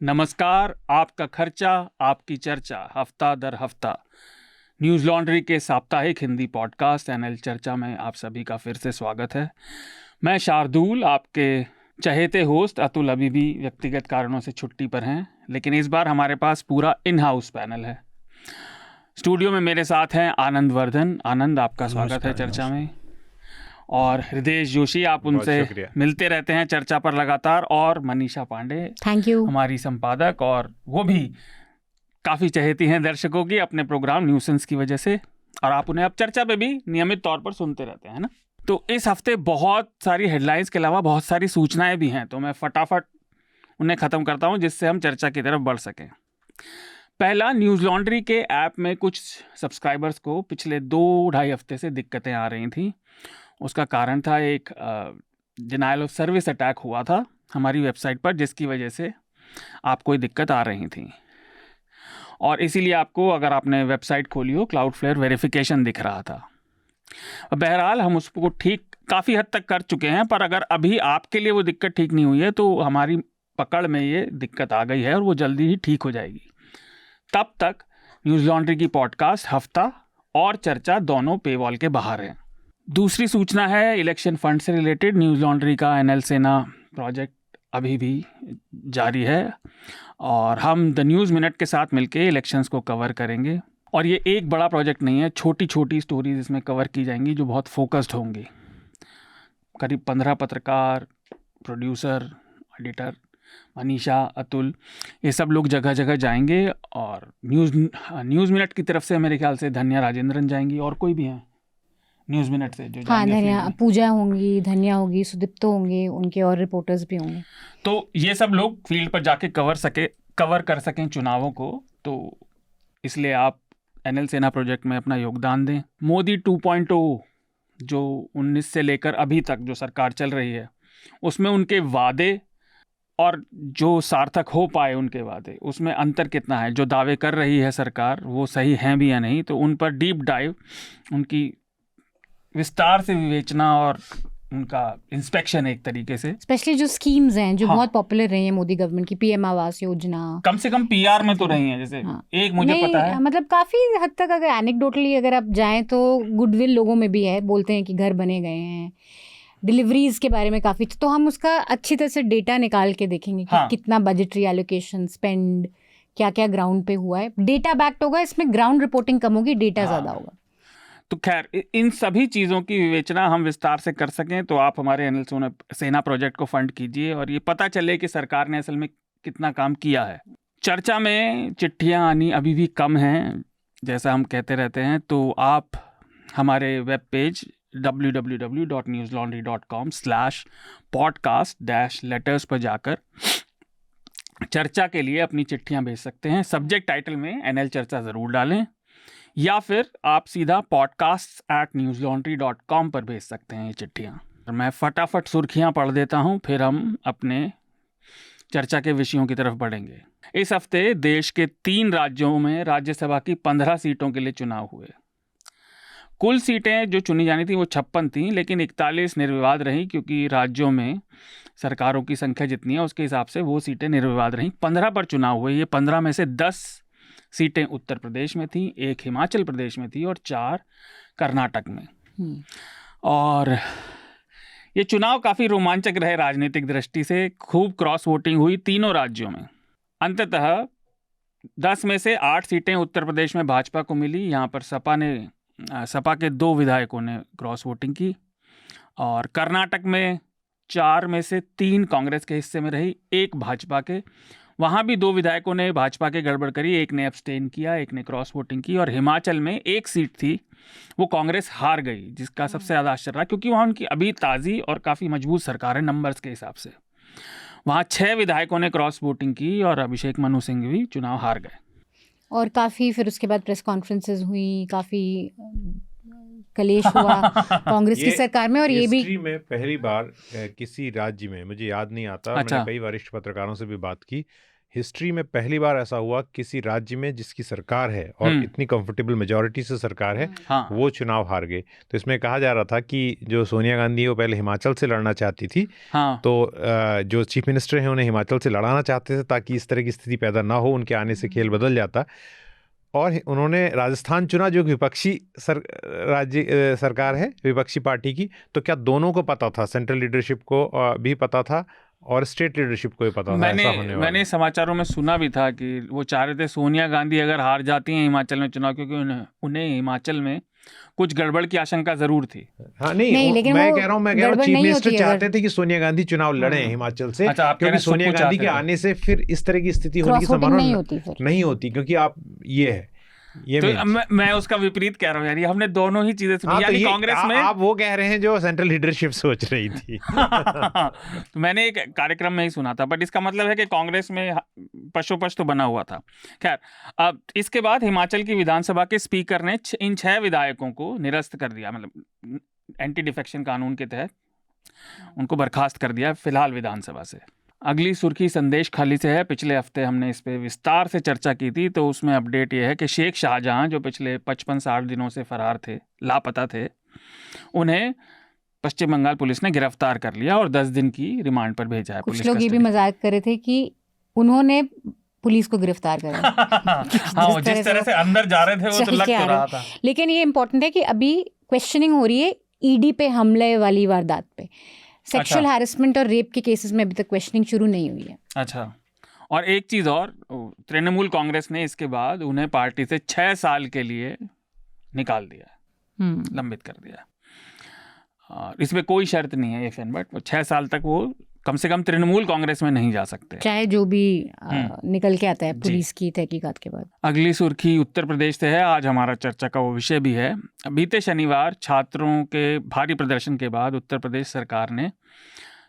नमस्कार, आपका खर्चा आपकी चर्चा हफ्ता दर हफ्ता न्यूज़ लॉन्ड्री के साप्ताहिक हिंदी पॉडकास्ट एनएल चर्चा में आप सभी का फिर से स्वागत है। मैं शार्दुल, आपके चहेते होस्ट। अतुल अभी भी व्यक्तिगत कारणों से छुट्टी पर हैं, लेकिन इस बार हमारे पास पूरा इन हाउस पैनल है। स्टूडियो में मेरे साथ हैं आनंद वर्धन। आनंद, आपका स्वागत है चर्चा में। और हृदय जोशी, आप उनसे मिलते रहते हैं चर्चा पर लगातार। और मनीषा पांडे, थैंक यू, हमारी संपादक, और वो भी काफ़ी चहेती हैं दर्शकों की अपने प्रोग्राम न्यूसेंस की वजह से, और आप उन्हें अब चर्चा पे भी नियमित तौर पर सुनते रहते हैं ना। तो इस हफ्ते बहुत सारी हेडलाइंस के अलावा बहुत सारी सूचनाएं भी हैं, तो मैं फटाफट उन्हें ख़त्म करता हूं जिससे हम चर्चा की तरफ बढ़ सकें। पहला, न्यूज़ लॉन्ड्री के ऐप में कुछ सब्सक्राइबर्स को पिछले 2-2.5 हफ्ते से दिक्कतें आ रही थी। उसका कारण था एक डिनायल ऑफ सर्विस अटैक हुआ था हमारी वेबसाइट पर, जिसकी वजह से आपको ये दिक्कत आ रही थी। और इसीलिए आपको, अगर आपने वेबसाइट खोली हो, क्लाउडफ्लेयर वेरिफिकेशन दिख रहा था। बहरहाल हम उसको ठीक काफ़ी हद तक कर चुके हैं, पर अगर अभी आपके लिए वो दिक्कत ठीक नहीं हुई है तो हमारी पकड़ में ये दिक्कत आ गई है और वो जल्दी ही ठीक हो जाएगी। तब तक न्यूज़ लॉन्ड्री की पॉडकास्ट हफ्ता और चर्चा दोनों पेवॉल के बाहर हैं। दूसरी सूचना है इलेक्शन फंड से रिलेटेड। न्यूज़ लॉन्ड्री का एनएल सेना प्रोजेक्ट अभी भी जारी है और हम द न्यूज़ मिनट के साथ मिलके इलेक्शंस को कवर करेंगे। और ये एक बड़ा प्रोजेक्ट नहीं है, छोटी छोटी स्टोरीज इसमें कवर की जाएंगी जो बहुत फोकस्ड होंगी। करीब 15 पत्रकार, प्रोड्यूसर, एडिटर, मनीषा, अतुल, ये सब लोग जगह जगह जाएंगे। और न्यूज़ मिनट की तरफ से मेरे ख्याल से धन्या राजेंद्रन जाएंगी, और कोई भी हैं न्यूज़ मिनट से जो हाँ, धन्या, पूजा होंगी, धन्या होगी, सुदीप्तो होंगे, उनके और रिपोर्टर्स भी होंगे। तो ये सब लोग फील्ड पर जाके कवर कर सकें चुनावों को, तो इसलिए आप एनएल सेना प्रोजेक्ट में अपना योगदान दें। मोदी 2.0 जो 19 से लेकर अभी तक जो सरकार चल रही है, उसमें उनके वादे और जो सार्थक हो पाए उनके वादे, उसमें अंतर कितना है। जो दावे कर रही है सरकार वो सही हैं भी या नहीं, तो उन पर डीप डाइव, उनकी विस्तार से विवेचना और उनका इंस्पेक्शन एक तरीके से। स्पेशली जो स्कीम्स हैं जो बहुत पॉपुलर रही हैं मोदी गवर्नमेंट की, पीएम आवास योजना, कम से कम पीआर में तो रही है। जैसे एक मुझे पता है, मतलब काफी हद तक अगर एनेक्डोटली अगर आप जाएं तो गुडविल लोगों में भी है, बोलते हैं कि घर बने गए हैं, डिलीवरीज के बारे में काफी। तो हम उसका अच्छी तरह से डेटा निकाल के देखेंगे कि कितना बजटरी एलोकेशन, स्पेंड, क्या क्या ग्राउंड पे हुआ है। डेटा बैक्ड होगा, इसमें ग्राउंड रिपोर्टिंग कम होगी, डेटा ज्यादा होगा। तो खैर, इन सभी चीज़ों की विवेचना हम विस्तार से कर सकें तो आप हमारे एनएल सेना प्रोजेक्ट को फंड कीजिए और ये पता चले कि सरकार ने असल में कितना काम किया है। चर्चा में चिट्ठियां आनी अभी भी कम हैं, जैसा हम कहते रहते हैं। तो आप हमारे वेब पेज www.newslaundry.com/podcast-letters पर जाकर चर्चा के लिए अपनी चिट्ठियां भेज सकते हैं। सब्जेक्ट टाइटल में एनएल चर्चा ज़रूर डालें, या फिर आप सीधा podcasts@newslaundry.com पर भेज सकते हैं ये चिट्ठियाँ। मैं फटाफट सुर्खियाँ पढ़ देता हूँ, फिर हम अपने चर्चा के विषयों की तरफ बढ़ेंगे। इस हफ्ते देश के 3 राज्यों में राज्यसभा की 15 सीटों के लिए चुनाव हुए। कुल सीटें जो चुनी जानी थी वो 56 थीं, लेकिन 41 निर्विवाद रहीं, क्योंकि राज्यों में सरकारों की संख्या जितनी है उसके हिसाब से वो सीटें निर्विवाद रहीं। 15 पर चुनाव हुए। ये 15 में से 10 सीटें उत्तर प्रदेश में थी, 1 हिमाचल प्रदेश में थी और 4 कर्नाटक में। और ये चुनाव काफ़ी रोमांचक रहे राजनीतिक दृष्टि से। खूब क्रॉस वोटिंग हुई तीनों राज्यों में। अंततः 10 में से 8 सीटें उत्तर प्रदेश में भाजपा को मिली। यहाँ पर सपा के 2 विधायकों ने क्रॉस वोटिंग की। और कर्नाटक में 4 में से 3 कांग्रेस के हिस्से में रही, 1 भाजपा के। वहाँ भी 2 विधायकों ने भाजपा के गड़बड़ करी, 1 ने एब्सटेन किया, 1 ने क्रॉस वोटिंग की। और हिमाचल में 1 सीट थी, वो कांग्रेस हार गई, जिसका सबसे ज़्यादा आश्चर्य रहा, क्योंकि वहाँ उनकी अभी ताज़ी और काफ़ी मजबूत सरकार है नंबर्स के हिसाब से। वहाँ 6 विधायकों ने क्रॉस वोटिंग की और अभिषेक मनु सिंह भी चुनाव हार गए। और काफ़ी फिर उसके बाद प्रेस कॉन्फ्रेंसेज हुई, काफ़ी कलेश हुआ कांग्रेस की सरकार में। और ये भी हिस्ट्री में पहली बार किसी राज्य में, मुझे याद नहीं आता, मैंने कई वरिष्ठ पत्रकारों से भी बात की, हिस्ट्री में पहली बार ऐसा हुआ किसी राज्य में जिसकी सरकार है और इतनी कंफर्टेबल मेजॉरिटी से सरकार है, वो चुनाव हार गए। तो इसमें कहा जा रहा था कि जो सोनिया गांधी है वो पहले हिमाचल से लड़ना चाहती थी, तो जो चीफ मिनिस्टर हैं उन्हें हिमाचल से लड़ाना चाहते थे ताकि इस तरह की स्थिति पैदा ना हो, उनके आने से खेल बदल जाता। और उन्होंने राजस्थान चुना जो विपक्षी राज्य सरकार है, विपक्षी पार्टी की। तो क्या दोनों को पता था, सेंट्रल लीडरशिप को भी पता था और स्टेट लीडरशिप को भी पता था ऐसा होने वाला? मैंने समाचारों में सुना भी था कि वो चाह रहे थे सोनिया गांधी अगर हार जाती हैं हिमाचल में चुनाव, क्योंकि उन्हें हिमाचल में कुछ गड़बड़ की आशंका जरूर थी। हाँ नहीं लेकिन मैं कह रहा हूँ चीफ मिनिस्टर चाहते थे कि सोनिया गांधी चुनाव लड़े हिमाचल से, क्योंकि सोनिया गांधी के आने से फिर इस तरह की स्थिति होने की संभावना नहीं होती, क्योंकि आप ये है ये तो मैं उसका विपरीत कह रहा हूँ यार, ये हमने दोनों ही चीजें सुनी। यानी कांग्रेस में आप वो कह रहे हैं जो सेंट्रल लीडरशिप सोच रही थी। तो मैंने एक कार्यक्रम में ही सुना था, बट इसका मतलब है कि कांग्रेस में पशोपश तो बना हुआ था। खैर, अब इसके बाद हिमाचल की विधानसभा के स्पीकर ने इन 6 विधायकों को निरस्त कर दिया, मतलब एंटी डिफेक्शन कानून के तहत उनको बर्खास्त कर दिया फिलहाल विधानसभा से। अगली सुर्खी संदेश खाली से है। पिछले हफ्ते हमने इस पे विस्तार से चर्चा की थी, तो उसमें अपडेट ये है कि शेख शाहजहां जो पिछले 55-60 दिनों से फरार थे, लापता थे, उन्हें पश्चिम बंगाल पुलिस ने गिरफ्तार कर लिया और 10 दिन की रिमांड पर भेजा है। कुछ लोग ये भी मजाक कर रहे थे कि उन्होंने पुलिस को गिरफ्तार करा। हाँ, जिस तरह से अंदर जा रहे थे वो तो लग तो रहा था। लेकिन ये इम्पोर्टेंट है कि अभी क्वेश्चनिंग हो रही है ईडी पे हमले वाली वारदात पे। सेक्सुअल हैरेसमेंट और रेप के केसेस में अभी तक क्वेश्चनिंग शुरू नहीं हुई है। अच्छा, और एक चीज़ और, तृणमूल कांग्रेस ने इसके बाद उन्हें पार्टी से 6 साल के लिए निकाल दिया, लंबित कर दिया। और इसमें कोई शर्त नहीं है एफएन, बट 6 साल तक वो कम से कम तृणमूल कांग्रेस में नहीं जा सकते, चाहे जो भी निकल के आता है पुलिस की तहकीकात के बाद। अगली सुर्खी उत्तर प्रदेश से है। आज हमारा चर्चा का वो विषय भी है। बीते शनिवार छात्रों के भारी प्रदर्शन के बाद उत्तर प्रदेश सरकार ने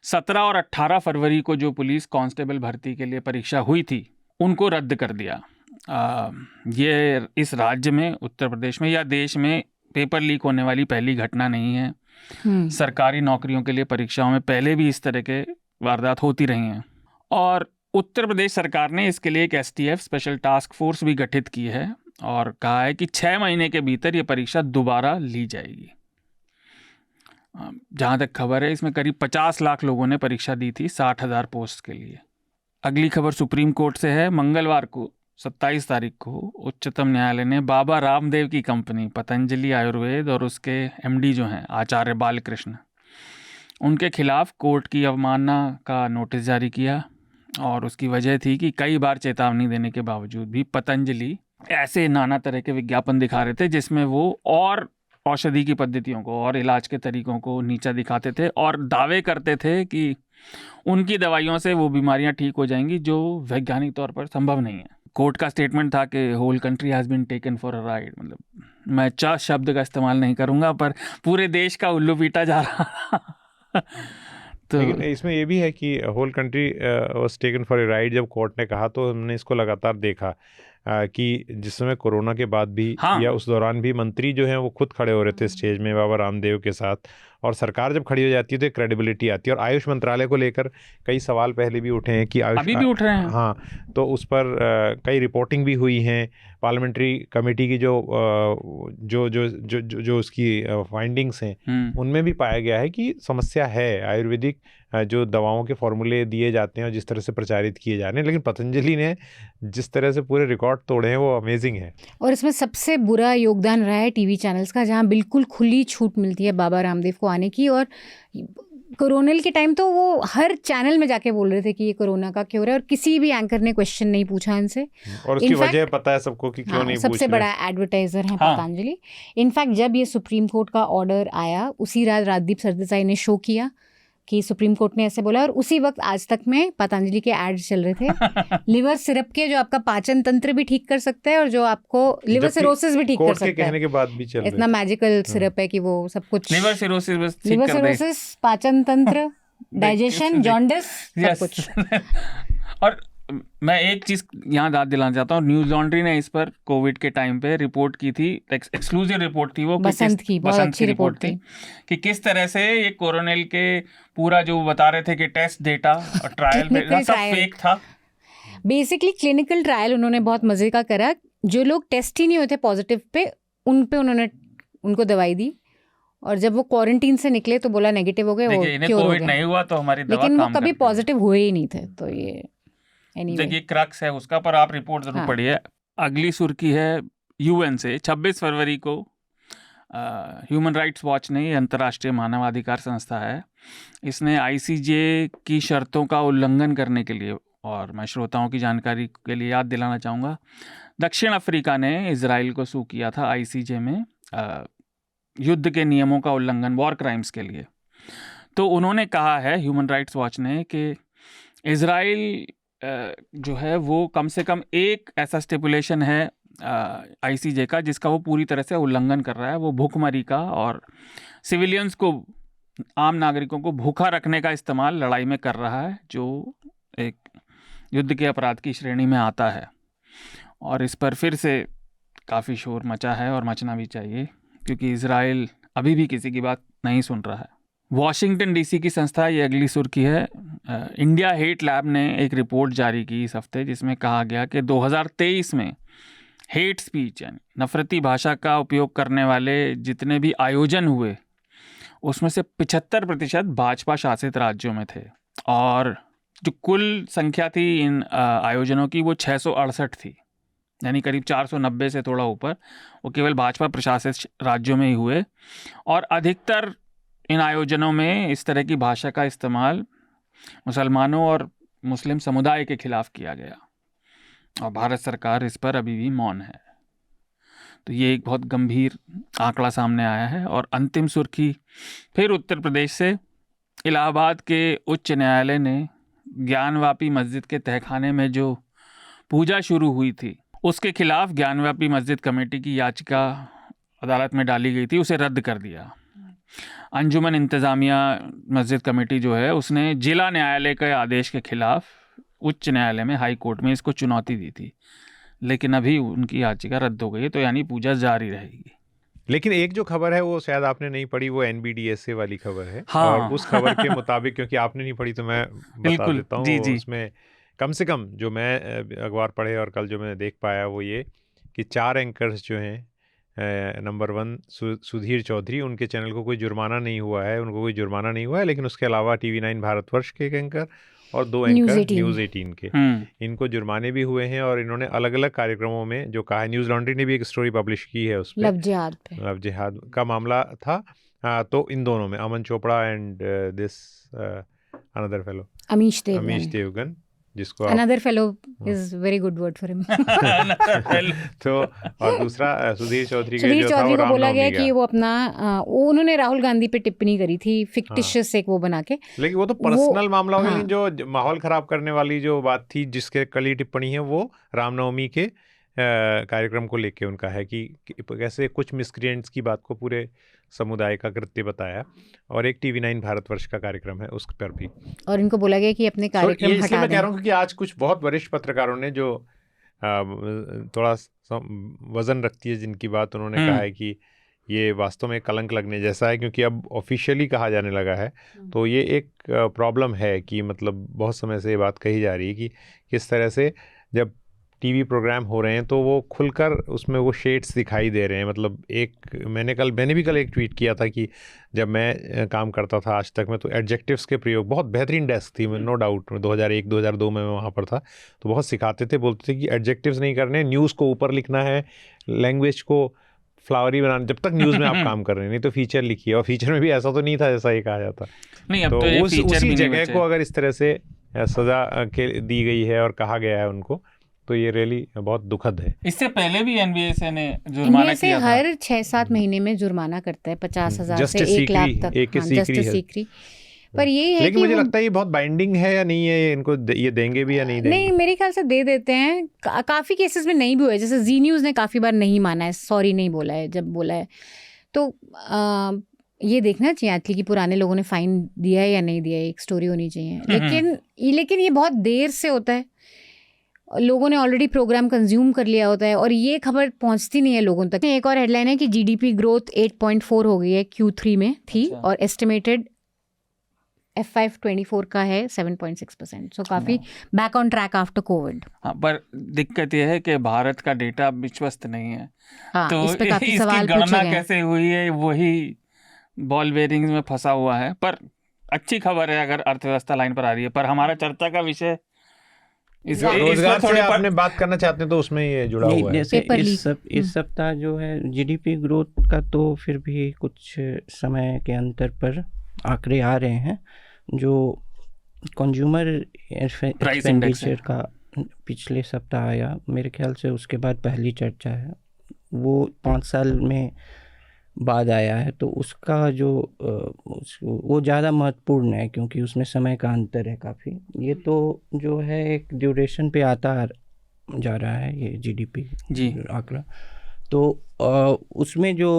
17 और 18 फरवरी को जो पुलिस कांस्टेबल भर्ती के लिए परीक्षा हुई थी उनको रद्द कर दिया। ये इस राज्य में, उत्तर प्रदेश में या देश में पेपर लीक होने वाली पहली घटना नहीं है। सरकारी नौकरियों के लिए परीक्षाओं में पहले भी इस तरह के वारदात होती रही हैं, और उत्तर प्रदेश सरकार ने इसके लिए एक STF स्पेशल टास्क फोर्स भी गठित की है और कहा है कि 6 महीने के भीतर ये परीक्षा दोबारा ली जाएगी। जहाँ तक खबर है, इसमें करीब 50 लाख लोगों ने परीक्षा दी थी 60,000 पोस्ट के लिए। अगली खबर सुप्रीम कोर्ट से है। मंगलवार को 27 तारीख को उच्चतम न्यायालय ने बाबा रामदेव की कंपनी पतंजलि आयुर्वेद और उसके MD जो हैं आचार्य बालकृष्ण, उनके खिलाफ कोर्ट की अवमानना का नोटिस जारी किया। और उसकी वजह थी कि कई बार चेतावनी देने के बावजूद भी पतंजलि ऐसे नाना तरह के विज्ञापन दिखा रहे थे जिसमें वो और औषधि की पद्धतियों को और इलाज के तरीकों को नीचा दिखाते थे और दावे करते थे कि उनकी दवाइयों से वो बीमारियां ठीक हो जाएंगी, जो वैज्ञानिक तौर पर संभव नहीं है। कोर्ट का स्टेटमेंट था कि whole country has been taken for a ride, मतलब मैं चा शब्द का इस्तेमाल नहीं करूँगा, पर पूरे देश का उल्लू पीटा जा रहा। तो लेकिन इसमें ये भी है कि whole country was taken for a ride जब कोर्ट ने कहा, तो हमने इसको लगातार देखा कि जिस समय कोरोना के बाद भी या उस दौरान भी मंत्री जो हैं वो खुद खड़े हो रहे थे स्टेज में बाबा रामदेव के साथ, और सरकार जब खड़ी हो जाती है तो एक क्रेडिबिलिटी आती है। और आयुष मंत्रालय को लेकर कई सवाल पहले भी उठे हैं कि अभी भी उठ रहे हैं। हाँ, तो उस पर कई रिपोर्टिंग भी हुई हैं पार्लियामेंट्री कमेटी की, जो उसकी फाइंडिंग्स हैं उनमें भी पाया गया है कि समस्या है। आयुर्वेदिक जो दवाओं के फॉर्मूले दिए जाते हैं और जिस तरह से प्रचारित किए जा रहे हैं, लेकिन पतंजलि ने जिस तरह से पूरे रिकॉर्ड तोड़े हैं वो अमेजिंग है। और इसमें सबसे बुरा योगदान रहा है टीवी चैनल्स का, जहाँ बिल्कुल खुली छूट मिलती है बाबा रामदेव को आने की। और कोरोना के टाइम तो वो हर चैनल में जाके बोल रहे थे कि ये कोरोना का क्यों है, और किसी भी एंकर ने क्वेश्चन नहीं पूछा इनसे। और उसकी वजह पता है सबको कि क्यों नहीं पूछ रहे। सबसे बड़ा एडवर्टाइजर है पतंजलि। इनफैक्ट जब ये सुप्रीम कोर्ट का ऑर्डर आया, उसी रात राजदीप सरदेसाई ने शो किया कि सुप्रीम कोर्ट ने ऐसे बोला, और उसी वक्त आज तक में पतंजलि के एड्स चल रहे थे लिवर सिरप के, जो आपका पाचन तंत्र भी ठीक कर सकता है और जो आपको लिवर सिरोसिस भी ठीक कर सकता है। कहने के बाद भी चल रहे इतना मैजिकल सिरप है कि वो सब कुछ, लिवर सिरोसिस, पाचन तंत्र, डाइजेशन, जॉन्डिस, सब कुछ। और मैं एक चीज़ यहाँ दाद दिलाना चाहता हूँ, न्यूज़ लॉन्ड्री ने इस पर कोविड के टाइम पे रिपोर्ट की थी, एक्सक्लूसिव रिपोर्ट थी वो, बसंत की रिपोर्ट थी कि किस तरह से ये कोरोनिल के पूरा जो बता रहे थे कि टेस्ट डेटा और ट्रायल सब फेक था। बेसिकली क्लिनिकल ट्रायल उन्होंने बहुत मजे का करा, जो लोग टेस्ट ही नहीं होते पॉजिटिव पे उन्होंने उनको दवाई दी, और जब वो क्वारंटीन से निकले तो बोला नेगेटिव हो गए, वो क्योर हो गए। नहीं हुआ तो हमारी दवा लेकिन वो काम कभी पॉजिटिव हुए ही नहीं थे। तो ये देखिए क्रक्स है उसका, पर आप रिपोर्ट जरूर पढ़िए। अगली सुर्खी है यूएन से 26 फरवरी को ह्यूमन राइट्स वॉच ने, ये अंतर्राष्ट्रीय मानवाधिकार संस्था है, इसने आईसीजे की शर्तों का उल्लंघन करने के लिए, और मैं श्रोताओं की जानकारी के लिए याद दिलाना चाहूँगा, दक्षिण अफ्रीका ने इजराइल को सू किया था आईसीजे में युद्ध के नियमों का उल्लंघन, वॉर क्राइम्स के लिए। तो उन्होंने कहा है ह्यूमन राइट्स वॉच ने कि इजराइल जो है वो कम से कम एक ऐसा स्टिपुलेशन है आईसीजे का जिसका वो पूरी तरह से उल्लंघन कर रहा है, वो भूखमरी का और सिविलियंस को, आम नागरिकों को भूखा रखने का इस्तेमाल लड़ाई में कर रहा है, जो एक युद्ध के अपराध की श्रेणी में आता है। और इस पर फिर से काफ़ी शोर मचा है और मचना भी चाहिए, क्योंकि इजराइल अभी भी किसी की बात नहीं सुन रहा है। वॉशिंगटन डीसी की संस्था, ये अगली सुर्खी है, इंडिया हेट लैब ने एक रिपोर्ट जारी की इस हफ्ते, जिसमें कहा गया कि 2023 में हेट स्पीच यानी नफरती भाषा का उपयोग करने वाले जितने भी आयोजन हुए उसमें से 75% भाजपा शासित राज्यों में थे, और जो कुल संख्या थी इन आयोजनों की वो 668 थी, यानी करीब 490 से थोड़ा ऊपर, वो केवल भाजपा प्रशासित राज्यों में ही हुए। और अधिकतर इन आयोजनों में इस तरह की भाषा का इस्तेमाल मुसलमानों और मुस्लिम समुदाय के खिलाफ किया गया, और भारत सरकार इस पर अभी भी मौन है। तो ये एक बहुत गंभीर आंकड़ा सामने आया है। और अंतिम सुर्खी फिर उत्तर प्रदेश से, इलाहाबाद के उच्च न्यायालय ने ज्ञानवापी मस्जिद के तहखाने में जो पूजा शुरू हुई थी उसके खिलाफ ज्ञानवापी मस्जिद कमेटी की याचिका अदालत में डाली गई थी, उसे रद्द कर दिया। अंजुमन इंतज़ामिया मस्जिद कमेटी जो है उसने जिला न्यायालय के आदेश के खिलाफ उच्च न्यायालय में, हाई कोर्ट में इसको चुनौती दी थी, लेकिन अभी उनकी याचिका रद्द हो गई है, तो यानी पूजा जारी रहेगी। लेकिन एक जो खबर है वो शायद आपने नहीं पढ़ी, वो NBDSA वाली खबर है। हाँ। और उस खबर के मुताबिक, क्योंकि आपने नहीं पढ़ी तो मैं बता देता हूँ, उसमें कम से कम जो मैं अखबार पढ़े और कल जो मैं देख पाया वो ये कि 4 एंकर्स जो हैं, नंबर 1 सुधीर चौधरी, उनके चैनल को कोई जुर्माना नहीं हुआ है, उनको कोई जुर्माना नहीं हुआ है, लेकिन उसके अलावा TV9 भारतवर्ष के एक एंकर और 2 एंकर न्यूज़ 18 के, इनको जुर्माने भी हुए हैं। और इन्होंने अलग अलग कार्यक्रमों में जो कहा है, न्यूज़ लॉन्ड्री ने भी एक स्टोरी पब्लिश की है उस पर, लव जिहाद का मामला था। तो इन दोनों में Aman Chopra and this another fellow Amish Devgan, जिसको another fellow is very good word for him। तो और दूसरा सुधीर चौधरी को बोला गया कि वो अपना उन्होंने राहुल गांधी पे टिप्पणी करी थी फिक्टिशियस एक वो बना के, लेकिन वो तो पर्सनल मामला हो गया। जो माहौल खराब करने वाली जो बात थी जिसके कल ही टिप्पणी है, वो रामनवमी के कार्यक्रम को लेके उनका है कि कैसे कुछ मिसक्रिएंट्स की बात को पूरे समुदाय का कृत्य बताया, और एक TV9 भारतवर्ष का कार्यक्रम है उस पर भी, और इनको बोला गया कि अपने कार्यक्रम हटा दें। मैं कह रहा हूँ क्योंकि आज कुछ बहुत वरिष्ठ पत्रकारों ने जो थोड़ा वजन रखती है जिनकी बात, उन्होंने कहा है कि ये वास्तव में कलंक लगने जैसा है, क्योंकि अब ऑफिशियली कहा जाने लगा है। तो ये एक प्रॉब्लम है कि मतलब बहुत समय से ये बात कही जा रही है कि किस तरह से जब TV प्रोग्राम हो रहे हैं तो वो खुलकर उसमें वो शेड्स दिखाई दे रहे हैं। मतलब मैंने भी कल एक ट्वीट किया था कि जब मैं काम करता था आज तक में, तो एडजेक्टिव्स के प्रयोग, बहुत बेहतरीन डेस्क थी, नो डाउट 2001-2002 में मैं वहाँ पर था, तो बहुत सिखाते थे, बोलते थे कि एडजेक्टिव्स नहीं करने, न्यूज़ को ऊपर लिखना है, लैंग्वेज को फ्लावरी बनाना, जब तक न्यूज़ में आप काम कर रहे हैं, नहीं तो फीचर लिखिए। और फीचर में भी ऐसा तो नहीं था जैसा ये कहा जाता। नहीं, अब तो उसी जगह को अगर इस तरह से सजा दी गई है और कहा गया है उनको, तो ये रियली बहुत दुखद है। इससे पहले भी NBSA ने जुर्माना किया था। हर 6-7 महीने में जुर्माना करता है 50,000 से 1 लाख तक। जस्टिस सीकरी पर ये है, लेकिन मुझे लगता है ये बहुत बाइंडिंग है या नहीं है, इनको ये देंगे भी या नहीं देंगे? नहीं, मेरे ख्याल से दे देते हैं। काफी केसेस में नहीं भी हुआ है, जैसे जी न्यूज़ ने काफी बार नहीं माना है, सॉरी नहीं बोला है जब बोला है। तो ये देखना चाहिए एक्चुअली कि पुराने लोगों ने फाइन दिया है या नहीं दिया है, एक स्टोरी होनी चाहिए। लेकिन ये बहुत देर से होता है, लोगों ने ऑलरेडी प्रोग्राम कंज्यूम कर लिया होता है और ये खबर पहुंचती नहीं है लोगों तक। एक और हेडलाइन है कि GDP ग्रोथ 8.4 हो गई है, Q3 में थी। और एस्टिमेटेड F5 24 का है 7.6%, सो काफ़ी back on track after Covid. हाँ, पर दिक्कत यह है कि भारत का डेटा विश्वस्त नहीं है। हाँ, तो इस पे काफी सवाल इसकी गणना पूछे गए। कैसे हुई है वही बॉल बेयरिंग्स में फंसा हुआ है। पर अच्छी खबर है अगर अर्थव्यवस्था लाइन पर आ रही है। पर हमारा चर्चा का विषय रोजगार से आपने बात करना चाहते हैं तो उसमें ये जुड़ा हुआ है। जैसे इस सप्ताह जो है जीडीपी ग्रोथ का तो फिर भी कुछ समय के अंतर पर आंकड़े आ रहे हैं। जो कंज्यूमर एक्सपेंडिचर का पिछले सप्ताह आया, मेरे ख्याल से उसके बाद पहली चर्चा है, वो 5 साल में बाद आया है। तो उसका जो वो ज़्यादा महत्वपूर्ण है क्योंकि उसमें समय का अंतर है काफ़ी। ये तो जो है एक ड्यूरेशन पे आता जा रहा है ये जीडीपी आंकड़ा। तो उसमें जो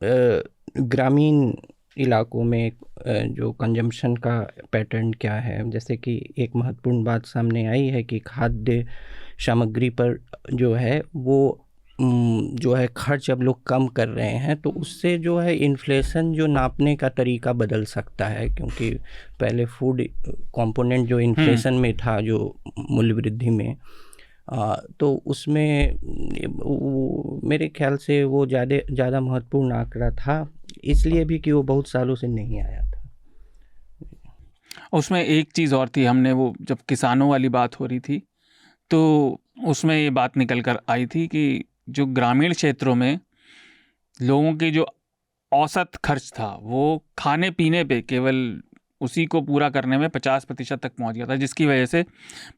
ग्रामीण इलाकों में जो कंजम्पशन का पैटर्न क्या है, जैसे कि एक महत्वपूर्ण बात सामने आई है कि खाद्य सामग्री पर जो है वो जो है खर्च अब लोग कम कर रहे हैं। तो उससे जो है इन्फ्लेशन जो नापने का तरीका बदल सकता है, क्योंकि पहले फूड कंपोनेंट जो इन्फ्लेशन में था, जो मूल्य वृद्धि में, तो उसमें मेरे ख्याल से वो ज़्यादा महत्वपूर्ण आंकड़ा था, इसलिए भी कि वो बहुत सालों से नहीं आया था। उसमें एक चीज़ और थी, हमने वो जब किसानों वाली बात हो रही थी तो उसमें ये बात निकल कर आई थी कि जो ग्रामीण क्षेत्रों में लोगों की जो औसत खर्च था वो खाने पीने पे केवल उसी को पूरा करने में 50% तक पहुंच गया था, जिसकी वजह से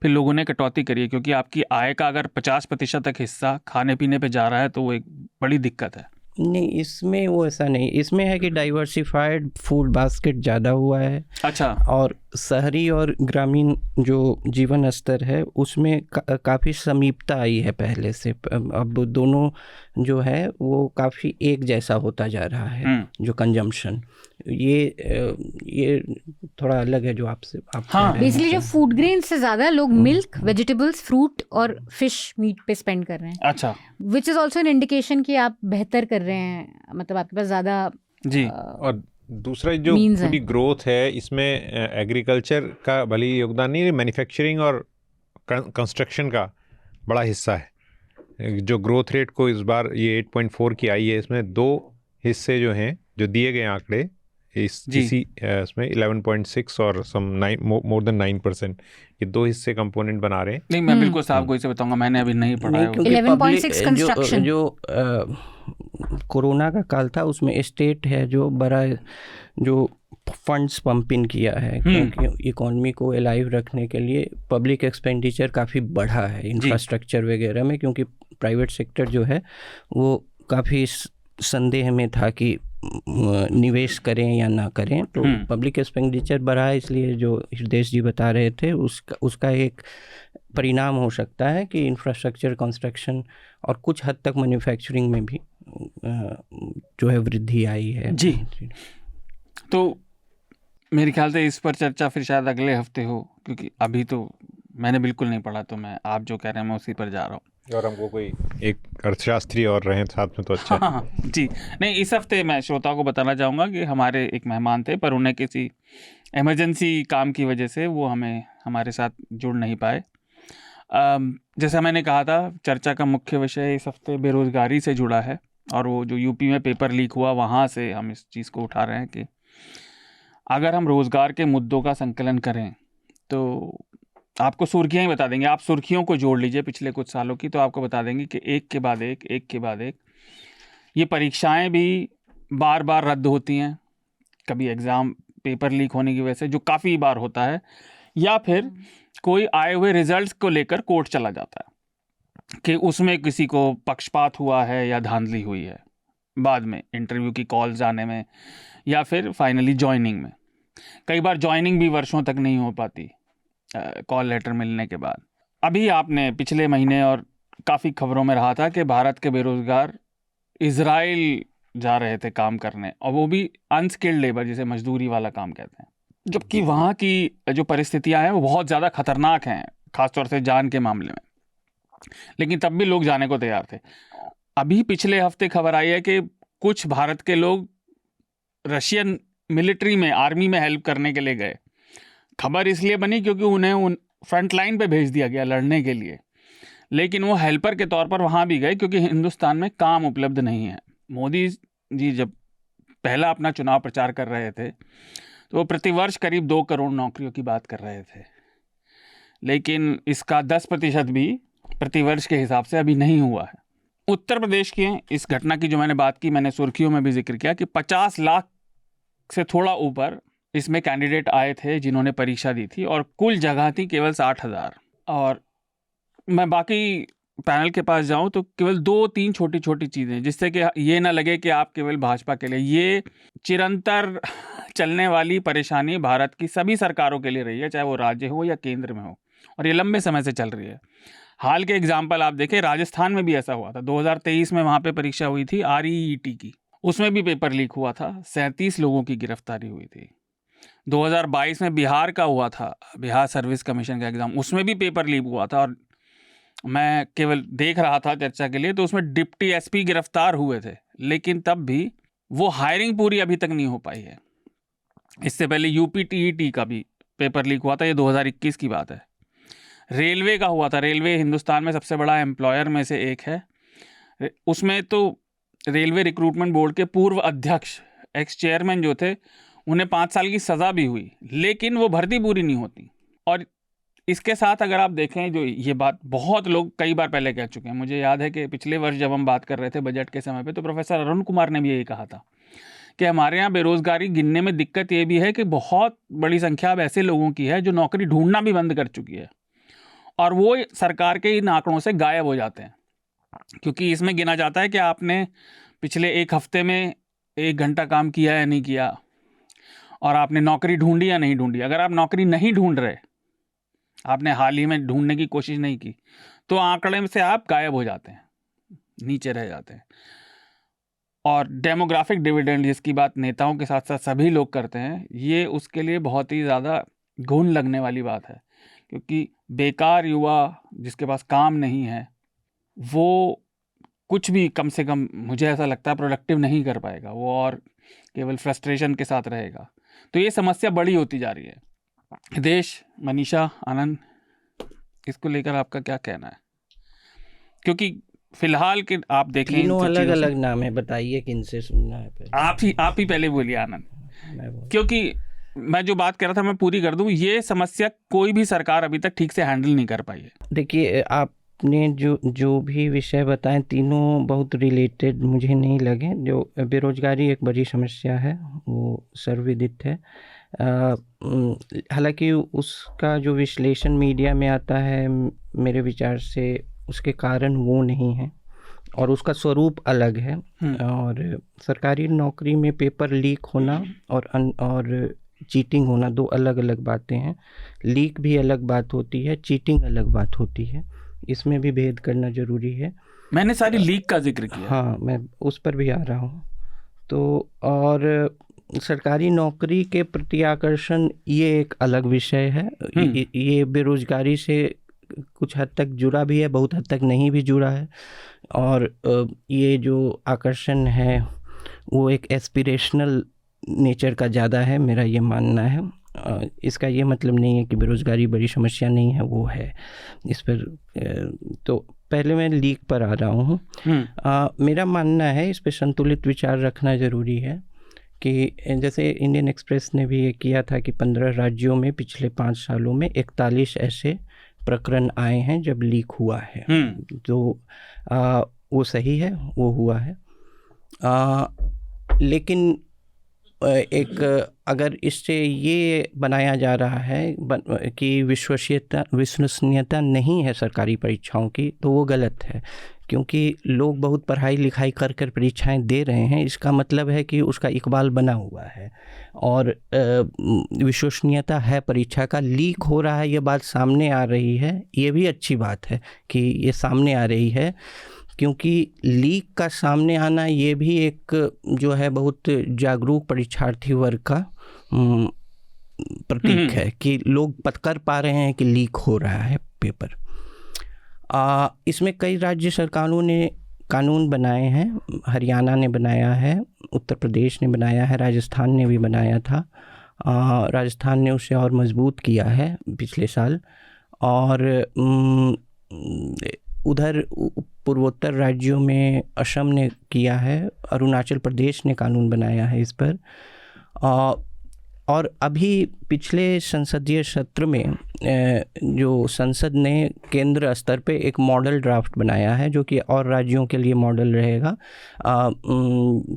फिर लोगों ने कटौती करी है। क्योंकि आपकी आय का अगर 50% तक हिस्सा खाने पीने पे जा रहा है तो वो एक बड़ी दिक्कत है। नहीं, इसमें वो ऐसा नहीं, इसमें है कि डाइवर्सिफाइड फूड बास्केट ज़्यादा हुआ है। अच्छा। और शहरी और ग्रामीण जो जीवन स्तर है उसमें काफ़ी समीपता आई है पहले से। अब दोनों जो है वो काफ़ी एक जैसा होता जा रहा है। जो कंजम्पशन ये थोड़ा अलग है जो आपसे हाँ, बेसिकली जो फूड ग्रेन से ज़्यादा लोग मिल्क, वेजिटेबल्स, फ्रूट और फिश मीट पे स्पेंड कर रहे हैं। अच्छा। Which is also an indication कि आप बेहतर कर रहे हैं, मतलब आपके पास ज़्यादा जी। और दूसरा जो पूरी ग्रोथ है इसमें एग्रीकल्चर का भले योगदान नहीं, मैन्युफैक्चरिंग और कंस्ट्रक्शन का बड़ा हिस्सा है। जो ग्रोथ रेट को इस बार ये 8.4 की आई है, इसमें 2 हिस्से जो हैं जो दिए गए आंकड़े इसमें 11.6 और मोर देन 9%, ये 2 हिस्से कंपोनेंट बना रहे हैं। नहीं, मैं बिल्कुल साहब को इसे बताऊंगा, मैंने अभी नहीं पढ़ा है। 11.6 कंस्ट्रक्शन जो कोरोना का काल था उसमें स्टेट है जो बड़ा जो फंड्स पंप इन किया है, क्योंकि इकोनॉमी को अलाइव रखने के लिए पब्लिक एक्सपेंडिचर काफ़ी बढ़ा है इंफ्रास्ट्रक्चर वगैरह में, क्योंकि प्राइवेट सेक्टर जो है वो काफ़ी संदेह में था कि निवेश करें या ना करें। तो पब्लिक एक्सपेंडिचर बढ़ा है, इसलिए जो हृदय जी बता रहे थे उसका एक परिणाम हो सकता है कि इंफ्रास्ट्रक्चर कंस्ट्रक्शन और कुछ हद तक मैन्युफैक्चरिंग में भी जो है वृद्धि आई है। जी। तो मेरे ख्याल से इस पर चर्चा फिर शायद अगले हफ्ते हो, क्योंकि अभी तो मैंने बिल्कुल नहीं पढ़ा, तो मैं आप जो कह रहे हैं मैं उसी पर जा रहा हूँ। और हमको कोई एक अर्थशास्त्री और रहें साथ में तो अच्छा है। हाँ, जी। नहीं, इस हफ्ते मैं श्रोताओं को बताना चाहूँगा कि हमारे एक मेहमान थे, पर उन्हें किसी इमरजेंसी काम की वजह से वो हमारे साथ जुड़ नहीं पाए। जैसा मैंने कहा था, चर्चा का मुख्य विषय इस हफ्ते बेरोज़गारी से जुड़ा है, और वो जो यूपी में पेपर लीक हुआ वहाँ से हम इस चीज़ को उठा रहे हैं कि अगर हम रोज़गार के मुद्दों का संकलन करें तो आपको सुर्खियाँ ही बता देंगे। आप सुर्खियों को जोड़ लीजिए पिछले कुछ सालों की, तो आपको बता देंगे कि एक के बाद एक ये परीक्षाएं भी बार बार रद्द होती हैं। कभी एग्ज़ाम पेपर लीक होने की वजह से, जो काफ़ी बार होता है, या फिर कोई आए हुए रिजल्ट्स को लेकर कोर्ट चला जाता है कि उसमें किसी को पक्षपात हुआ है या धांधली हुई है, बाद में इंटरव्यू की कॉल्स आने में या फिर फाइनली जॉइनिंग में। कई बार जॉइनिंग भी वर्षों तक नहीं हो पाती कॉल लेटर मिलने के बाद। अभी आपने पिछले महीने और काफ़ी खबरों में रहा था कि भारत के बेरोज़गार इजराइल जा रहे थे काम करने, और वो भी अनस्किल्ड लेबर, जिसे मजदूरी वाला काम कहते हैं, जबकि वहाँ की जो परिस्थितियाँ हैं वो बहुत ज़्यादा खतरनाक हैं, ख़ासतौर से जान के मामले में, लेकिन तब भी लोग जाने को तैयार थे। अभी पिछले हफ्ते खबर आई है कि कुछ भारत के लोग रशियन मिलिट्री में, आर्मी में हेल्प करने के लिए गए। खबर इसलिए बनी क्योंकि उन्हें उन फ्रंट लाइन पे भेज दिया गया लड़ने के लिए, लेकिन वो हेल्पर के तौर पर वहाँ भी गए क्योंकि हिंदुस्तान में काम उपलब्ध नहीं है। मोदी जी जब पहला अपना चुनाव प्रचार कर रहे थे तो वो प्रतिवर्ष करीब 2 करोड़ नौकरियों की बात कर रहे थे, लेकिन इसका 10% भी प्रतिवर्ष के हिसाब से अभी नहीं हुआ है। उत्तर प्रदेश की इस घटना की जो मैंने बात की, मैंने सुर्खियों में भी जिक्र किया कि 50 लाख से थोड़ा ऊपर इसमें कैंडिडेट आए थे जिन्होंने परीक्षा दी थी, और कुल जगह थी केवल 60,000। और मैं बाकी पैनल के पास जाऊं तो केवल 2-3 छोटी छोटी चीज़ें, जिससे कि ये ना लगे कि आप केवल भाजपा के लिए, ये चिरंतर चलने वाली परेशानी भारत की सभी सरकारों के लिए रही है, चाहे वो राज्य हो या केंद्र में हो, और ये लंबे समय से चल रही है। हाल के एग्जाम्पल आप देखें, राजस्थान में भी ऐसा हुआ था। 2023 में वहाँ पे परीक्षा हुई थी REET की, उसमें भी पेपर लीक हुआ था, 37 लोगों की गिरफ्तारी हुई थी। 2022 में बिहार का हुआ था, बिहार सर्विस कमीशन का एग्ज़ाम, उसमें भी पेपर लीक हुआ था, और मैं केवल देख रहा था चर्चा के लिए, तो उसमें डिप्टी SP गिरफ्तार हुए थे, लेकिन तब भी वो हायरिंग पूरी अभी तक नहीं हो पाई है। इससे पहले UP TET का भी पेपर लीक हुआ था, ये 2021 की बात है। रेलवे का हुआ था, रेलवे हिंदुस्तान में सबसे बड़ा एम्प्लॉयर में से एक है, उसमें तो रेलवे रिक्रूटमेंट बोर्ड के पूर्व अध्यक्ष, एक्स चेयरमैन जो थे, उन्हें 5 साल की सज़ा भी हुई, लेकिन वो भर्ती पूरी नहीं होती। और इसके साथ अगर आप देखें, जो ये बात बहुत लोग कई बार पहले कह चुके हैं, मुझे याद है कि पिछले वर्ष जब हम बात कर रहे थे बजट के समय पे, तो प्रोफेसर अरुण कुमार ने भी यही कहा था कि हमारे यहाँ बेरोज़गारी गिनने में दिक्कत ये भी है कि बहुत बड़ी संख्या अब ऐसे लोगों की है जो नौकरी ढूंढना भी बंद कर चुकी है, और वो सरकार के इन आंकड़ों से गायब हो जाते हैं, क्योंकि इसमें गिना जाता है कि आपने पिछले 1 हफ्ते में 1 घंटा काम किया या नहीं किया, और आपने नौकरी ढूंढी या नहीं ढूंढी। अगर आप नौकरी नहीं ढूंढ रहे, आपने हाल ही में ढूंढने की कोशिश नहीं की, तो आंकड़े से आप गायब हो जाते हैं, नीचे रह जाते हैं। और डेमोग्राफिक डिविडेंड, जिसकी बात नेताओं के साथ साथ सभी लोग करते हैं, ये उसके लिए बहुत ही ज़्यादा घुन लगने वाली बात है, क्योंकि बेकार युवा जिसके पास काम नहीं है, वो कुछ भी, कम से कम मुझे ऐसा लगता है, प्रोडक्टिव नहीं कर पाएगा वो, और केवल फ्रस्ट्रेशन के साथ रहेगा। तो ये समस्या बड़ी होती जा रही है। हितेश, मनीषा, आनंद, इसको लेकर आपका क्या कहना है? क्योंकि फिलहाल के आप देखें, तीनों अलग अलग नाम है, बताइए किनसे सुनना है? आप ही पहले बोलिए आनंद, क्योंकि मैं जो बात कर रहा था मैं पूरी कर दूं। ये समस्या कोई भी सरकार अभी तक ठीक से हैंडल नहीं कर पाई है। देखिए, आपने जो भी विषय बताएं, तीनों बहुत रिलेटेड मुझे नहीं लगे। जो बेरोजगारी एक बड़ी समस्या है, वो सर्वविदित है। हालांकि उसका जो विश्लेषण मीडिया में आता है, मेरे विचार से उसके कारण वो नहीं है, और उसका स्वरूप अलग है। और सरकारी नौकरी में पेपर लीक होना और चीटिंग होना 2 अलग अलग बातें हैं। लीक भी अलग बात होती है, चीटिंग अलग बात होती है, इसमें भी भेद करना ज़रूरी है। मैंने सारी लीक का जिक्र किया। हाँ, मैं उस पर भी आ रहा हूँ। तो और सरकारी नौकरी के प्रति आकर्षण, ये एक अलग विषय है। ये बेरोजगारी से कुछ हद तक जुड़ा भी है, बहुत हद तक नहीं भी जुड़ा है। और ये जो आकर्षण है वो एक एस्पिरेशनल नेचर का ज़्यादा है, मेरा ये मानना है। इसका ये मतलब नहीं है कि बेरोज़गारी बड़ी समस्या नहीं है, वो है। इस पर तो पहले मैं लीक पर आ रहा हूँ। मेरा मानना है इस पर संतुलित विचार रखना ज़रूरी है कि जैसे इंडियन एक्सप्रेस ने भी ये किया था कि 15 राज्यों में पिछले 5 सालों में 41 ऐसे प्रकरण आए हैं जब लीक हुआ है। तो वो सही है, वो हुआ है। लेकिन एक अगर इससे ये बनाया जा रहा है कि विश्वसनीयता नहीं है सरकारी परीक्षाओं की, तो वो गलत है। क्योंकि लोग बहुत पढ़ाई लिखाई कर परीक्षाएं दे रहे हैं, इसका मतलब है कि उसका इकबाल बना हुआ है और विश्वसनीयता है परीक्षा का। लीक हो रहा है, ये बात सामने आ रही है, ये भी अच्छी बात है कि ये सामने आ रही है, क्योंकि लीक का सामने आना ये भी एक जो है बहुत जागरूक परीक्षार्थी वर्ग का प्रतीक है कि लोग कर पा रहे हैं कि लीक हो रहा है पेपर। इसमें कई राज्य सरकारों ने कानून बनाए हैं, हरियाणा ने बनाया है, उत्तर प्रदेश ने बनाया है, राजस्थान ने भी बनाया था। राजस्थान ने उसे और मजबूत किया है पिछले साल, और उधर पूर्वोत्तर राज्यों में असम ने किया है, अरुणाचल प्रदेश ने कानून बनाया है इस पर। और अभी पिछले संसदीय सत्र में जो संसद ने केंद्र स्तर पे एक मॉडल ड्राफ्ट बनाया है, जो कि और राज्यों के लिए मॉडल रहेगा,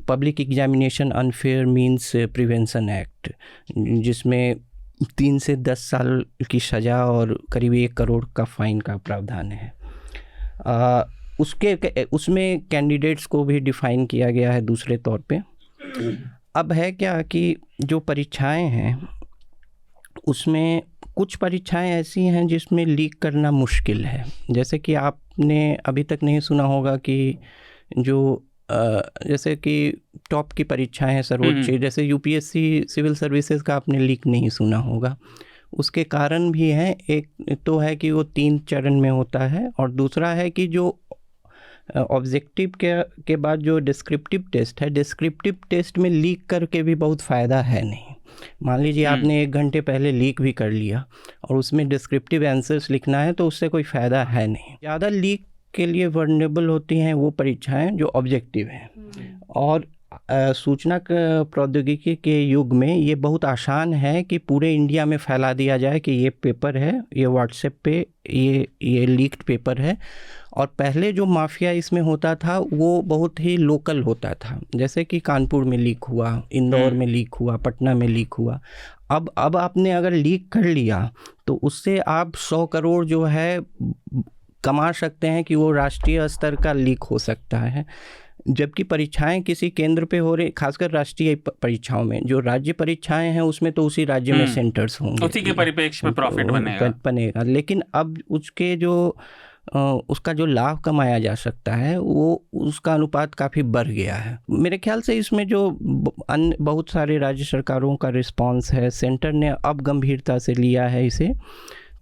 public examination unfair means prevention act, जिसमें 3 से 10 साल की सज़ा और करीब 1 करोड़ का फाइन का प्रावधान है। उसमें कैंडिडेट्स को भी डिफ़ाइन किया गया है दूसरे तौर पे। अब है क्या कि जो परीक्षाएं हैं उसमें कुछ परीक्षाएं ऐसी हैं जिसमें लीक करना मुश्किल है। जैसे कि आपने अभी तक नहीं सुना होगा कि जो जैसे कि टॉप की परीक्षाएं हैं सर्वोच्च, जैसे यूपीएससी सिविल सर्विसेज का आपने लीक नहीं सुना होगा। उसके कारण भी हैं, एक तो है कि वो 3 चरण में होता है, और दूसरा है कि जो ऑब्जेक्टिव के बाद जो डिस्क्रिप्टिव टेस्ट है, डिस्क्रिप्टिव टेस्ट में लीक करके भी बहुत फ़ायदा है नहीं। मान लीजिए आपने 1 घंटे पहले लीक भी कर लिया और उसमें डिस्क्रिप्टिव आंसर्स लिखना है, तो उससे कोई फ़ायदा है नहीं। ज़्यादा लीक के लिए वल्नरेबल होती हैं वो परीक्षाएं जो ऑब्जेक्टिव हैं, और सूचना प्रौद्योगिकी के युग में ये बहुत आसान है कि पूरे इंडिया में फैला दिया जाए कि ये पेपर है, ये व्हाट्सएप पे ये लीक्ड पेपर है। और पहले जो माफिया इसमें होता था वो बहुत ही लोकल होता था, जैसे कि कानपुर में लीक हुआ, इंदौर में लीक हुआ, पटना में लीक हुआ। अब आपने अगर लीक कर लिया तो उससे आप 100 करोड़ जो है कमा सकते हैं कि वो राष्ट्रीय स्तर का लीक हो सकता है। जबकि परीक्षाएं किसी केंद्र पे हो रही, खासकर राष्ट्रीय परीक्षाओं में, जो राज्य परीक्षाएं हैं उसमें तो उसी राज्य में सेंटर्स होंगे, उसी के परिप्रेक्ष्य में प्रॉफिट बनेगा। लेकिन अब उसका जो लाभ कमाया जा सकता है वो उसका अनुपात काफ़ी बढ़ गया है। मेरे ख्याल से इसमें जो अन्य बहुत सारे राज्य सरकारों का रिस्पांस है, सेंटर ने अब गंभीरता से लिया है इसे,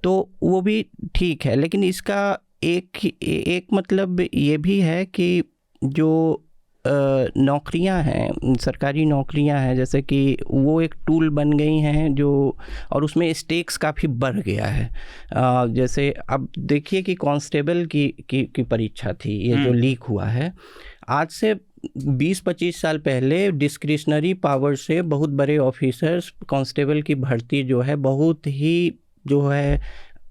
तो वो भी ठीक है। लेकिन इसका एक मतलब ये भी है कि जो नौकरियां हैं, सरकारी नौकरियां हैं, जैसे कि वो एक टूल बन गई हैं जो, और उसमें स्टेक्स काफ़ी बढ़ गया है। जैसे अब देखिए कि कांस्टेबल की परीक्षा थी, ये जो लीक हुआ है, आज से 20-25 साल पहले डिस्क्रिशनरी पावर से बहुत बड़े ऑफिसर्स कांस्टेबल की भर्ती जो है बहुत ही जो है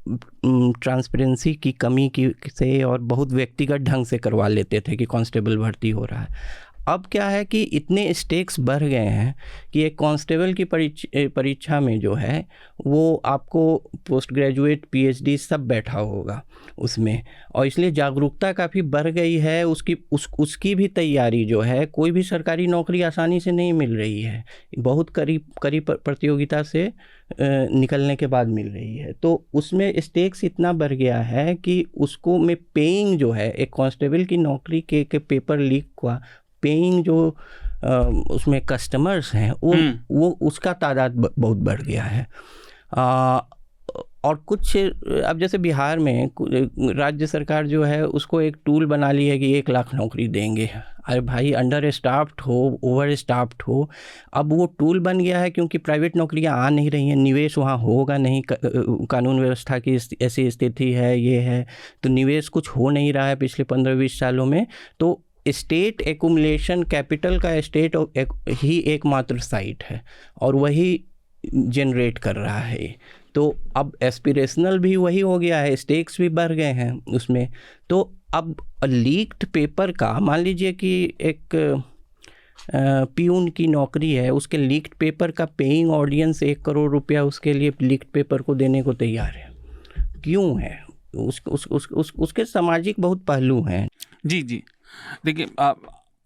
ट्रांसपेरेंसी की कमी से और बहुत व्यक्तिगत ढंग से करवा लेते थे कि कांस्टेबल भर्ती हो रहा है। अब क्या है कि इतने स्टेक्स बढ़ गए हैं कि एक कांस्टेबल की परीक्षा में जो है वो आपको पोस्ट ग्रेजुएट पीएचडी सब बैठा होगा उसमें, और इसलिए जागरूकता काफ़ी बढ़ गई है। उसकी भी तैयारी जो है, कोई भी सरकारी नौकरी आसानी से नहीं मिल रही है, बहुत करीब प्रतियोगिता से निकलने के बाद मिल रही है। तो उसमें स्टेक्स इतना बढ़ गया है कि उसको में पेइंग जो है, एक कांस्टेबल की नौकरी के पेपर लीक हुआ, पेइंग जो उसमें कस्टमर्स हैं वो उसका तादाद बहुत बढ़ गया है। और कुछ अब जैसे बिहार में राज्य सरकार जो है उसको एक टूल बना ली है कि 1 लाख नौकरी देंगे। अरे भाई, अंडर स्टाफ्ड हो, ओवर स्टाफ्ड हो, अब वो टूल बन गया है क्योंकि प्राइवेट नौकरियां आ नहीं रही हैं, निवेश वहाँ होगा नहीं, कानून व्यवस्था की ऐसी स्थिति है, ये है, तो निवेश कुछ हो नहीं रहा है पिछले 15-20 सालों में। तो स्टेट एक्युमुलेशन कैपिटल का स्टेट ही एकमात्र साइट है और वही जनरेट कर रहा है। तो अब एस्पिरेशनल भी वही हो गया है, स्टेक्स भी बढ़ गए हैं उसमें। तो अब लीक्ड पेपर का, मान लीजिए कि एक पियून की नौकरी है, उसके लीक्ड पेपर का पेइंग ऑडियंस 1 करोड़ रुपया उसके लिए लीक्ड पेपर को देने को तैयार है। क्यों है? उसके सामाजिक बहुत पहलू हैं। जी जी, देखिए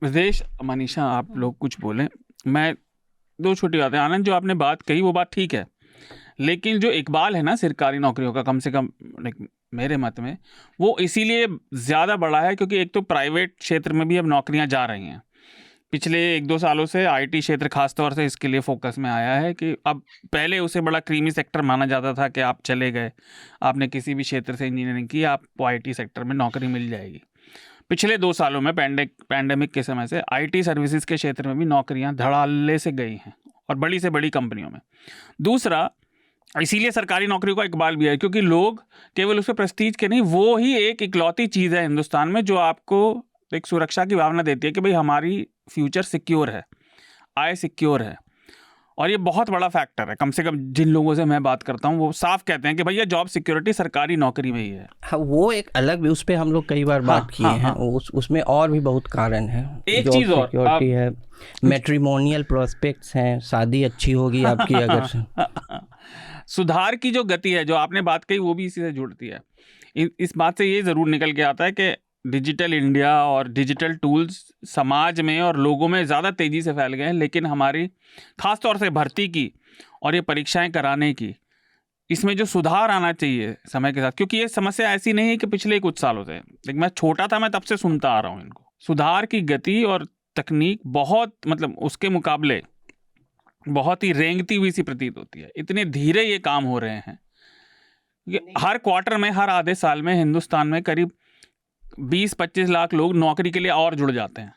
विदेश, मनीषा आप लोग कुछ बोलें, मैं 2 छोटी बातें। आनंद, जो आपने बात कही वो बात ठीक है, लेकिन जो इकबाल है ना सरकारी नौकरियों का, कम से कम मेरे मत में वो इसीलिए ज़्यादा बढ़ा है क्योंकि एक तो प्राइवेट क्षेत्र में भी अब नौकरियां जा रही हैं। पिछले 1-2 सालों से आईटी क्षेत्र खास तौर से इसके लिए फोकस में आया है कि अब पहले उसे बड़ा क्रीमी सेक्टर माना जाता था कि आप चले गए, आपने किसी भी क्षेत्र से इंजीनियरिंग की, आपको आईटी सेक्टर में नौकरी मिल जाएगी। पिछले 2 सालों में पैंडेमिक के समय से IT सर्विसेज के क्षेत्र में भी नौकरियां धड़ाल्ले से गई हैं और बड़ी से बड़ी कंपनियों में। दूसरा, इसीलिए सरकारी नौकरियों का इकबाल भी है क्योंकि लोग केवल उसके प्रेस्टीज के नहीं, वो ही एक इकलौती चीज़ है हिंदुस्तान में जो आपको एक सुरक्षा की भावना देती है कि भाई हमारी फ्यूचर सिक्योर है, आय सिक्योर है। और ये बहुत बड़ा फैक्टर है, कम से कम जिन लोगों से मैं बात करता हूँ वो साफ कहते हैं कि भैया जॉब सिक्योरिटी सरकारी नौकरी में ही है। हाँ, वो एक अलग भी, उस पर हम लोग कई बार बात किए हैं। उसमें और भी बहुत कारण है। एक चीज़ और सिक्योरिटी है, मैट्रिमोनियल प्रोस्पेक्ट्स हैं, शादी अच्छी होगी आपकी अगर सुधार की जो गति है, जो आपने बात कही, वो भी इसी से जुड़ती है। इस बात से ये ज़रूर निकल के आता है कि डिजिटल इंडिया और डिजिटल टूल्स समाज में और लोगों में ज़्यादा तेज़ी से फैल गए हैं, लेकिन हमारी ख़ास तौर से भर्ती की और ये परीक्षाएं कराने की, इसमें जो सुधार आना चाहिए समय के साथ, क्योंकि ये समस्या ऐसी नहीं है कि पिछले कुछ सालों से, लेकिन मैं छोटा था मैं तब से सुनता आ रहा हूँ इनको। सुधार की गति और तकनीक बहुत, मतलब उसके मुकाबले बहुत ही रेंगती हुई सी प्रतीत होती है। इतने धीरे ये काम हो रहे हैं कि हर क्वार्टर में, हर आधे साल में हिंदुस्तान में करीब 20-25 लाख लोग नौकरी के लिए और जुड़ जाते हैं,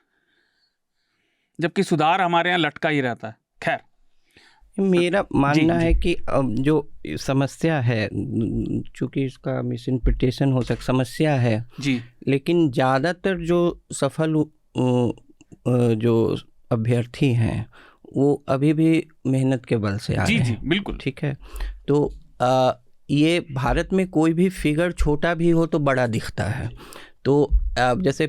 जबकि सुधार हमारे यहाँ लटका ही रहता है। खैर, मेरा मानना है कि जो समस्या है, चूँकि इसका मिस इंटरप्रिटेशन हो सकता, समस्या है जी, लेकिन ज़्यादातर जो सफल जो अभ्यर्थी हैं वो अभी भी मेहनत के बल से आ रहे हैं। जी, बिल्कुल ठीक है। तो ये भारत में कोई भी फिगर छोटा भी हो तो बड़ा दिखता है। तो जैसे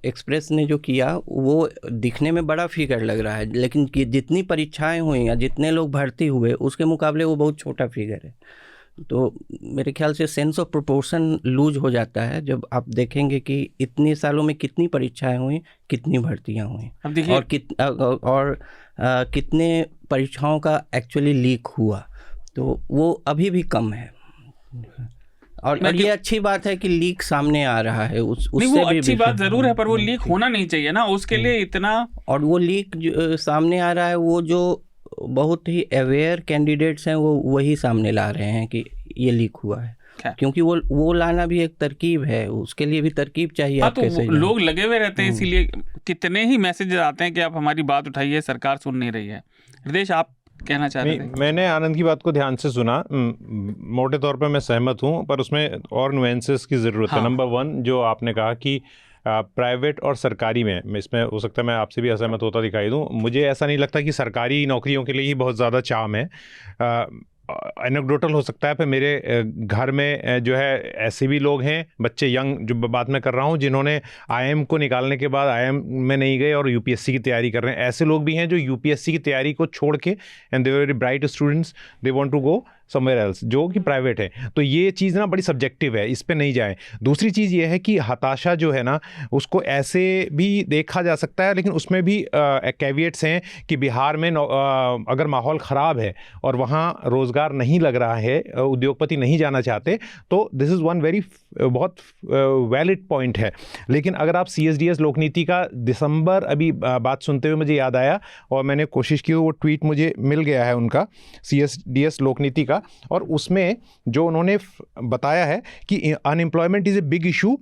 एक्सप्रेस ने जो किया वो दिखने में बड़ा फिगर लग रहा है, लेकिन जितनी परीक्षाएं हुई या जितने लोग भर्ती हुए उसके मुकाबले वो बहुत छोटा फिगर है। तो मेरे ख्याल से सेंस ऑफ प्रोपोर्शन लूज हो जाता है जब आप देखेंगे कि इतने सालों में कितनी परीक्षाएं हुई, कितनी भर्तियां हुई और कितने परीक्षाओं का एक्चुअली लीक हुआ, तो वो अभी भी कम है। और ये अच्छी बात है कि लीक सामने आ रहा है, उससे वो अच्छी बात जरूर है, पर वो लीक होना नहीं चाहिए ना, उसके लिए इतना। और वो लीक जो सामने आ रहा है, वो जो बहुत ही अवेयर कैंडिडेट्स हैं वो वही सामने ला रहे हैं कि ये लीक हुआ है, क्योंकि वो लाना भी एक तरकीब है, उसके लिए भी तरकीब चाहिए। आप कैसे लोग लगे हुए रहते हैं, इसीलिए कितने ही मैसेज आते हैं कि आप हमारी बात उठाइए, सरकार सुन नहीं रही है। हृदय, आप कहना चाह रहे थे? मैंने आनंद की बात को ध्यान से सुना, मोटे तौर पे मैं सहमत हूँ, पर उसमें और नुएंसेस की ज़रूरत है। नंबर 1 जो आपने कहा कि प्राइवेट और सरकारी में, इसमें हो सकता है मैं आपसे भी असहमत होता दिखाई दूँ। मुझे ऐसा नहीं लगता कि सरकारी नौकरियों के लिए ही बहुत ज़्यादा चार्म है। एनेक्डोटल हो सकता है, पर मेरे घर में जो है ऐसे भी लोग हैं, बच्चे यंग जो बात मैं कर रहा हूँ, जिन्होंने IIM को निकालने के बाद IIM में नहीं गए और UPSC की तैयारी कर रहे हैं। ऐसे लोग भी हैं जो UPSC की तैयारी को छोड़ के, and they very bright students, they want to go somewhere else, जो कि प्राइवेट है। तो ये चीज़ ना बड़ी सब्जेक्टिव है, इस पे नहीं जाए। दूसरी चीज़ ये है कि हताशा जो है ना, उसको ऐसे भी देखा जा सकता है, लेकिन उसमें भी कैविएट्स हैं कि बिहार में अगर माहौल ख़राब है और वहाँ रोज़गार नहीं लग रहा है, उद्योगपति नहीं जाना चाहते, तो दिस इज़ वन वेरी बहुत वैलिड पॉइंट है। लेकिन अगर आप CSDS लोकनीति का दिसंबर अभी बात सुनते हुए मुझे याद आया, और मैंने कोशिश की, वो ट्वीट मुझे मिल गया है उनका, CSDS लोकनीति का, और उसमें जो उन्होंने बताया है कि unemployment is a big issue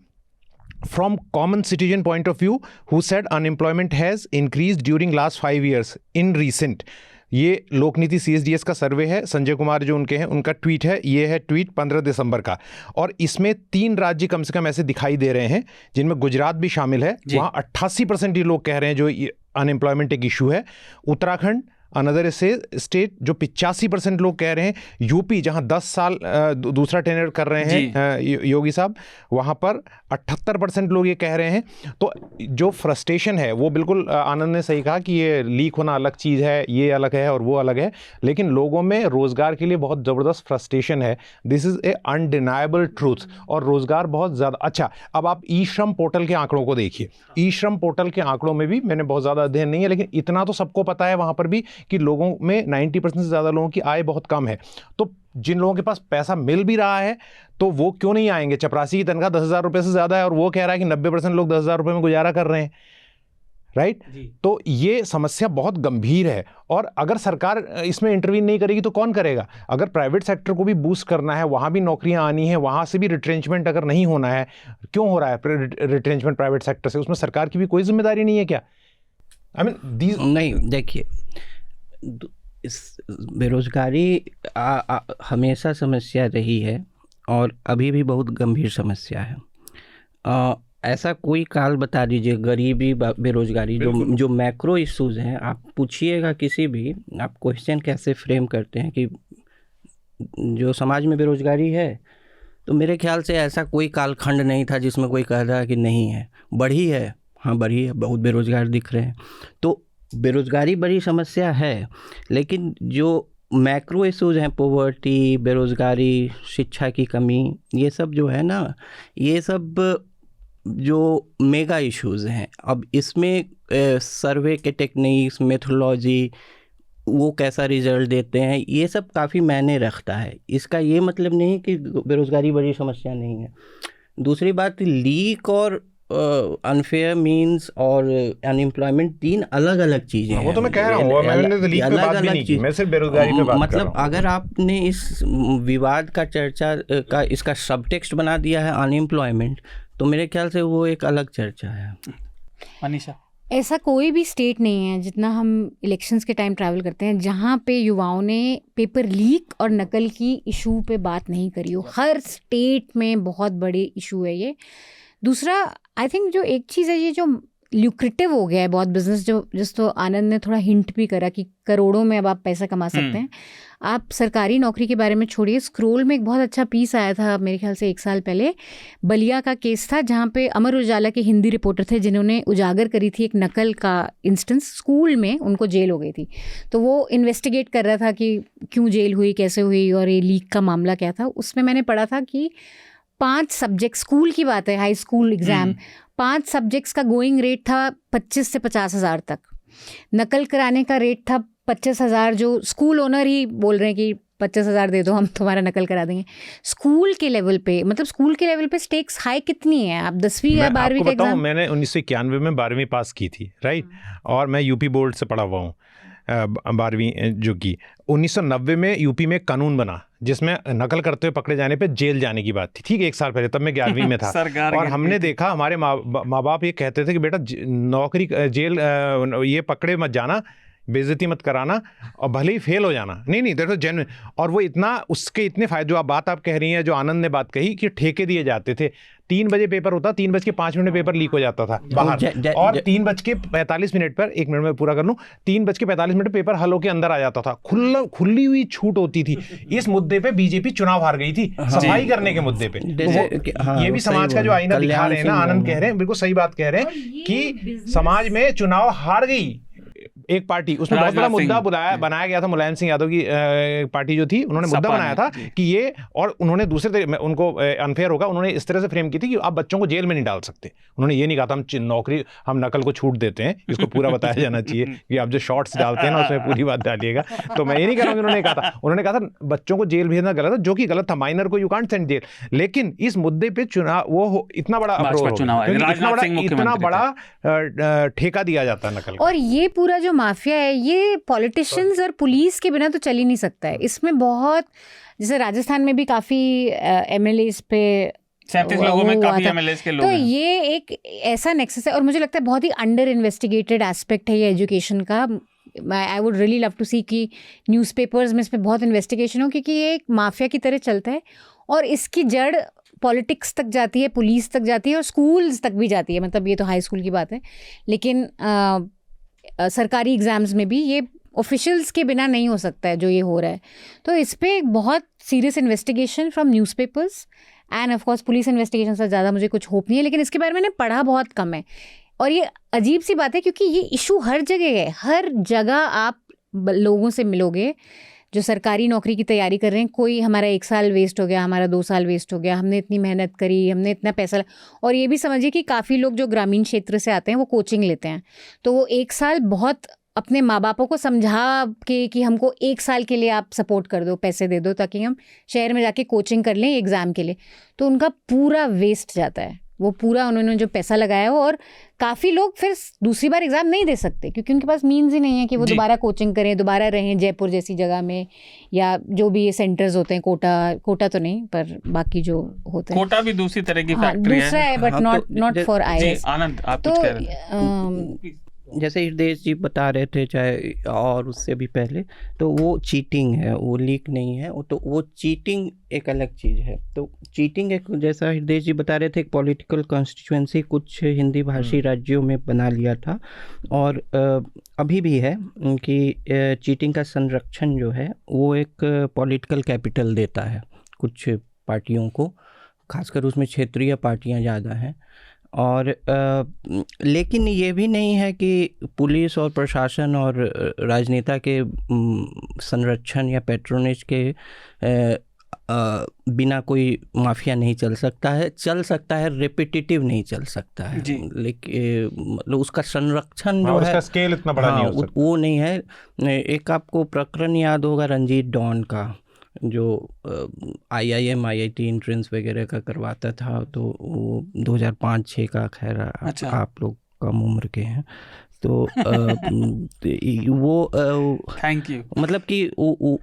from common citizen point of view, who said unemployment has increased during last 5 years in recent। ये लोकनीति CSDS का सर्वे है, संजय कुमार जो उनके हैं, उनका ट्वीट है। ये है ट्वीट 15 दिसंबर का, और इसमें 3 राज्य कम से कम ऐसे दिखाई दे रहे हैं जिनमें गुजरात भी शामिल है। वहाँ 88% ये लोग कह रहे हैं जो अनएम्प्लॉयमेंट एक इशू है। उत्तराखंड अनदर स्टेट जो 85% लोग कह रहे हैं। यूपी जहां 10 साल दूसरा टेनर कर रहे हैं योगी साहब, वहां पर 78% लोग ये कह रहे हैं। तो जो फ्रस्ट्रेशन है वो बिल्कुल आनंद ने सही कहा कि ये लीक होना अलग चीज़ है, ये अलग है और वो अलग है, लेकिन लोगों में रोज़गार के लिए बहुत ज़बरदस्त फ्रस्ट्रेशन है। This is a undeniable truth. और रोज़गार बहुत ज़्यादा अच्छा। अब आप ई श्रम पोर्टल के आंकड़ों को देखिए। ई श्रम पोर्टल के आंकड़ों में भी मैंने बहुत ज़्यादा अध्ययन नहीं है, लेकिन इतना तो सबको पता है वहाँ पर भी कि लोगों में 90% से ज़्यादा लोगों की आय बहुत कम है। तो जिन लोगों के पास पैसा मिल भी रहा है तो वो क्यों नहीं आएंगे? चपरासी की तनख्वाह 10,000 रुपये से ज़्यादा है और वो कह रहा है कि 90% लोग 10,000 रुपये में गुजारा कर रहे हैं, राइट। तो ये समस्या बहुत गंभीर है और अगर सरकार इसमें इंटरवीन नहीं करेगी तो कौन करेगा? अगर प्राइवेट सेक्टर को भी बूस्ट करना है, वहाँ भी नौकरियाँ आनी है, वहाँ से भी रिट्रेंचमेंट अगर नहीं होना है, क्यों हो रहा है रिट्रेंचमेंट प्राइवेट सेक्टर से, उसमें सरकार की भी कोई जिम्मेदारी नहीं है क्या? नहीं, देखिए, बेरोजगारी हमेशा समस्या रही है और अभी भी बहुत गंभीर समस्या है। ऐसा कोई काल बता दीजिए, गरीबी, बेरोजगारी, जो मैक्रो इश्यूज हैं, आप पूछिएगा किसी भी, आप क्वेश्चन कैसे फ्रेम करते हैं कि जो समाज में बेरोजगारी है, तो मेरे ख्याल से ऐसा कोई कालखंड नहीं था जिसमें कोई कह रहा है कि नहीं है। बढ़ी है, हाँ बढ़ी है, बहुत बेरोजगार दिख रहे हैं। तो बेरोजगारी बड़ी समस्या है, लेकिन जो मैक्रो इश्यूज हैं, पॉवर्टी, बेरोजगारी, शिक्षा की कमी, ये सब जो है ना, ये सब जो मेगा इश्यूज हैं, अब इसमें सर्वे के टेक्निक्स, मेथोलॉजी, वो कैसा रिजल्ट देते हैं, ये सब काफ़ी मायने रखता है। इसका ये मतलब नहीं कि बेरोजगारी बड़ी समस्या नहीं है। दूसरी बात, लीक और अनफेयर मीन्स और अनएम्प्लॉयमेंट 3 अलग अलग चीज़ें हैं। वो तो मैं कह रहा हूँ, मैंने तो लीक पे बात भी नहीं की, मैं सिर्फ बेरोजगारी पे बात मतलब अगर आपने इस विवाद का चर्चा का इसका सबटेक्स्ट बना दिया है अनएम्प्लॉयमेंट, तो मेरे ख्याल से वो एक अलग चर्चा है। मनीषा, ऐसा कोई भी स्टेट नहीं है, जितना हम इलेक्शंस के टाइम ट्रैवल करते हैं, जहाँ पे युवाओं ने पेपर लीक और नकल की इशू पे बात नहीं करी हो। हर स्टेट में बहुत बड़े इशू है ये। दूसरा, आई थिंक जो एक चीज़ है, ये जो ल्यूक्रेटिव हो गया है बहुत बिजनेस, जिस तो आनंद ने थोड़ा हिंट भी करा कि करोड़ों में अब आप पैसा कमा सकते हैं। आप सरकारी नौकरी के बारे में छोड़िए, स्क्रोल में एक बहुत अच्छा पीस आया था मेरे ख्याल से 1 साल पहले, बलिया का केस था, जहाँ पे अमर उजाला के हिंदी रिपोर्टर थे जिन्होंने उजागर करी थी एक नकल का इंस्टेंस। स्कूल में उनको जेल हो गई थी, तो वो इन्वेस्टिगेट कर रहा था कि क्यों जेल हुई, कैसे हुई और ये लीक का मामला क्या था। उसमें मैंने पढ़ा था कि 5 सब्जेक्ट, स्कूल की बात है, हाई स्कूल एग्ज़ाम, 5 सब्जेक्ट्स का गोइंग रेट था 25 से 50 हज़ार तक। नकल कराने का रेट था 25 हज़ार, जो स्कूल ओनर ही बोल रहे हैं कि 25 हज़ार दे दो, हम तुम्हारा नकल करा देंगे। स्कूल के लेवल पे, मतलब स्कूल के लेवल पे स्टेक्स हाई कितनी है? आप 10वीं या 12वीं का एग्जाम, मैंने 1991 में 12वीं पास की थी, राइट, और मैं यूपी बोर्ड से पढ़ा हुआ हूँ। 12वीं जो की 1990 में यूपी में कानून बना जिसमें नकल करते हुए पकड़े जाने पे जेल जाने की बात थी, ठीक है, 1 साल पहले, तब मैं 11वीं में था। और हमने देखा, हमारे माँ बाप ये कहते थे कि बेटा नौकरी, जेल, ये पकड़े मत जाना, बेइज्जती मत कराना, और भले ही फेल हो जाना, नहीं देखो जेन्युइन। और वो इतना, उसके इतने फायदे, जो आप बात कह रही हैं, जो आनंद ने बात कही कि ठेके दिए जाते थे, 3 बजे पेपर होता, 3:05 में पेपर लीक हो जाता था बाहर, और 3:45 पर, 1 मिनट में पूरा कर लूं, 3:45 पेपर हल होके अंदर आ जाता था। खुली हुई छूट होती थी। इस मुद्दे पे बीजेपी चुनाव हार गई थी, सफाई करने के मुद्दे पे। ये भी समाज का जो आईना दिखा रहे हैं ना, आनंद कह रहे हैं, बिल्कुल सही बात कह रहे हैं कि समाज में चुनाव हार गई एक पार्टी। उसमें बहुत बड़ा मुद्दा बनाया गया था, मुलायम सिंह यादव की पार्टी जो थी, उन्होंने मुद्दा बनाया था कि ये, और उन्होंने दूसरे उनको अनफेयर होगा, उन्होंने इस तरह से फ्रेम की थी कि आप बच्चों को जेल में नहीं डाल सकते। उन्होंने ये नहीं कहा था हम नकल को छूट देते हैं, इसको पूरा बताया जाना चाहिए कि आप जो शॉर्ट्स डालते हैं ना, उसमें पूरी बात डालिएगा। तो मैं ये नहीं कह रहा हूँ, उन्होंने कहा था बच्चों को जेल भेजना गलत है, जो कि गलत था, माइनर को यू कांट सेंड जेल। लेकिन इस मुद्दे पे चुनाव, वो इतना बड़ा इतना बड़ा ठेका दिया जाता है नकल, और ये पूरा जो माफिया है, ये पॉलिटिशियंस और पुलिस के बिना तो चल ही नहीं सकता है। इसमें बहुत, जैसे राजस्थान में भी काफ़ी एमएलएस पे 37 लोगों में काफी एमएलएस के लोग तो हैं। ये एक ऐसा नेक्सस है, और मुझे लगता है बहुत ही अंडर इन्वेस्टिगेटेड एस्पेक्ट है ये एजुकेशन का। I would really love to see कि न्यूज़पेपर्स में इस पर बहुत इन्वेस्टिगेशन हो, क्योंकि ये एक माफिया की तरह चलता है और इसकी जड़ पॉलिटिक्स तक जाती है, पुलिस तक जाती है और स्कूल्स तक भी जाती है। मतलब ये तो हाई स्कूल की बात है, लेकिन सरकारी एग्ज़ाम्स में भी ये ऑफिशियल्स के बिना नहीं हो सकता है जो ये हो रहा है। तो इस पर एक बहुत serious investigation from newspapers end of course police investigation से ज़्यादा मुझे कुछ होप नहीं है, लेकिन इसके बारे में मैंने पढ़ा बहुत कम है। और ये अजीब सी बात है, क्योंकि ये इशू हर जगह है, हर जगह आप लोगों से मिलोगे जो सरकारी नौकरी की तैयारी कर रहे हैं। कोई हमारा 1 साल वेस्ट हो गया, हमारा 2 साल वेस्ट हो गया, हमने इतनी मेहनत करी, हमने इतना पैसा। और ये भी समझिए कि काफ़ी लोग जो ग्रामीण क्षेत्र से आते हैं वो कोचिंग लेते हैं, तो वो 1 साल बहुत अपने माँ बापों को समझा के कि हमको 1 साल के लिए आप सपोर्ट कर दो, पैसे दे दो ताकि हम शहर में जाके कोचिंग कर लें एग्ज़ाम के लिए, तो उनका पूरा वेस्ट जाता है। वो पूरा उन्होंने जो पैसा लगाया हो, और काफ़ी लोग फिर दूसरी बार एग्ज़ाम नहीं दे सकते क्योंकि उनके पास मीन्स ही नहीं है कि वो दोबारा कोचिंग करें, दोबारा रहें जयपुर जैसी जगह में, या जो भी ये सेंटर्स होते हैं, कोटा तो नहीं पर बाकी जो होते हैं, कोटा भी दूसरी तरह की फैक्ट्री दूसरा है बट नॉट फॉर IAS। आनंद आप कुछ कह रहे हैं? जैसे हृदय जी बता रहे थे, चाहे और उससे भी पहले, तो वो चीटिंग है, वो लीक नहीं है, तो वो चीटिंग एक अलग चीज़ है। तो चीटिंग एक, जैसा हृदय जी बता रहे थे, एक पॉलिटिकल कॉन्स्टिट्यूएंसी कुछ हिंदी भाषी राज्यों में बना लिया था, और अभी भी है कि चीटिंग का संरक्षण जो है वो एक पॉलिटिकल कैपिटल देता है कुछ पार्टियों को, खासकर उसमें क्षेत्रीय पार्टियां ज़्यादा हैं। और लेकिन ये भी नहीं है कि पुलिस और प्रशासन और राजनेता के संरक्षण या पैट्रोनेज के बिना कोई माफिया नहीं चल सकता है, रिपीटिटिव नहीं चल सकता है, लेकिन मतलब उसका संरक्षण जो है, उसका स्केल इतना बड़ा नहीं हो सकता, वो नहीं है। एक आपको प्रकरण याद होगा रणजीत डॉन का, जो IIM IIT एंट्रेंस वगैरह का करवाता था, तो वो 2005-06 का, खैर अच्छा। आप लोग कम उम्र के हैं तो वो थैंक यू, मतलब कि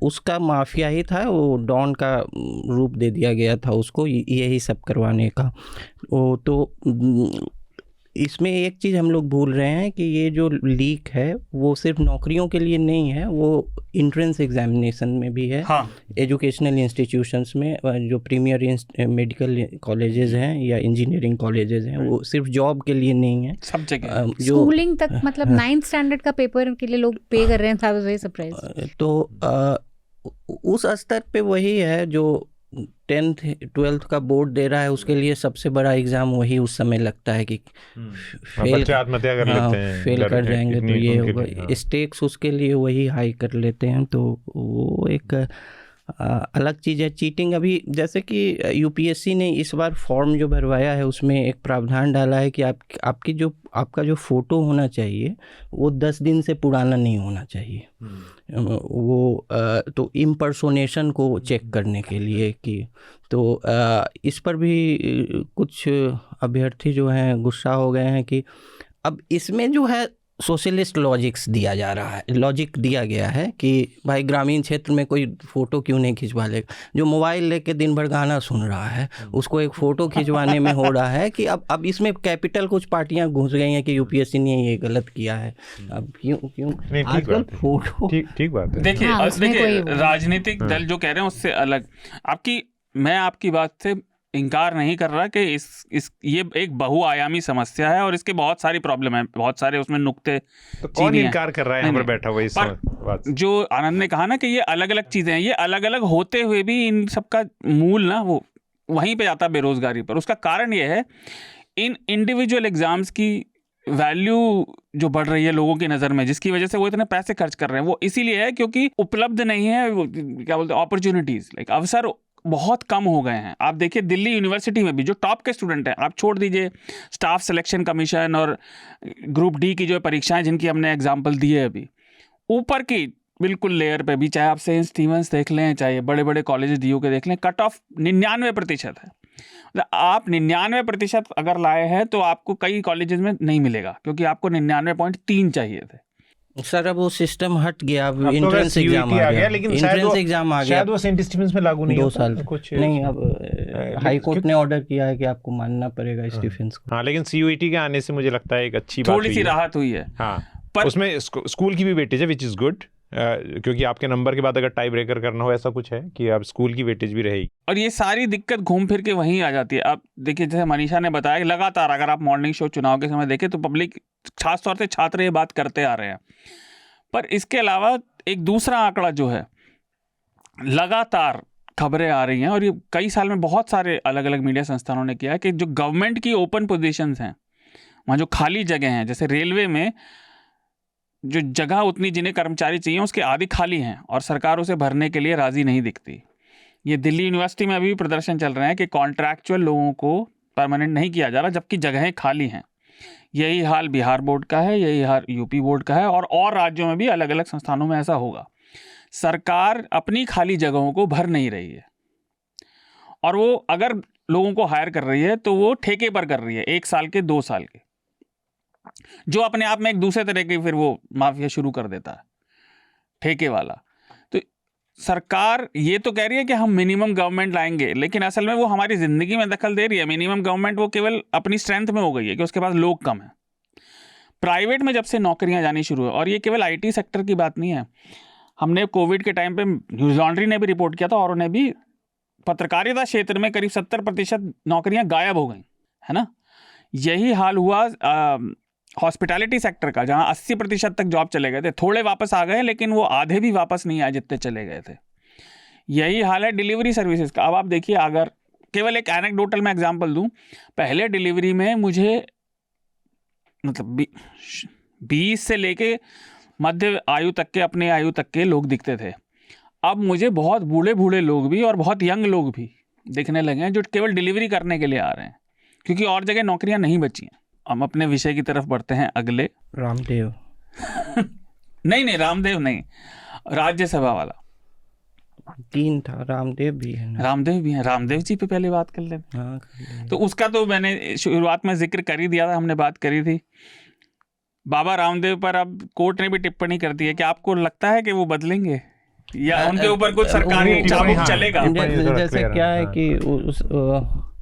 उसका माफिया ही था, वो डॉन का रूप दे दिया गया था उसको यही सब करवाने का। तो इसमें एक चीज़ हम लोग भूल रहे हैं कि ये जो लीक है वो सिर्फ नौकरियों के लिए नहीं है, वो इंट्रेंस एग्जामिनेशन में भी है। हाँ। एजुकेशनल इंस्टीट्यूशंस में जो प्रीमियर मेडिकल कॉलेजेस हैं या इंजीनियरिंग कॉलेजेस हैं, वो सिर्फ जॉब के लिए नहीं है, सब जगह स्कूलिंग तक, मतलब 9th स्टैंडर्ड का पेपर के लिए लोग पे कर रहे हैं। था वेरी सरप्राइज। तो उस स्तर पे वही है जो 10th 12th का बोर्ड दे रहा है, उसके लिए सबसे बड़ा एग्जाम वही उस समय लगता है कि फेल कर जाएंगे तो ये होगा, स्टेक्स उसके लिए वही हाई कर लेते हैं। तो वो एक अलग चीज़ है। चीटिंग अभी जैसे कि UPSC ने इस बार फॉर्म जो भरवाया है उसमें एक प्रावधान डाला है कि आपका जो फ़ोटो होना चाहिए वो 10 दिन से पुराना नहीं होना चाहिए। वो तो इम्पर्सोनेशन को चेक करने के लिए कि तो इस पर भी कुछ अभ्यर्थी जो हैं गुस्सा हो गए हैं कि अब इसमें जो है सोशलिस्ट लॉजिक दिया गया है कि भाई ग्रामीण क्षेत्र में कोई फ़ोटो क्यों नहीं खिंचवा लेगा, जो मोबाइल लेके दिन भर गाना सुन रहा है उसको एक फ़ोटो खिंचवाने में हो रहा है कि अब इसमें कैपिटल कुछ पार्टियां घुस गई हैं कि UPSC ने ये गलत किया है। अब क्यों आजकल फोटो ठीक बात है। देखिए राजनीतिक दल जो कह रहे हैं उससे अलग, मैं आपकी बात से इनकार नहीं कर रहा कि ये एक बहुआयामी समस्या है और इसके बहुत सारी प्रॉब्लम है, बहुत सारे उसमें नुक्ते। तो कौन इनकार कर रहा है यहाँ पर बैठा हुआ इस बात? जो आनंद ने कहा ना कि ये अलग अलग चीजें हैं, ये अलग अलग होते हुए भी इन सबका मूल ना वो वहीं पे जाता है, बेरोजगारी पर। उसका कारण ये है इन इंडिविजुअल एग्जाम्स की वैल्यू जो बढ़ रही है लोगों की नज़र में, जिसकी वजह से वो इतने पैसे खर्च कर रहे हैं, वो इसीलिए है क्योंकि उपलब्ध नहीं है, क्या बोलते हैं, अपॉर्चुनिटीज, लाइक अवसर बहुत कम हो गए हैं। आप देखिए दिल्ली यूनिवर्सिटी में भी जो टॉप के स्टूडेंट हैं, आप छोड़ दीजिए स्टाफ सिलेक्शन कमीशन और ग्रुप डी की जो परीक्षाएं जिनकी हमने एग्जांपल दिए अभी, ऊपर की बिल्कुल लेयर पे भी, चाहे आप सेंट स्टीवेंस देख लें, चाहे बड़े बड़े कॉलेज DU के देख लें, कट ऑफ 99% है। मतलब आप 99% अगर लाए हैं तो आपको कई कॉलेजेस में नहीं मिलेगा क्योंकि आपको 99.3 चाहिए थे। सर अब वो सिस्टम हट गया, एंट्रेंस एग्जाम आ गया, लेकिन एंट्रेंस एग्जाम आ गया, शायद वो सेंट स्टीफेंस में लागू नहीं 2 साल कुछ नहीं। अब हाई कोर्ट ने ऑर्डर किया है कि आपको मानना पड़ेगा स्टीफेंस को। हाँ, लेकिन CUET के आने से मुझे लगता है एक अच्छी बात थोड़ी सी राहत हुई है। हाँ, पर उसमें स्कूल की भी वेटेज है, विच इज गुड, क्योंकि आपके नंबर के बाद अगर टाई ब्रेकर करना हो ऐसा कुछ है कि अब स्कूल की वेटेज भी रहेगी। और ये सारी दिक्कत घूम फिर के वहीं आ जाती है। अब देखिए जैसे मनीषा ने बताया कि लगातार अगर आप मॉर्निंग शो चुनाव के समय देखें तो पब्लिक, खास तौर से छात्र, ये बात करते आ रहे हैं। पर इसके अलावा एक दूसरा आंकड़ा जो है, लगातार खबरें आ रही हैं और ये कई साल में बहुत सारे अलग अलग मीडिया संस्थानों ने किया है कि जो गवर्नमेंट की ओपन पोजीशंस हैं, वहाँ जो खाली जगह हैं, जैसे रेलवे में जो जगह उतनी जिन्हें कर्मचारी चाहिए उसके आधी खाली हैं और सरकार उसे भरने के लिए राजी नहीं दिखती। ये दिल्ली यूनिवर्सिटी में अभी भी प्रदर्शन चल रहे हैं कि कॉन्ट्रैक्चुअल लोगों को परमानेंट नहीं किया जा रहा जबकि जगहें खाली हैं। यही हाल बिहार बोर्ड का है, यही हाल UP बोर्ड का है और राज्यों में भी अलग अलग संस्थानों में ऐसा होगा। सरकार अपनी खाली जगहों को भर नहीं रही है और वो अगर लोगों को हायर कर रही है तो वो ठेके पर कर रही है, 1 साल के 2 साल के, जो अपने आप में एक दूसरे तरह की फिर वो माफिया शुरू कर देता है, ठेके वाला। तो सरकार ये तो कह रही है कि हम मिनिमम गवर्नमेंट लाएंगे, लेकिन असल में वो हमारी जिंदगी में दखल दे रही है। मिनिमम गवर्नमेंट वो केवल अपनी स्ट्रेंथ में हो गई है कि उसके पास लोग कम है। प्राइवेट में जब से नौकरियां जानी शुरू है, और ये केवल आईटी सेक्टर की बात नहीं है, हमने कोविड के टाइम पे न्यूज़ लॉन्ड्री ने भी रिपोर्ट किया था और उन्हें भी, पत्रकारिता क्षेत्र में करीब 70% नौकरियां गायब हो गई, है ना। यही हाल हुआ हॉस्पिटैलिटी सेक्टर का, जहां 80% तक जॉब चले गए थे, थोड़े वापस आ गए, लेकिन वो आधे भी वापस नहीं आए जितने चले गए थे। यही हाल है डिलीवरी सर्विसेज का। अब आप देखिए, अगर केवल एक एनेक्डोटल मैं एग्जांपल दूं, पहले डिलीवरी में मुझे मतलब 20 से लेके मध्य आयु तक के, अपने आयु तक के लोग दिखते थे। अब मुझे बहुत बूढ़े बूढ़े लोग भी और बहुत यंग लोग भी दिखने लगे हैं, जो केवल डिलीवरी करने के लिए आ रहे हैं, क्योंकि और जगह नौकरियां नहीं बची हैं। हम अपने विषय की तरफ बढ़ते हैं अगले। रामदेव नहीं, रामदेव नहीं, राज्यसभा वाला 3 था, रामदेव भी है ना? रामदेव भी है, रामदेव जी पे पहले बात कर लेते। हाँ, तो उसका तो मैंने शुरुआत में जिक्र कर ही दिया था, हमने बात करी थी। बाबा रामदेव पर अब कोर्ट ने भी टिप्पणी कर दी है कि आपको लगता है कि वो बदलेंगे या उनके ऊपर कुछ सरकारी चाबुक चलेगा? जैसे क्या है कि उस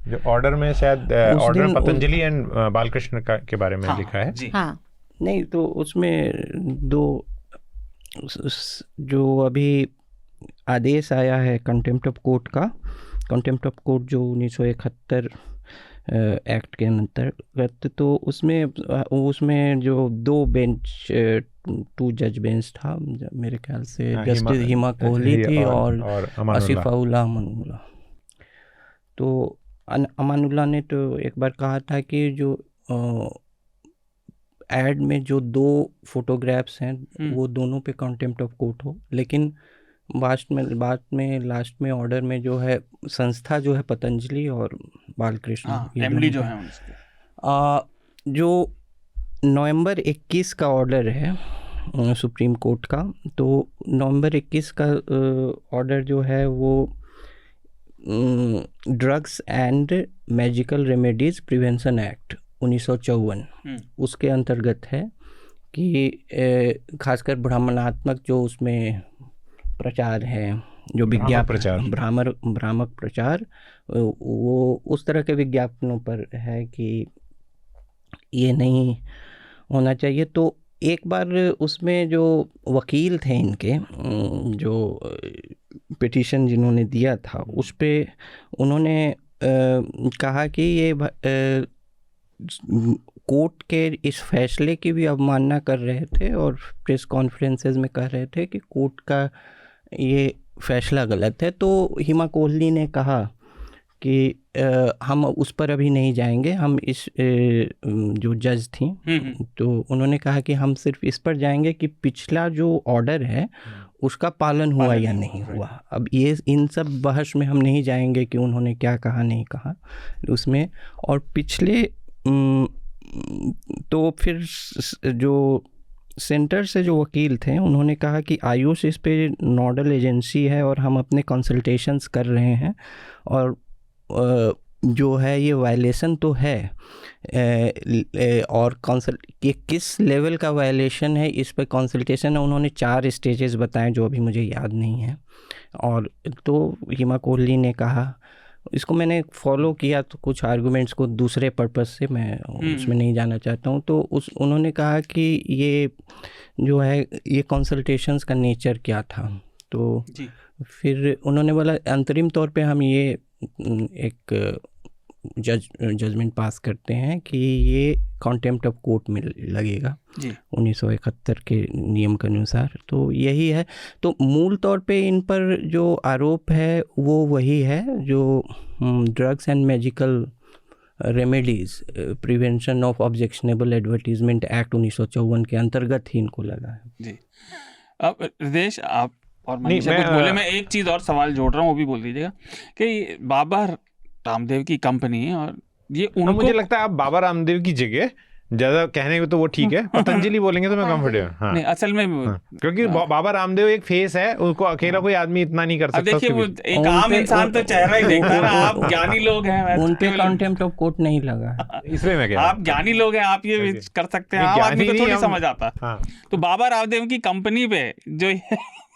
जो ऑर्डर में शायद ऑर्डर पतंजलि एंड बालकृष्ण के बारे में लिखा है जी। हाँ, नहीं, तो उसमें 2 जो अभी आदेश आया है कंटेम्प्ट ऑफ कोर्ट का, कंटेम्प्ट ऑफ कोर्ट जो 1971 एक्ट के अंतर्गत, तो उसमें जो 2 बेंच 2 जज बेंच था मेरे ख्याल से, जस्टिस हिमा कोहली थी और आसिफाउल्लाह अमानुल्लाह। तो अमानुल्लाह ने तो एक बार कहा था कि जो एड में जो 2 फोटोग्राफ्स हैं वो दोनों पे कंटेम्प्ट ऑफ कोर्ट हो, लेकिन लास्ट में ऑर्डर में जो है संस्था जो है पतंजलि और बालकृष्ण, एमडी जो है उनके, जो नवंबर 21 का ऑर्डर है सुप्रीम कोर्ट का, तो नवंबर 21 का ऑर्डर जो है वो drugs and magical remedies prevention act 1954 उसके अंतर्गत है कि खासकर ब्राह्मणात्मक जो उसमें प्रचार है, जो विज्ञापन भ्रामक प्रचार, वो उस तरह के विज्ञापनों पर है कि ये नहीं होना चाहिए। तो एक बार उसमें जो वकील थे इनके, जो पिटीशन जिन्होंने दिया था, उस पे उन्होंने कहा कि ये कोर्ट के इस फैसले की भी अवमानना कर रहे थे और प्रेस कॉन्फ्रेंसेस में कह रहे थे कि कोर्ट का ये फैसला गलत है। तो हिमा कोहली ने कहा कि हम उस पर अभी नहीं जाएंगे, हम इस जो जज थी तो उन्होंने कहा कि हम सिर्फ इस पर जाएंगे कि पिछला जो ऑर्डर है उसका पालन हुआ या नहीं हुआ। अब ये इन सब बहस में हम नहीं जाएंगे कि उन्होंने क्या कहा नहीं कहा उसमें। और पिछले तो फिर जो सेंटर से जो वकील थे उन्होंने कहा कि आयुष इस पे नोडल एजेंसी है और हम अपने कंसल्टेशंस कर रहे हैं, और जो है ये वायलेशन तो है, और ये किस लेवल का वायलेशन है इस पर कंसल्टेशन है। उन्होंने 4 स्टेजेस बताए जो अभी मुझे याद नहीं है। और तो हिमा कोहली ने कहा, इसको मैंने फॉलो किया तो कुछ आर्गुमेंट्स को दूसरे पर्पस से मैं उसमें नहीं जाना चाहता हूँ। तो उन्होंने कहा कि ये जो है ये कंसल्टेशंस का नेचर क्या था। तो फिर उन्होंने बोला अंतरिम तौर पे हम ये एक जजमेंट पास करते हैं कि ये कंटेम्प्ट ऑफ कोर्ट में लगेगा 1971 के नियम के अनुसार। तो यही है। तो मूल तौर पे इन पर जो आरोप है वो वही है जो drugs and magical remedies prevention of objectionable advertisement act 1954 के अंतर्गत ही इनको लगा है। जी। अब हृदेश, आप और मनीषा कुछ बोले, मैं एक चीज़ और सवाल जोड़ रहा हूँ, वो भी बोल दीजिएगा कि बाबा रामदेव की कंपनी और ये उनको, मुझे लगता है आप बाबा रामदेव की जगह ज्यादा कहने को तो वो ठीक है, पतंजलि बोलेंगे तो मैं कंफर्टेबल। हाँ नहीं असल में क्योंकि बाबा रामदेव एक फेस है, उसको अकेला कोई आदमी इतना नहीं कर सकता। देखिए वो एक आम इंसान तो चेहरा ही देखता है ना, आप ज्ञानी लोग हैं, उन पे कंटेम्प्ट ऑफ कोर्ट नहीं लगा, इसलिए मैं कह रहा हूं आप ज्ञानी लोग हैं, आप ये कर सकते हैं, आम आदमी को थोड़ी समझ आता। तो बाबा रामदेव की कंपनी पे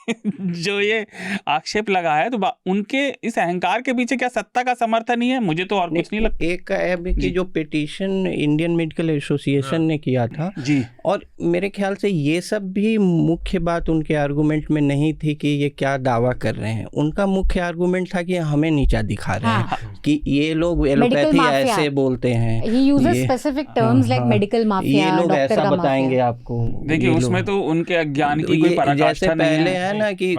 जो ये आक्षेप लगा है, तो उनके इस अहंकार के पीछे क्या सत्ता का समर्थन ही है? मुझे तो और कुछ नहीं लगता। एक का है कि जो पिटीशन इंडियन मेडिकल एसोसिएशन ने किया था जी, और मेरे ख्याल से ये सब भी मुख्य बात उनके आर्गुमेंट में नहीं थी कि ये क्या दावा कर रहे हैं। उनका मुख्य आर्गुमेंट था कि हमें नीचा दिखा रहे हैं कि ये लोग एलोपैथी ऐसे बोलते हैं, ये लोग ऐसा बताएंगे आपको। देखिए उसमें तो उनके अज्ञान की कोई पराकाष्ठा नहीं है ना कि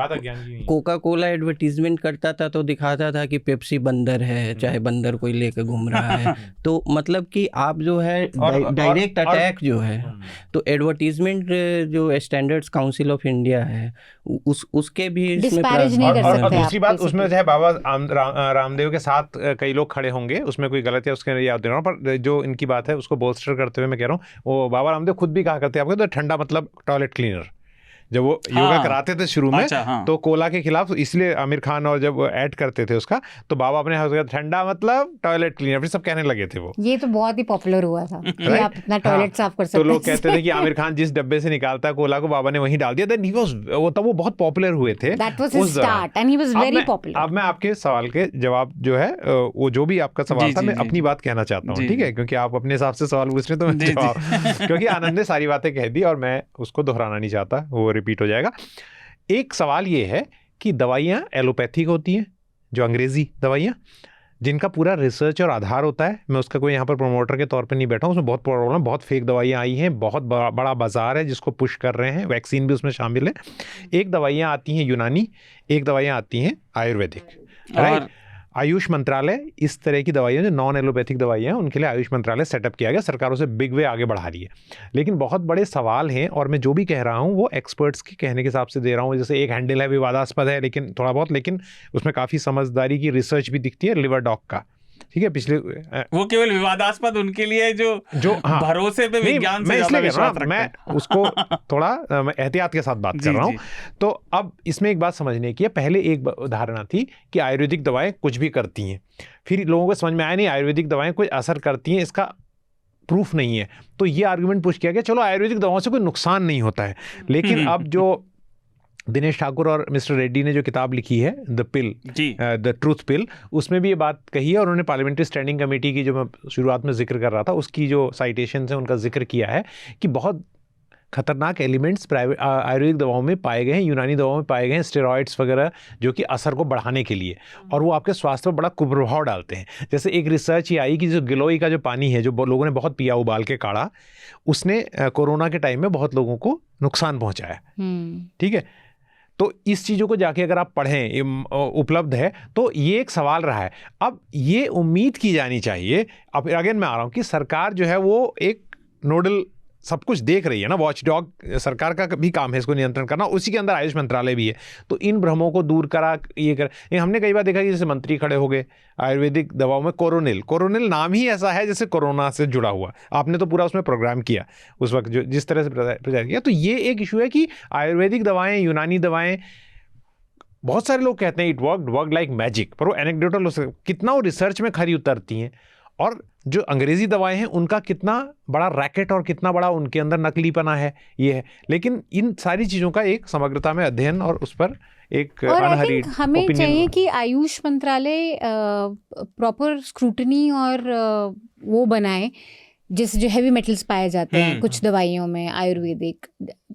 कोका कोला एडवर्टीजमेंट करता था तो दिखाता था कि पेप्सी बंदर है, चाहे बंदर कोई लेकर घूम रहा है। तो मतलब कि आप जो है डायरेक्ट अटैक जो है, तो एडवर्टीजमेंट जो स्टैंडर्ड्स काउंसिल ऑफ इंडिया है उसके भी इसमें और दूसरी बात उसमें जो है बाबा रामदेव के साथ कई लोग खड़े होंगे, उसमें कोई गलत है उसके याद दे रहा हूँ, पर जो इनकी बात है उसको बोल्स्टर करते हुए मैं कह रहा हूँ, वो बाबा रामदेव खुद भी कहा करते हैं आपको, तो ठंडा मतलब टॉयलेट क्लीनर। जब वो योगा कराते थे शुरू में, तो कोला के खिलाफ, इसलिए आमिर खान और जब ऐड करते थे उसका, तो बाबा अपने हाथ ठंडा मतलब टॉयलेट क्लीनर, फिर सब कहने लगे थे वो। ये तो बहुत ही पॉपुलर हुआ था कि आप अपना टॉयलेट साफ कर सकते हैं। तो लोग कहते थे कि आमिर खान जिस डब्बे से निकालता है कोला को, बाबा ने वहीं डाल दिया। तब वो बहुत पॉपुलर हुए थे। अब मैं आपके सवाल के जवाब जो है, वो जो भी आपका सवाल था, मैं अपनी बात कहना चाहता हूँ, ठीक है, क्योंकि आप अपने हिसाब से सवाल पूछ रहे हैं, तो क्योंकि आनंद ने सारी बातें कह दी और मैं उसको दोहराना नहीं चाहता, वो रिपीट हो जाएगा। एक सवाल ये है कि दवाइयाँ एलोपैथिक होती हैं, जो अंग्रेजी दवाइयाँ जिनका पूरा रिसर्च और आधार होता है, मैं उसका कोई यहाँ पर प्रमोटर के तौर पे नहीं बैठा हूँ, उसमें बहुत प्रॉब्लम, बहुत फेक दवाइयाँ आई हैं, बहुत बड़ा बाजार है जिसको पुश कर रहे हैं, वैक्सीन भी उसमें शामिल है। एक दवाइयाँ आती हैं यूनानी, एक दवाइयाँ आती हैं आयुर्वेदिक, राइट। आयुष मंत्रालय इस तरह की दवाइयाँ जो नॉन एलोपैथिक दवाइयाँ हैं, उनके लिए आयुष मंत्रालय सेटअप किया गया, सरकारों से बिग वे आगे बढ़ा रही है। लेकिन बहुत बड़े सवाल हैं, और मैं जो भी कह रहा हूँ वो एक्सपर्ट्स के कहने के हिसाब से दे रहा हूँ। जैसे एक हैंडल है, विवादास्पद है लेकिन थोड़ा बहुत, लेकिन उसमें काफ़ी समझदारी की रिसर्च भी दिखती है, लिवर डॉग का, ठीक है। पिछले वो केवल विवादास्पद उनके लिए जो भरोसे पे विज्ञान से ज्यादा विश्वास रखते हैं। मैं उसको थोड़ा एहतियात के साथ बात कर रहा हूँ। तो अब इसमें एक बात समझने की है, पहले एक धारणा थी कि आयुर्वेदिक दवाएं कुछ भी करती हैं, फिर लोगों को समझ में आया नहीं आयुर्वेदिक दवाएं कुछ असर करती हैं, इसका प्रूफ नहीं है, तो ये आर्गुमेंट पुश किया गया चलो आयुर्वेदिक दवाओं से कोई नुकसान नहीं होता है। लेकिन अब जो दिनेश ठाकुर और मिस्टर रेड्डी ने जो किताब लिखी है द ट्रूथ पिल, उसमें भी ये बात कही है, और उन्होंने पार्लियामेंट्री स्टैंडिंग कमेटी की, जो मैं शुरुआत में जिक्र कर रहा था, उसकी जो साइटेशन है उनका जिक्र किया है कि बहुत खतरनाक एलिमेंट्स प्राइवेट आयुर्वेदिक दवाओं में पाए गए हैं, यूनानी दवाओं में पाए गए हैं, स्टेरॉइड्स वगैरह, जो कि असर को बढ़ाने के लिए, और वो आपके स्वास्थ्य पर बड़ा कुप्रभाव डालते हैं। जैसे एक रिसर्च ये आई कि जो गिलोय का जो पानी है, जो लोगों ने बहुत पिया उबाल के काढ़ा, उसने कोरोना के टाइम में बहुत लोगों को नुकसान पहुँचाया, ठीक है। तो इस चीज़ों को जाके अगर आप पढ़ें, उपलब्ध है, तो ये एक सवाल रहा है। अब ये उम्मीद की जानी चाहिए, अब अगेन मैं आ रहा हूँ कि सरकार जो है वो एक नोडल सब कुछ देख रही है ना, वॉच डॉग सरकार का भी काम है इसको नियंत्रण करना, उसी के अंदर आयुष मंत्रालय भी है। तो इन भ्रमों को दूर करा ये हमने कई बार देखा कि जैसे मंत्री खड़े हो गए आयुर्वेदिक दवाओं में, कोरोनिल नाम ही ऐसा है जैसे कोरोना से जुड़ा हुआ, आपने तो पूरा उसमें प्रोग्राम किया उस वक्त जो जिस तरह से प्रचार किया। तो ये एक इशू है कि आयुर्वेदिक दवाएं, यूनानी दवाएं, बहुत सारे लोग कहते हैं इट वर्कड लाइक मैजिक, पर वो एनेक्डोटल हो सकता, कितना वो रिसर्च में खरी उतरती हैं, और जो अंग्रेजी दवाएं हैं उनका कितना बड़ा रैकेट और कितना बड़ा उनके अंदर नकलीपना है, ये है। लेकिन इन सारी चीज़ों का एक समग्रता में अध्ययन और उस पर एक अनहरीड हमें चाहिए कि आयुष मंत्रालय प्रॉपर स्क्रूटनी और वो बनाए, जिस जो हैवी मेटल्स पाए जाते हैं कुछ दवाइयों में आयुर्वेदिक,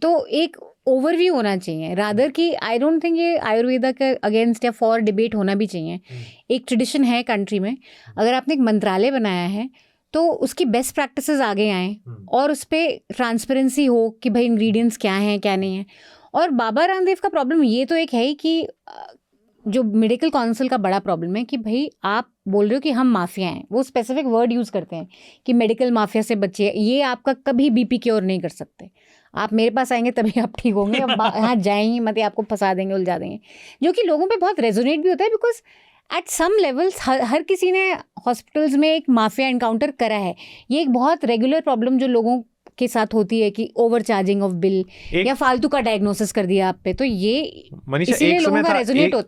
तो एक ओवरव्यू होना चाहिए रादर कि आई डोंट थिंक ये आयुर्वेदा के अगेंस्ट या फॉर डिबेट होना भी चाहिए। एक ट्रेडिशन है कंट्री में, अगर आपने एक मंत्रालय बनाया है तो उसकी बेस्ट प्रैक्टिसेस आगे आएँ और उस पर ट्रांसपेरेंसी हो कि भाई इंग्रेडिएंट्स क्या हैं क्या नहीं है। और बाबा रामदेव का प्रॉब्लम ये तो एक है ही कि जो मेडिकल काउंसिल का बड़ा प्रॉब्लम है कि भाई आप बोल रहे हो कि हम माफिया हैं, वो स्पेसिफिक वर्ड यूज़ करते हैं कि मेडिकल माफिया से बचिए, ये आपका कभी बीपी क्योर नहीं कर सकते, आप मेरे पास आएंगे तभी आप ठीक होंगे, अब यहाँ जाएंगे मत आपको फंसा देंगे, उलझा देंगे, जो कि लोगों पे बहुत रेजोनेट भी होता है, बिकॉज एट सम लेवल्स हर किसी ने हॉस्पिटल्स में एक माफिया एनकाउंटर करा है। ये एक बहुत रेगुलर प्रॉब्लम जो लोगों के साथ होती है कि ओवर चार्जिंग ऑफ बिल या फालतू का डायग्नोसिस कर दिया आप पे, तो ये मनीषा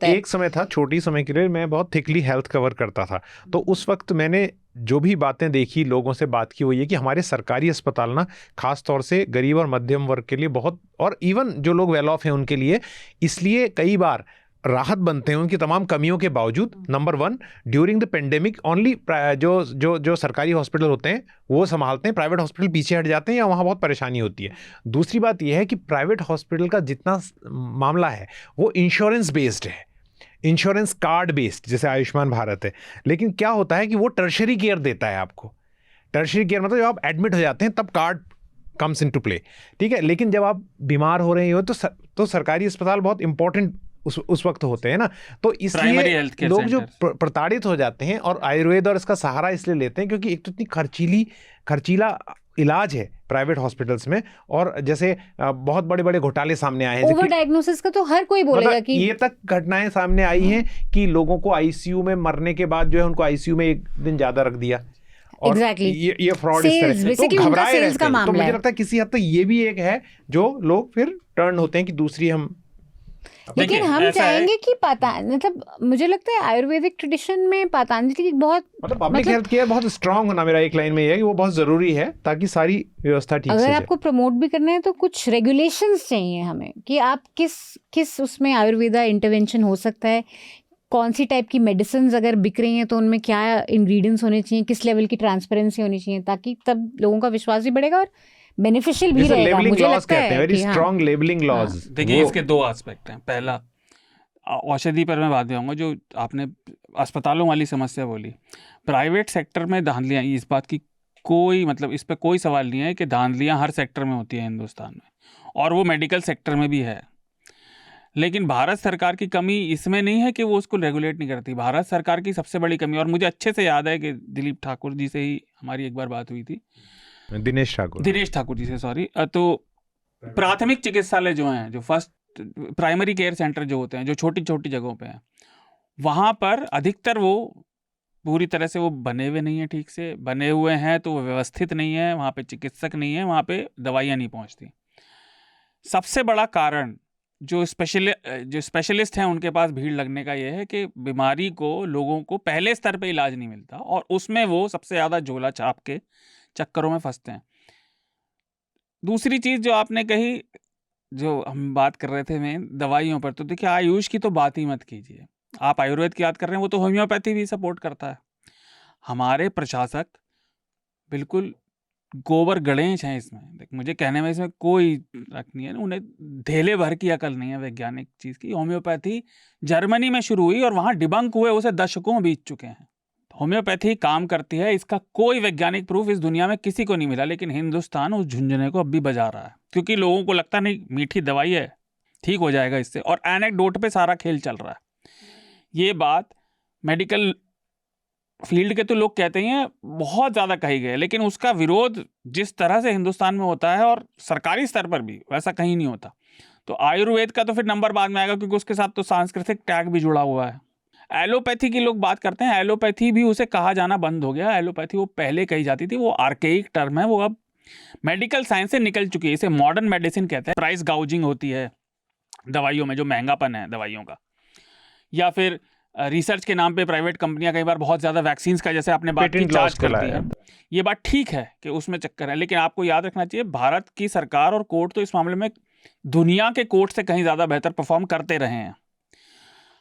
एक समय था छोटी समय के लिए मैं बहुत थिकली हेल्थ कवर करता था, तो उस वक्त मैंने जो भी बातें देखी, लोगों से बात की, वो ये कि हमारे सरकारी अस्पताल ना खास तौर से गरीब और मध्यम वर्ग के लिए बहुत, और इवन जो लोग वेल ऑफ हैं उनके लिए इसलिए कई बार राहत बनते हैं उनकी तमाम कमियों के बावजूद। Number 1, during the pandemic only जो सरकारी हॉस्पिटल होते हैं वो संभालते हैं, प्राइवेट हॉस्पिटल पीछे हट जाते हैं या वहाँ बहुत परेशानी होती है। दूसरी बात यह है कि प्राइवेट हॉस्पिटल का जितना मामला है वो इंश्योरेंस बेस्ड है, इंश्योरेंस कार्ड बेस्ड, जैसे आयुष्मान भारत है। लेकिन क्या होता है कि वो टर्शरी केयर देता है आपको। टर्शरी केयर मतलब जब आप एडमिट हो जाते हैं तब कार्ड कम्स इनटू प्ले, ठीक है। लेकिन जब आप बीमार हो रहे हो तो सरकारी अस्पताल बहुत इंपॉर्टेंट उस वक्त होते हैं ना, तो इसलिए लोग जो प्रताड़ित हो जाते हैं और आयुर्वेद और इसका सहारा इसलिए लेते हैं क्योंकि एक तो इतनी खर्चीला इलाज है प्राइवेट हॉस्पिटल्स में, और जैसे बहुत बड़े बड़े घोटाले सामने आए हैं। ओवर डायग्नोसिस का तो हर कोई बोलेगा कि ये तक घटनाएं सामने आई हैं कि लोगों को आईसीयू में मरने के बाद जो है उनको आईसीयू में एक दिन ज्यादा रख दिया। Exactly. ये फ्रॉड इस तरह से तो घबराए रहते हैं। तो मुझे लगता है किसी हद तक ये भी एक है जो लोग फिर टर्न होते हैं कि दूसरी हम, लेकिन हम चाहेंगे कि मतलब मुझे लगता है आयुर्वेदिक ट्रेडिशन में पतंजलि बहुत पब्लिक हेल्थ केयर बहुत स्ट्रांग होना मेरा एक लाइन में है कि वो बहुत जरूरी है ताकि सारी व्यवस्था ठीक से अगर आपको प्रमोट भी करना है तो कुछ रेगुलेशंस चाहिए हमें कि आप किस उसमें आयुर्वेदा इंटरवेंशन हो सकता है, कौन सी टाइप की मेडिसिन अगर बिक रही हैं तो उनमें क्या इंग्रेडिएंट्स होने चाहिए, किस लेवल की ट्रांसपेरेंसी होनी चाहिए, ताकि तब लोगों का विश्वास भी बढ़ेगा और बेनिफिशियल भी रहेगा। मुझे लगता है वेरी स्ट्रांग लेबलिंग लॉज। देखिए इसके 2 एस्पेक्ट हैं। पहला औषधि पर मैं बात करूँगा, जो आपने अस्पतालों वाली समस्या बोली, प्राइवेट सेक्टर में धांधलियाँ, इस बात की कोई मतलब इस पर कोई सवाल नहीं है कि धांधलियाँ हर सेक्टर में होती हैं हिंदुस्तान में, और वो मेडिकल सेक्टर में भी है। लेकिन भारत सरकार की कमी इसमें नहीं है कि वो उसको रेगुलेट नहीं करती। भारत सरकार की सबसे बड़ी कमी, और मुझे अच्छे से याद है कि दिलीप ठाकुर जी से ही हमारी एक बार बात हुई थी, दिनेश ठाकुर जी से, सॉरी, तो प्राथमिक चिकित्सालय जो हैं, जो फर्स्ट प्राइमरी केयर सेंटर जो होते हैं, जो छोटी छोटी जगहों पे हैं, वहाँ पर अधिकतर वो पूरी तरह से वो बने हुए नहीं हैं, ठीक से बने हुए हैं तो वो व्यवस्थित नहीं है, वहाँ पे चिकित्सक नहीं है, वहाँ पे दवाइयाँ नहीं पहुँचती। सबसे बड़ा कारण जो स्पेशलिस्ट हैं उनके पास भीड़ लगने का ये है कि बीमारी को लोगों को पहले स्तर पे इलाज नहीं मिलता, और उसमें वो सबसे ज़्यादा झोला छाप के चक्करों में फंसते हैं। दूसरी चीज़ जो आपने कही, जो हम बात कर रहे थे में दवाइयों पर, तो देखिए आयुष की तो बात ही मत कीजिए। आप आयुर्वेद की बात कर रहे हैं, वो तो होम्योपैथी भी सपोर्ट करता है। हमारे प्रशासक बिल्कुल गोबर गणेश हैं इसमें। मुझे कहने में इसमें कोई रख नहीं है, उन्हें धेले भर की अकल नहीं है वैज्ञानिक चीज़ की। होम्योपैथी जर्मनी में शुरू हुई और वहाँ डिबंक हुए उसे दशकों बीत चुके हैं। होम्योपैथी काम करती है, इसका कोई वैज्ञानिक प्रूफ इस दुनिया में किसी को नहीं मिला, लेकिन हिंदुस्तान उस झुंझुने को अब भी बजा रहा है, क्योंकि लोगों को लगता नहीं मीठी दवाई है, ठीक हो जाएगा इससे, और एनेक्डोट पे सारा खेल चल रहा है। ये बात मेडिकल फील्ड के तो लोग कहते हैं बहुत ज़्यादा कही गई, लेकिन उसका विरोध जिस तरह से हिंदुस्तान में होता है और सरकारी स्तर पर भी वैसा कहीं नहीं होता। तो आयुर्वेद का तो फिर नंबर बाद में आएगा, क्योंकि उसके साथ तो सांस्कृतिक टैग भी जुड़ा हुआ है। एलोपैथी की लोग बात करते हैं, एलोपैथी भी उसे कहा जाना बंद हो गया। एलोपैथी वो पहले कही जाती थी, वो आर्केइक टर्म है, वो अब मेडिकल साइंस से निकल चुकी है। इसे मॉडर्न मेडिसिन कहते हैं। प्राइस गाउजिंग होती है दवाइयों में, जो महंगापन है दवाइयों का, या फिर रिसर्च के नाम पे प्राइवेट कंपनियां कई बार बहुत ज़्यादा वैक्सीन्स का, जैसे आपने बात की, चार्ज करती है। ये बात ठीक है कि उसमें चक्कर है, लेकिन आपको याद रखना चाहिए भारत की सरकार और कोर्ट तो इस मामले में दुनिया के कोर्ट से कहीं ज़्यादा बेहतर परफॉर्म करते रहे हैं।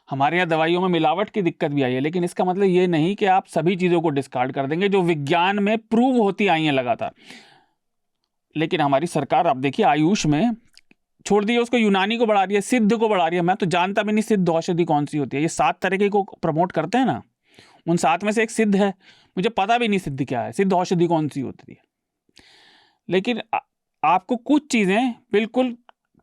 हमारे यहाँ दवाइयों में मिलावट की दिक्कत भी आई है, लेकिन इसका मतलब ये नहीं कि आप सभी चीज़ों को डिस्कार्ड कर देंगे जो विज्ञान में प्रूव होती आई हैं लगातार। लेकिन हमारी सरकार, आप देखिए, आयुष में छोड़ दिए उसको, यूनानी को बढ़ा रही है, सिद्ध को बढ़ा रही है। मैं तो जानता भी नहीं सिद्ध औषधि कौन सी होती है। ये 7 तरीके को प्रमोट करते हैं ना, उन 7 में से एक सिद्ध है। मुझे पता भी नहीं सिद्ध क्या है, सिद्ध औषधि कौन सी होती है। लेकिन आपको कुछ चीज़ें बिल्कुल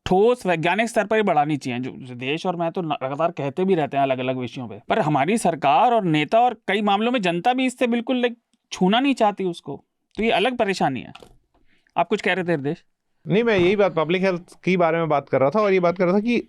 ठोस वैज्ञानिक स्तर पर ही बढ़ानी चाहिए, जो देश और मैं तो लगातार कहते भी रहते हैं अलग अलग विषयों पे। पर हमारी सरकार और नेता और कई मामलों में जनता भी इससे बिल्कुल छूना नहीं चाहती उसको, तो ये अलग परेशानी है। आप कुछ कह रहे थे हृदय? नहीं, मैं यही बात पब्लिक हेल्थ की बारे में बात कर रहा था, और ये बात कर रहा था कि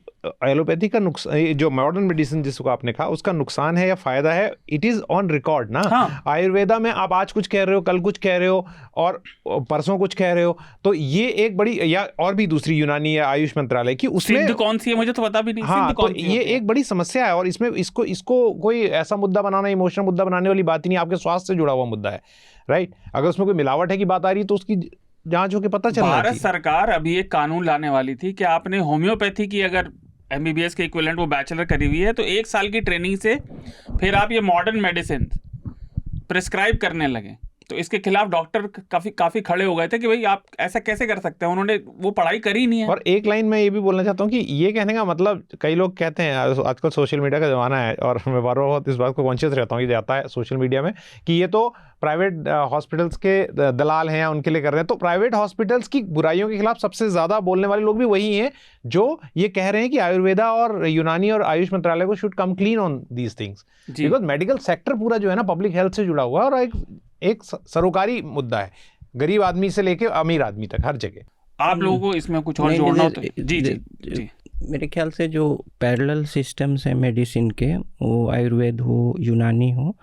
एलोपैथी का नुकसान, जो मॉडर्न मेडिसिन जिसको आपने कहा, उसका नुकसान है या फायदा है, इट इज ऑन रिकॉर्ड ना। हाँ। आयुर्वेदा में आप आज कुछ कह रहे हो, कल कुछ कह रहे हो, और परसों कुछ कह रहे हो, तो ये एक बड़ी, या और भी दूसरी यूनानी या आयुष मंत्रालय की, उसमें सिद्ध कौन सी है मुझे तो पता भी नहीं। हाँ, तो ये एक बड़ी समस्या है, और इसमें इसको कोई ऐसा मुद्दा बनाना, इमोशनल मुद्दा बनाने वाली बात ही नहीं, आपके स्वास्थ्य से जुड़ा हुआ मुद्दा है, राइट। अगर उसमें कोई मिलावट है की बात आ रही है तो उसकी जांच होकर पता चलना चाहिए। भारत सरकार अभी एक कानून लाने वाली थी कि आपने होम्योपैथी की अगर एमबीबीएस के इक्विवेलेंट वो बैचलर करी हुई है तो 1 साल की ट्रेनिंग से फिर आप ये मॉडर्न मेडिसिन प्रिस्क्राइब करने लगे। तो इसके खिलाफ डॉक्टर काफी खड़े हो गए थे कि भाई आप ऐसा कैसे कर सकते हैं, उन्होंने वो पढ़ाई करी नहीं है। और एक लाइन में ये भी बोलना चाहता हूँ कि ये कहने का मतलब, कई लोग कहते हैं, आजकल सोशल मीडिया का ज़माना है, और मैं बार बार इस बात को कॉन्शियस रहता हूँ, ये आता है सोशल मीडिया में कि ये तो प्राइवेट हॉस्पिटल्स के दलाल हैं या उनके लिए कर रहे हैं। तो प्राइवेट हॉस्पिटल्स की बुराइयों के खिलाफ सबसे ज़्यादा बोलने वाले लोग भी वही हैं जो ये कह रहे हैं कि आयुर्वेदा और यूनानी और आयुष मंत्रालय को should come clean on these things, because medical sector पूरा जो है ना पब्लिक हेल्थ से जुड़ा हुआ है, और एक सरोकारी मुद्दा है, गरीब आदमी से लेके अमीर आदमी तक हर जगह। आप लोगों को इसमें कुछ और जोड़ना हो तो जी। मेरे ख्याल से जो पैरेलल सिस्टम्स हैं मेडिसिन के, वो आयुर्वेद हो, यूनानी हो,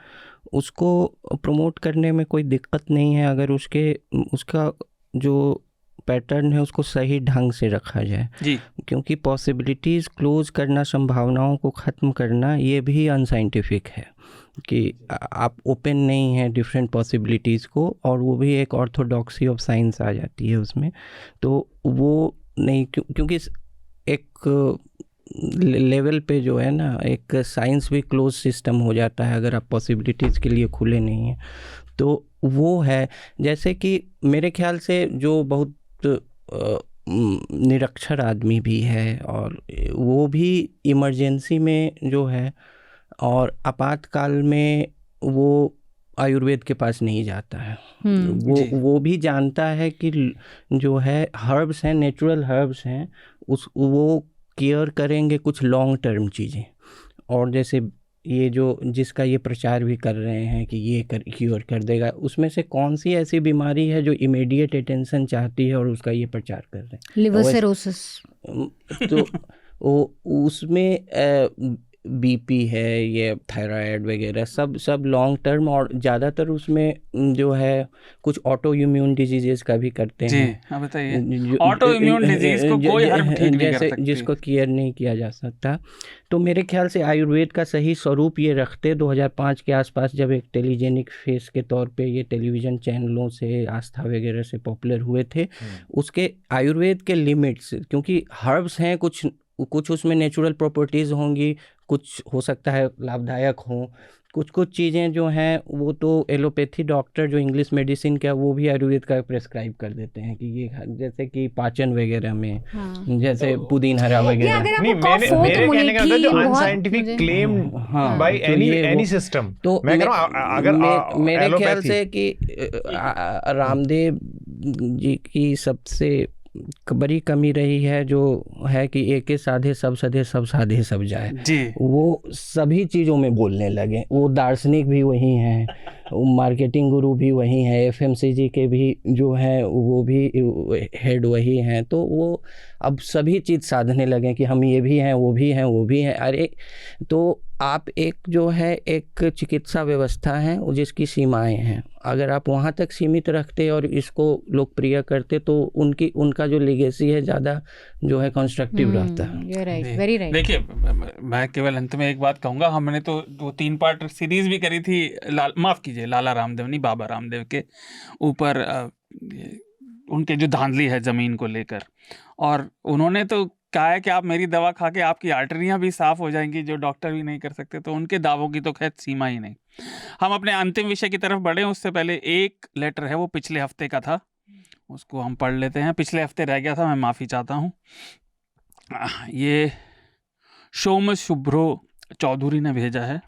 उसको प्रमोट करने में कोई दिक्कत नहीं है अगर उसका जो पैटर्न है उसको सही ढंग से रखा जाए जी। क्योंकि पॉसिबिलिटीज़ क्लोज करना, संभावनाओं को ख़त्म करना, ये भी अनसाइंटिफिक है कि आप ओपन नहीं हैं डिफरेंट पॉसिबिलिटीज़ को, और वो भी एक ऑर्थोडॉक्सी ऑफ साइंस आ जाती है उसमें। तो वो नहीं, क्योंकि एक लेवल पे जो है ना, एक साइंस भी क्लोज सिस्टम हो जाता है अगर आप पॉसिबिलिटीज़ के लिए खुले नहीं हैं। तो वो है, जैसे कि मेरे ख्याल से जो बहुत निरक्षर आदमी भी है, और वो भी इमरजेंसी में जो है और आपातकाल में वो आयुर्वेद के पास नहीं जाता है। वो भी जानता है कि जो है हर्ब्स हैं, नेचुरल हर्ब्स हैं, वो केयर करेंगे कुछ लॉन्ग टर्म चीज़ें। और जैसे ये जो जिसका ये प्रचार भी कर रहे हैं कि ये क्योर कर देगा, उसमें से कौन सी ऐसी बीमारी है जो इमीडिएट अटेंशन चाहती है और उसका ये प्रचार कर रहे हैं? Liver cirrhosis. तो वो उसमें बीपी है, ये थायराइड वगैरह सब लॉन्ग टर्म, और ज़्यादातर उसमें जो है कुछ ऑटो इम्यून डिजीजेस का भी करते हैं। जी, बताइए। ऑटो इम्यून डिजीज को कोई हर्ब ठीक नहीं कर सकती, जिसको केयर नहीं किया जा सकता। तो मेरे ख्याल से आयुर्वेद का सही स्वरूप ये रखते 2005 के आसपास, जब एक टेलीजेनिक फेस के तौर पे ये टेलीविज़न चैनलों से, आस्था वगैरह से पॉपुलर हुए थे, उसके आयुर्वेद के लिमिट्स, क्योंकि हर्ब्स हैं, कुछ उसमें नेचुरल प्रॉपर्टीज़ होंगी, कुछ हो सकता है लाभदायक हों, कुछ चीज़ें जो हैं वो तो एलोपैथी डॉक्टर जो इंग्लिश मेडिसिन का, वो भी आयुर्वेद का प्रेस्क्राइब कर देते हैं कि ये, जैसे कि पाचन वगैरह में, जैसे पुदीन हरा वगैरह। नहीं, मेरे कहने का मतलब जो unscientific claim by any system, तो मैं कह रहा हूं अगर मेरे ख्याल से कि रामदेव जी की सबसे बड़ी कमी रही है जो है कि एक साधे सब सधे, सब साधे सब जाए जी। वो सभी चीज़ों में बोलने लगे। वो दार्शनिक भी वही हैं, मार्केटिंग गुरु भी वही हैं, एफएमसीजी के भी जो हैं वो भी हेड वही हैं। तो वो अब सभी चीज़ साधने लगे कि हम ये भी हैं, वो भी हैं, वो भी हैं। अरे तो आप एक जो है एक चिकित्सा व्यवस्था है जिसकी सीमाएं हैं, अगर आप वहाँ तक सीमित रखते और इसको लोकप्रिय करते तो उनका जो लेगेसी है ज़्यादा जो है कंस्ट्रक्टिव रहता है। Very right. देखिए, मैं केवल अंत में एक बात कहूँगा, हमने तो 2-3 पार्ट सीरीज भी करी थी, माफ़ कीजिए, लाला रामदेव नहीं, बाबा रामदेव के ऊपर, उनके जो धांधली है ज़मीन को लेकर, और उन्होंने तो कहा है कि आप मेरी दवा खा के आपकी आर्टरियाँ भी साफ़ हो जाएंगी, जो डॉक्टर भी नहीं कर सकते। तो उनके दावों की तो खैर सीमा ही नहीं। हम अपने अंतिम विषय की तरफ बढ़े उससे पहले एक लेटर है, वो पिछले हफ्ते का था, उसको हम पढ़ लेते हैं। पिछले हफ्ते रह गया था, मैं माफ़ी चाहता हूँ। ये सोम शुभ्रो चौधरी ने भेजा है।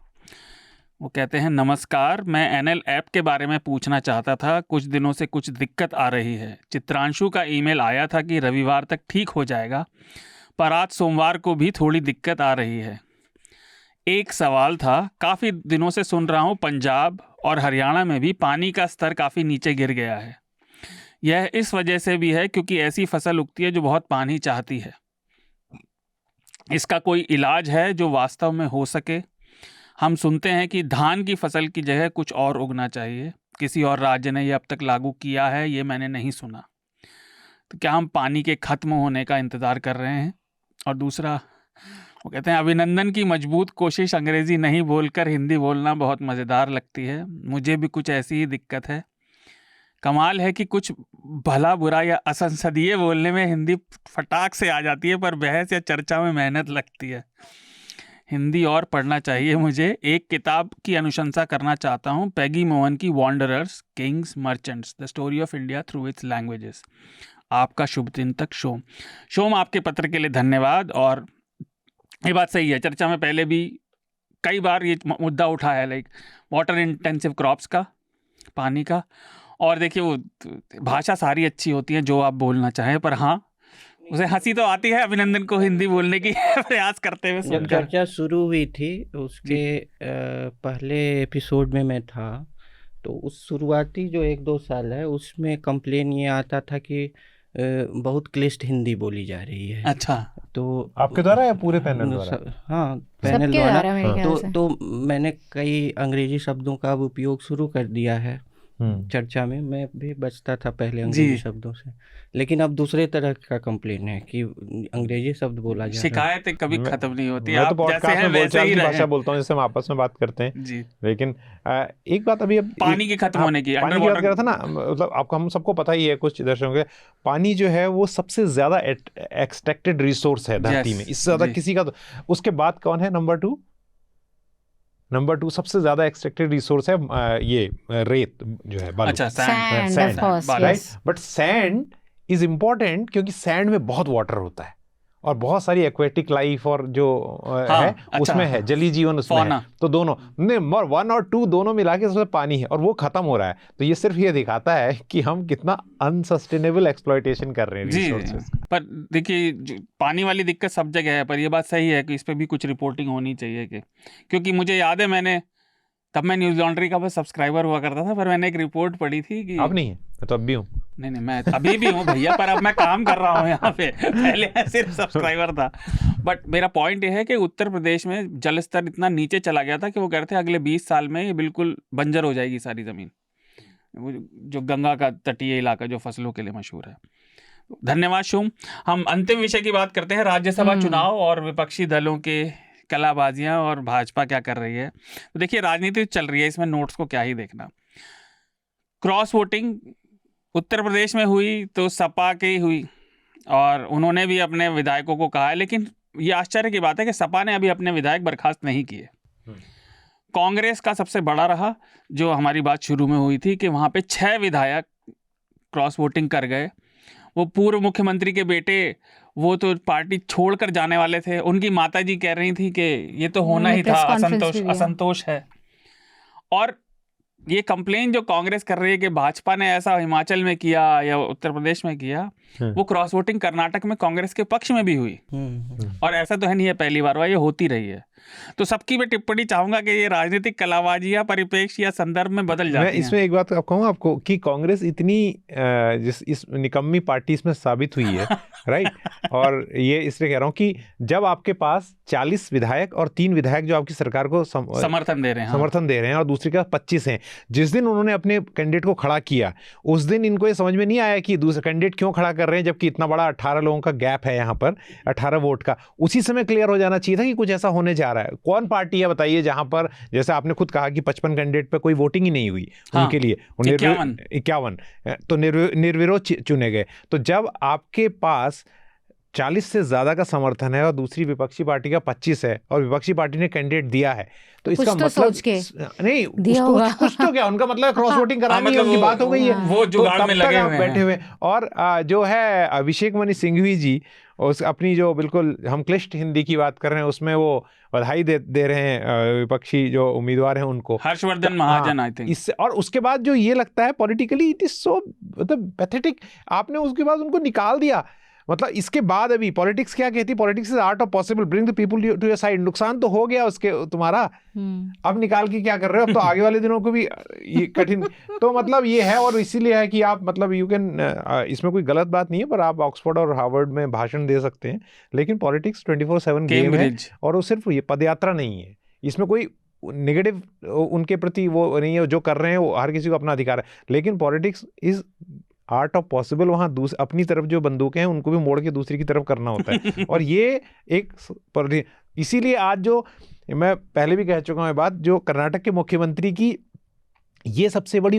वो कहते हैं, नमस्कार, मैं एनएल ऐप के बारे में पूछना चाहता था। कुछ दिनों से कुछ दिक्कत आ रही है। चित्रांशु का ईमेल आया था कि रविवार तक ठीक हो जाएगा, पर आज सोमवार को भी थोड़ी दिक्कत आ रही है। एक सवाल था, काफ़ी दिनों से सुन रहा हूँ पंजाब और हरियाणा में भी पानी का स्तर काफ़ी नीचे गिर गया है। यह इस वजह से भी है क्योंकि ऐसी फसल उगती है जो बहुत पानी चाहती है। इसका कोई इलाज है जो वास्तव में हो सके? हम सुनते हैं कि धान की फसल की जगह कुछ और उगना चाहिए। किसी और राज्य ने यह अब तक लागू किया है, ये मैंने नहीं सुना। तो क्या हम पानी के खत्म होने का इंतज़ार कर रहे हैं? और दूसरा, वो कहते हैं अभिनंदन की मजबूत कोशिश अंग्रेज़ी नहीं बोलकर हिंदी बोलना बहुत मज़ेदार लगती है। मुझे भी कुछ ऐसी ही दिक्कत है। कमाल है कि कुछ भला बुरा या असंसदीय बोलने में हिंदी फटाक से आ जाती है, पर बहस या चर्चा में मेहनत लगती है। हिंदी और पढ़ना चाहिए मुझे। एक किताब की अनुशंसा करना चाहता हूँ, पैगी मोहन की wanderers, Kings, merchants, the story of India through it's languages. आपका शुभ दिन तक शोम। शोम, आपके पत्र के लिए धन्यवाद। और ये बात सही है, चर्चा में पहले भी कई बार ये मुद्दा उठा है, लाइक वाटर इंटेंसिव क्रॉप्स का, पानी का। और देखिए वो भाषा सारी अच्छी होती है जो आप बोलना चाहें, पर हाँ उसे हंसी तो आती है अभिनंदन को हिंदी बोलने की प्रयास करते हुए। जब चर्चा शुरू हुई थी उसके पहले एपिसोड में मैं था, तो उस शुरुआती जो 1-2 साल है उसमें कंप्लेन ये आता था कि बहुत क्लिष्ट हिंदी बोली जा रही है। अच्छा, तो आपके द्वारा या पूरे पैनल द्वारा? हाँ, पैनल द्वारा। तो मैंने कई अंग्रेजी शब्दों का उपयोग शुरू कर दिया है चर्चा में। मैं भी बचता था पहले अंग्रेजी शब्दों से, लेकिन अब दूसरे तरह का कंप्लेन है कि अंग्रेजी शब्द बोला जा रहा है। शिकायतें कभी खत्म नहीं होती। मैं तो पॉडकास्ट में बोलचाल की भाषा बोलता हूँ, जैसे हम आपस में बात करते हैं जी। लेकिन एक बात अभी पानी की खत्म होने की, पानी की बात कर रहा था ना, मतलब आपको हम सबको पता ही है, कुछ दर्शकों के, पानी जो है वो सबसे ज्यादा एक्सट्रैक्टेड रिसोर्स है धरती में, इससे ज्यादा किसी का। उसके बाद कौन है नंबर 2? नंबर 2 सबसे ज्यादा एक्सट्रैक्टेड रिसोर्स है ये रेत जो है, बालू। अच्छा, sand, right. But sand is important क्योंकि सैंड में बहुत वाटर होता है और बहुत सारी एक्वेटिक लाइफ और जो है उसमें है, जलीय जीवन उसमें है। तो दोनों 1 और 2 दोनों मिला के उसमें पानी है और वो खत्म हो रहा है। तो ये सिर्फ ये दिखाता है कि हम कितना अनसस्टेनेबल एक्सप्लॉयटेशन कर रहे हैं रिसोर्सेज। पर देखिए पानी वाली दिक्कत सब जगह है, पर ये बात सही है कि इस पे भी कुछ रिपोर्टिंग होनी चाहिए क्योंकि मुझे याद है तब मैं न्यूज़ लॉन्ड्री का बस सब्सक्राइबर हुआ करता था, पर मैंने एक रिपोर्ट पढ़ी थी कि अब नहीं है, मैं तो अब भी हूँ। नहीं, मैं अभी भी हूँ भैया, पर अब मैं काम कर रहा हूँ यहाँ पे। पहले सिर्फ सब्सक्राइबर था। बट मेरा पॉइंट ये है कि उत्तर प्रदेश में जल स्तर इतना नीचे चला गया था कि वो कह रहे थे अगले 20 साल में ये बिल्कुल बंजर हो जाएगी सारी ज़मीन, जो गंगा का तटीय इलाका जो फसलों के लिए मशहूर है। धन्यवाद शुम। हम अंतिम विषय की बात करते हैं, राज्यसभा चुनाव और विपक्षी दलों के कलाबाजियां और भाजपा क्या कर रही है। तो देखिए राजनीति चल रही है, इसमें नोट्स को क्या ही देखना। क्रॉस वोटिंग उत्तर प्रदेश में हुई तो सपा की हुई और उन्होंने भी अपने विधायकों को कहा है, लेकिन ये आश्चर्य की बात है कि सपा ने अभी अपने विधायक बर्खास्त नहीं किए। कांग्रेस का सबसे बड़ा रहा, जो हमारी बात शुरू में हुई थी कि वहाँ पे 6 विधायक क्रॉस वोटिंग कर गए। वो पूर्व मुख्यमंत्री के बेटे, वो तो पार्टी छोड़कर जाने वाले थे, उनकी माताजी कह रही थी कि ये तो होना ही था, असंतोष है। और ये कंप्लेन जो कांग्रेस कर रही है कि भाजपा ने ऐसा हिमाचल में किया या उत्तर प्रदेश में किया, वो क्रॉस वोटिंग कर्नाटक में कांग्रेस के पक्ष में भी हुई। और ऐसा तो है नहीं है पहली बार हुआ, ये होती रही है। तो सबकी मैं टिप्पणी चाहूंगा कि ये राजनीतिक कलाबाजी या परिप्रेक्ष्य या संदर्भ में बदल जाती है। मैं इसमें एक बात कहूँ आपको कि कांग्रेस इतनी इस निकम्मी पार्टी इसमें साबित हुई है राइट। और ये इसलिए कह रहा हूँ कि जब आपके पास 40 विधायक और 3 विधायक जो आपकी सरकार को समर्थन दे रहे हैं और दूसरी का 25 हैं, जिस दिन उन्होंने अपने कैंडिडेट को खड़ा किया उस दिन इनको ये समझ में नहीं आया कि दूसरा कैंडिडेट क्यों खड़ा कर रहे हैं, जबकि इतना बड़ा 18 लोगों का गैप है यहाँ पर, 18 वोट का। उसी समय क्लियर हो जाना चाहिए था कि कुछ ऐसा होने जा रहा है। कौन पार्टी है बताइए जहां पर, जैसे आपने खुद कहा कि 55 कैंडिडेट पे कोई वोटिंग ही नहीं हुई उनके लिए, 51 तो निर्विरोध चुने गए। तो जब आपके पास 40 से ज्यादा का समर्थन है और दूसरी विपक्षी पार्टी का 25 है और विपक्षी पार्टी ने कैंडिडेट दिया है, तो इसका मतलब नहीं कुछ तो क्या उनका मतलब क्रॉस वोटिंग करानी है, उनकी बात हो गई है, वो जुगाड़ में लगे हुए बैठे हुए। और जो है अभिषेक मनु सिंघवी जी, उस अपनी जो बिल्कुल हम क्लिष्ट हिंदी की बात कर रहे हैं उसमें वो बधाई दे रहे हैं विपक्षी जो उम्मीदवार हैं उनको, हर्षवर्धन महाजन आई थिंक। इससे और उसके बाद जो ये लगता है पॉलिटिकली इट इज सो मतलब पैथेटिक, आपने उसके बाद उनको निकाल दिया। मतलब इसके बाद अभी पॉलिटिक्स क्या कहती है, politics is art of possible, bring the people to your side. नुकसान तो हो गया उसके तुम्हारा, अब निकाल के क्या कर रहे हो, अब तो आगे वाले दिनों को भी ये कठिन तो मतलब ये है। और इसीलिए है कि आप मतलब यू कैन, इसमें कोई गलत बात नहीं है, पर आप ऑक्सफोर्ड और हार्वर्ड में भाषण दे सकते हैं, लेकिन पॉलिटिक्स 24/7 गेम है, और वो सिर्फ ये पदयात्रा नहीं है, इसमें कोई नेगेटिव उनके प्रति वो नहीं है, जो कर रहे हैं वो हर किसी को अपना अधिकार है, लेकिन politics is art of possible. वहाँ अपनी तरफ जो बंदूकें हैं उनको भी मोड़ के दूसरी की तरफ करना होता है और ये एक इसीलिए आज जो मैं पहले भी कह चुका हूँ बात, जो कर्नाटक के मुख्यमंत्री की ये सबसे बड़ी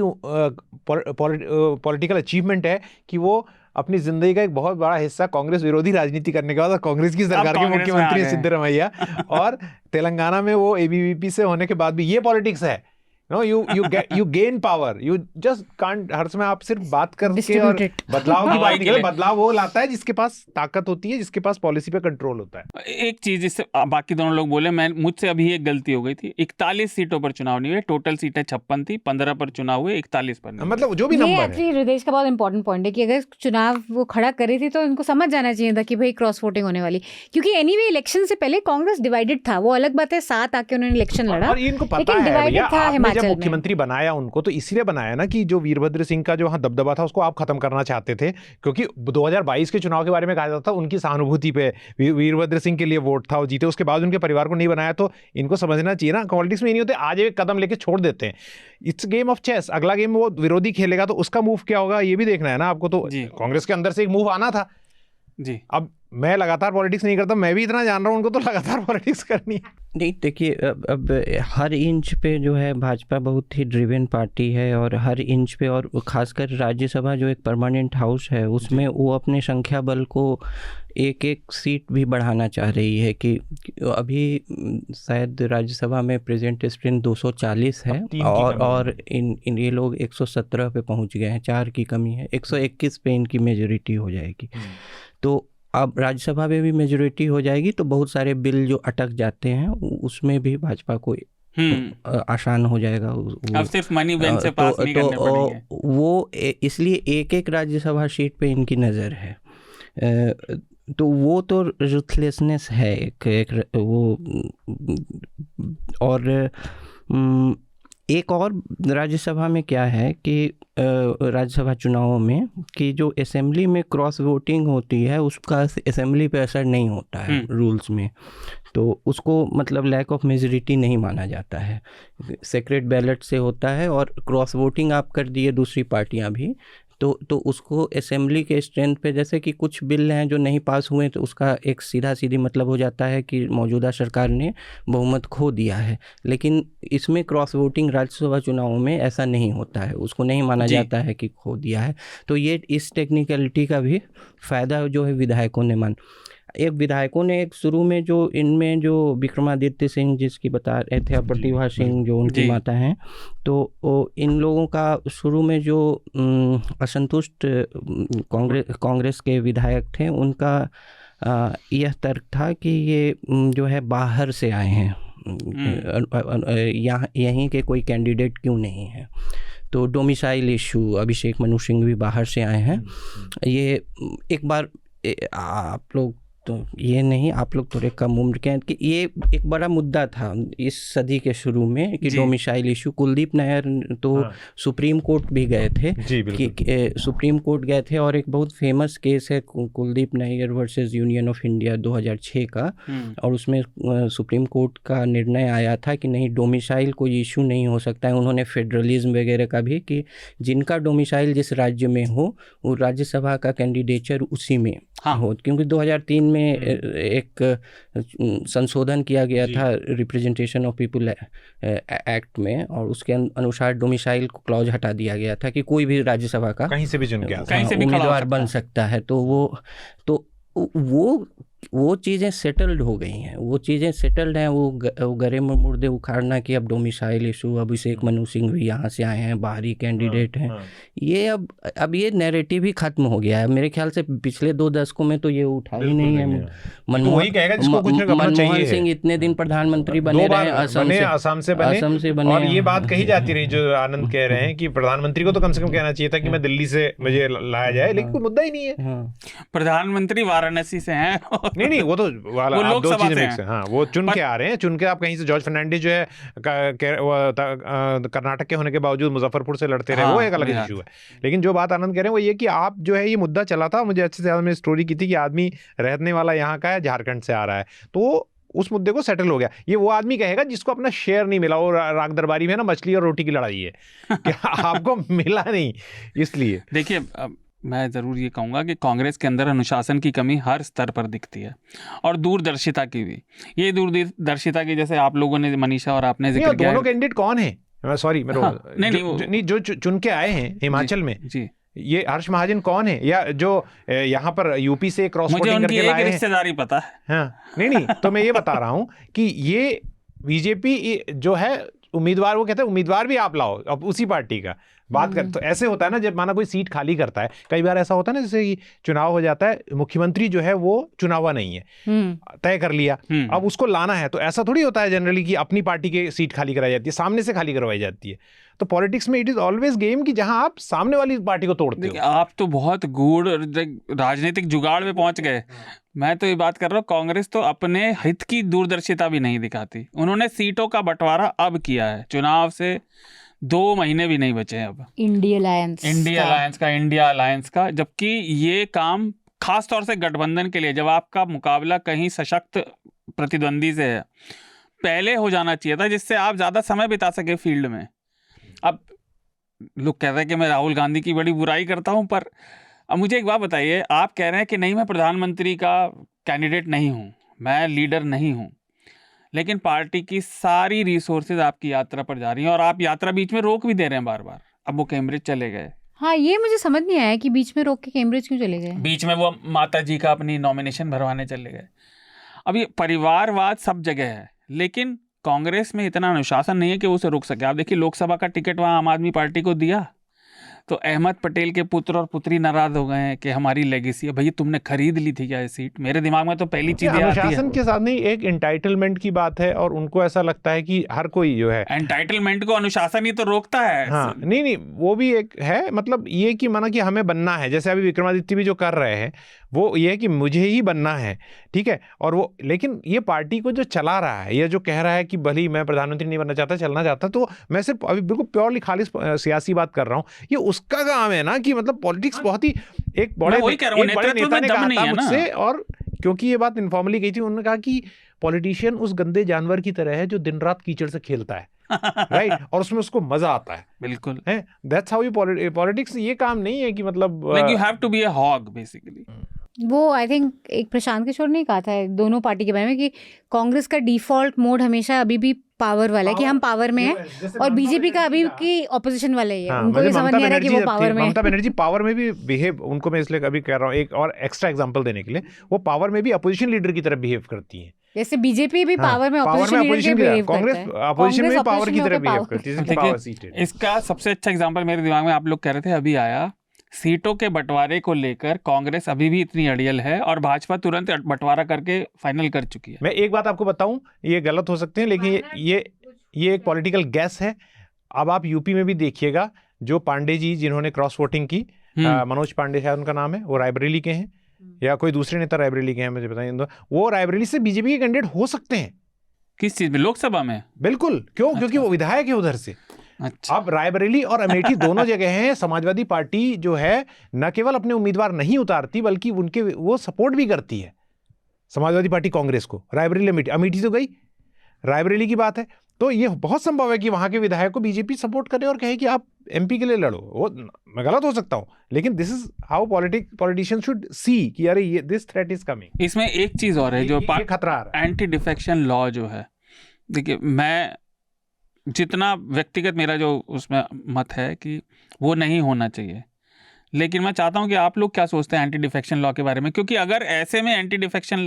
पॉलिटिकल अचीवमेंट है कि वो अपनी जिंदगी का एक बहुत बड़ा हिस्सा कांग्रेस विरोधी राजनीति करने के बाद कांग्रेस की सरकार के मुख्यमंत्री सिद्धरमैया, और तेलंगाना में वो एबीवीपी से होने के बाद भी ये पॉलिटिक्स है। No, you gain power. You just can't, हर समय आप सिर्फ बात करके और बदलाव की बात नहीं करते। बदलाव वो लाता है जिसके पास ताकत होती है, जिसके पास पॉलिसी पे कंट्रोल होता है। एक चीज जिससे बाकी दोनों लोग बोले, मुझसे अभी एक गलती हो गई थी, 41 सीटों पर चुनाव नहीं हुए, टोटल सीटें 56 थी, 15 पर चुनाव हुए, 41 पर नहीं। मतलब जो भी नंबर है, ये हृदय का बहुत इंपॉर्टेंट पॉइंट है कि अगर चुनाव वो खड़ा कर रही थी तो उनको समझ जाना चाहिए था कि भाई क्रॉस वोटिंग होने वाली, क्योंकि एनीवे इलेक्शन से पहले कांग्रेस डिवाइडेड था। वो अलग बात है, 7 आके उन्होंने इलेक्शन लड़ा, और इनको पता है भैया, आपने जब मुख्यमंत्री बनाया उनको तो इसलिए बनाया ना कि जो वीरभद्र सिंह का जो वहां दबदबा था उसको आप खत्म करना चाहते थे, क्योंकि 2022 के चुनाव के बारे में कहा जाता था उनकी सहानुभूति पे वीरभद्र सिंह के लिए वोट था, वो जीते, उसके बाद उनके परिवार को नहीं बनाया। तो इनको समझना चाहिए ना, पॉलिटिक्स में ये नहीं होते आज एक कदम लेके छोड़ देते हैं, इट्स गेम ऑफ चेस। अगला गेम वो विरोधी खेलेगा तो उसका मूव क्या होगा ये भी देखना है ना आपको। तो कांग्रेस के अंदर से एक मूव आना था जी। अब मैं लगातार पॉलिटिक्स नहीं करता, मैं भी इतना जान रहा हूँ, उनको तो लगातार पॉलिटिक्स करनी है। नहीं देखिए, अब हर इंच पे जो है भाजपा बहुत ही ड्रिवन पार्टी है, और हर इंच पे, और खासकर राज्यसभा जो एक परमानेंट हाउस है उसमें वो अपने संख्या बल को एक सीट भी बढ़ाना चाह रही है कि अभी शायद राज्यसभा में प्रेजेंट स्ट्रेंथ 240 है, और इन ये लोग 117 पे पहुंच गए हैं, 4 की कमी है, 121 पे इनकी मेजोरिटी हो जाएगी। तो अब राज्यसभा में भी मेजोरिटी हो जाएगी तो बहुत सारे बिल जो अटक जाते हैं उसमें भी भाजपा को आसान हो जाएगा। अब सिर्फ मनी बैंक से पास नहीं करने पड़ेंगे। वो इसलिए एक राज्यसभा सीट पे इनकी नज़र है, तो वो तो रुथलेसनेस है एक वो। और एक और राज्यसभा में क्या है कि राज्यसभा चुनावों में कि जो असेंबली में क्रॉस वोटिंग होती है उसका असेंबली पे असर नहीं होता है रूल्स में, तो उसको मतलब लैक ऑफ मेजॉरिटी नहीं माना जाता है, सेक्रेट बैलेट से होता है। और क्रॉस वोटिंग आप कर दिए दूसरी पार्टियां भी तो उसको असेंबली के स्ट्रेंथ पे, जैसे कि कुछ बिल हैं जो नहीं पास हुए तो उसका एक सीधी मतलब हो जाता है कि मौजूदा सरकार ने बहुमत खो दिया है। लेकिन इसमें क्रॉस वोटिंग राज्यसभा चुनावों में ऐसा नहीं होता है, उसको नहीं माना जाता है कि खो दिया है। तो ये इस टेक्निकलिटी का भी फ़ायदा जो है विधायकों ने विधायकों ने एक शुरू में जो इनमें जो विक्रमादित्य सिंह जिसकी बता रहे थे, प्रतिभा सिंह जो उनकी माता हैं, तो इन लोगों का शुरू में जो असंतुष्ट कांग्रेस के विधायक थे उनका यह तर्क था कि ये जो है बाहर से आए हैं, यहीं के कोई कैंडिडेट क्यों नहीं है। तो डोमिसाइल इशू, अभिषेक मनु सिंह भी बाहर से आए हैं। ये एक बार आप लोग तो ये नहीं, आप लोग थोड़े कम उम्र के हैं कि ये एक बड़ा मुद्दा था इस सदी के शुरू में कि डोमिसाइल इशू। कुलदीप नायर तो सुप्रीम कोर्ट भी गए थे कि सुप्रीम कोर्ट गए थे, और एक बहुत फेमस केस है Kuldeep Nair versus union of India 2006 का, और उसमें सुप्रीम कोर्ट का निर्णय आया था कि नहीं, डोमिसाइल कोई इशू नहीं हो सकता है। उन्होंने फेडरलिज्म वगैरह का भी कि जिनका डोमिसाइल जिस राज्य में हो वो राज्यसभा का कैंडिडेचर उसी में हो, क्योंकि 2003 में एक संशोधन किया गया था रिप्रेजेंटेशन ऑफ पीपल एक्ट में, और उसके अनुसार डोमिसाइल को क्लॉज हटा दिया गया था कि कोई भी राज्यसभा का कहीं से भी चुन के उम्मीदवार बन सकता है। तो वो वो चीज़ें सेटल्ड हो गई हैं, वो चीज़ें सेटल्ड हैं। वो गरे मुर्दे उखाड़ना कि अब डोमिसाइल इशू, अभिषेक मनु सिंह भी यहाँ से आए हैं, बाहरी कैंडिडेट हैं, ये अब ये नैरेटिव ही खत्म हो गया है मेरे ख्याल से। पिछले 2 दशकों में तो ये उठा ही नहीं है। मनमोहन सिंह इतने दिन प्रधानमंत्री बने रहे, असम से बने, और ये बात कही जाती रही जो आनंद कह रहे हैं कि प्रधानमंत्री को तो कम से कम कहना चाहिए था कि मैं दिल्ली से मुझे लाया जाए, लेकिन कोई मुद्दा ही नहीं है। प्रधानमंत्री वाराणसी से हैं। नहीं वो तो आप दो चीजें मिक्स है। हाँ, वो चुन के आ रहे हैं, चुन के आप कहीं से जॉर्ज फर्नांडिस जो है कर्नाटक के होने के बावजूद मुजफ्फरपुर से लड़ते रहे, वो एक अलग इशू है। लेकिन जो बात आनंद कह रहे हैं वो ये कि आप जो है, ये मुद्दा चला था, मुझे अच्छे से याद, में स्टोरी की थी कि आदमी रहने वाला यहाँ का है, झारखंड से आ रहा है, तो उस मुद्दे को सेटल हो गया। ये वो आदमी कहेगा जिसको अपना शेयर नहीं मिला, और राग दरबारी में ना मछली और रोटी की लड़ाई है कि आपको मिला नहीं। इसलिए देखिए, मैं ज़रूर ये कहूँगा कि कांग्रेस के अंदर अनुशासन की कमी हर स्तर पर दिखती है, और दूरदर्शिता की भी। ये दूरदर्शिता की, जैसे आप लोगों ने, मनीषा और आपने जिक्र किया, दोनों कैंडिडेट कौन है? सॉरी नहीं, जो चुन के आए हैं हिमाचल में जी, ये हर्ष महाजन कौन है, या जो यहाँ पर यूपी से क्रॉस वोटिंग करके लाए हैं? रिश्तेदारी पता है। हाँ, नहीं तो मैं ये बता रहा हूँ कि ये बीजेपी जो है उम्मीदवार, वो कहते हैं उम्मीदवार भी आप लाओ अब उसी पार्टी का बात कर। तो ऐसे होता है ना, जब माना कोई सीट खाली करता है, कई बार ऐसा होता है ना, जैसे कि चुनाव हो जाता है, मुख्यमंत्री जो है वो चुनावा नहीं है, तय कर लिया, अब उसको लाना है, तो ऐसा थोड़ी होता है जनरली कि अपनी पार्टी की सीट खाली कराई जाती है, सामने से खाली करवाई जाती है। तो पॉलिटिक्स में इट इज ऑलवेज गेम कि जहां आप सामने वाली पार्टी को तोड़ते हो। आप तो बहुत गूढ़ राजनीतिक जुगाड़ में पहुंच गए। मैं तो ये बात कर रहा हूँ, कांग्रेस तो अपने हित की दूरदर्शिता भी नहीं दिखाती। उन्होंने सीटों का बंटवारा अब किया है, चुनाव से 2 महीने भी नहीं बचे हैं अब। इंडिया अलायंस का, जबकि ये काम खास तौर से गठबंधन के लिए, जब आपका मुकाबला कहीं सशक्त प्रतिद्वंदी से है, पहले हो जाना चाहिए था, जिससे आप ज़्यादा समय बिता सके फील्ड में। अब लोग कह रहे हैं कि मैं राहुल गांधी की बड़ी बुराई करता हूं, पर अब मुझे एक बात बताइए, आप कह रहे हैं कि नहीं, मैं प्रधानमंत्री का कैंडिडेट नहीं हूं, मैं लीडर नहीं हूं, लेकिन पार्टी की सारी रिसोर्सेज आपकी यात्रा पर जा रही हैं, और आप यात्रा बीच में रोक भी दे रहे हैं बार बार। अब वो कैम्ब्रिज चले गए। हाँ, ये मुझे समझ नहीं आया कि बीच में रोक के कैम्ब्रिज क्यों चले गए। बीच में वो माता जी का अपनी नॉमिनेशन भरवाने चले गए। अब ये परिवारवाद सब जगह है, लेकिन कांग्रेस में इतना अनुशासन नहीं है कि उसे रोक सके। आप देखिए, लोकसभा का टिकट वहाँ आम आदमी पार्टी को दिया, तो अहमद पटेल के पुत्र और पुत्री नाराज हो गए हैं कि हमारी लेगेसी है। भैया, तुमने खरीद ली थी क्या ये सीट? मेरे दिमाग में तो पहली चीज अनुशासन के साथ नहीं, एक एंटाइटलमेंट की बात है, और उनको ऐसा लगता है कि हर कोई जो है एंटाइटलमेंट को अनुशासन ही तो रोकता है। हाँ, नहीं वो भी एक है, मतलब ये कि माना कि हमें बनना है, जैसे अभी विक्रमादित्य भी जो कर रहे हैं, वो ये है कि मुझे ही बनना है, ठीक है, और वो, लेकिन ये पार्टी को जो चला रहा है, ये जो कह रहा है कि भले मैं प्रधानमंत्री नहीं बनना चाहता, चलना चाहता, तो मैं सिर्फ अभी बिल्कुल प्योरली खालिस सियासी बात कर रहा हूँ। ये उसका काम है ना, कि मतलब पॉलिटिक्स बहुत ही एक बड़े नेता ने कहा था मुझसे, और क्योंकि ये बात इनफॉर्मली गई थी, उन्होंने कहा कि पॉलिटिशियन उस गंदे जानवर की तरह है जो दिन रात कीचड़ से खेलता है, राइट, और उसमें उसको मजा आता है। बिल्कुल है, दैट्स हाउ यू पॉलिटिक्स। ये काम नहीं है कि मतलब you have to be a hog basically. वो आई थिंक एक प्रशांत किशोर ने कहा था दोनों पार्टी के बारे में कि कांग्रेस का डिफॉल्ट मोड हमेशा अभी भी पावर वाला है, कि हम पावर में हैं, और बीजेपी का अभी की ऑपोजिशन वाला ही है। उनको भी समझ नहीं आ रहा कि वो पावर में है। ममता बनर्जी पावर में भी बिहेव, उनको मैं इसलिए अभी कह रहा हूँ एक और एक्स्ट्रा एग्जांपल देने के लिए, वो पावर में भी अपोजिशन लीडर की तरह बिहेव करती है, जैसे बीजेपी भी पावर में ऑपोजिशन लीडर की बिहेव कांग्रेस अपोजिशन में पावर की तरह बिहेव करती है। इसका सबसे अच्छा एग्जांपल मेरे दिमाग में, आप लोग कह रहे थे अभी आया, सीटों के बंटवारे को लेकर कांग्रेस अभी भी इतनी अड़ियल है, और भाजपा तुरंत बंटवारा करके फाइनल कर चुकी है। मैं एक बात आपको बताऊं, ये गलत हो सकते हैं, लेकिन ये एक पॉलिटिकल गैस है। अब आप यूपी में भी देखिएगा, जो पांडे जी जिन्होंने क्रॉस वोटिंग की, मनोज पांडे शायद उनका नाम है, वो रायबरेली के हैं, या कोई दूसरे नेता रायबरेली के हैं, मुझे बताइए, वो रायबरेली से बीजेपी के कैंडिडेट हो सकते हैं। किस चीज में? लोकसभा में? बिल्कुल। क्यों? अच्छा। क्योंकि वो विधायक है उधर से। अच्छा। अब रायबरेली और अमेठी दोनों जगह हैं, समाजवादी पार्टी जो है न केवल अपने उम्मीदवार नहीं उतारती, बल्कि उनके वो सपोर्ट भी करती है, समाजवादी पार्टी कांग्रेस को। रायबरेली अमेठी तो गई, रायबरेली की बात है, तो ये बहुत संभव है कि वहां के विधायक को बीजेपी सपोर्ट करे और कहे कि आप एमपी के लिए लड़ो। वो मैं गलत हो सकता हूं, लेकिन this is how politicians should see कि अरे ये दिस थ्रेट इज कमिंग। इसमें एक चीज और है, जो खतरा आ रहा है, एंटी डिफेक्शन लॉ जो है। देखिए, मैं जितना व्यक्तिगत मेरा जो उसमें मत है कि वो नहीं होना चाहिए, लेकिन मैं चाहता हूं कि आप लोग क्या सोचते हैं एंटी डिफेक्शन लॉ के बारे में, क्योंकि अगर ऐसे में एंटी डिफेक्शन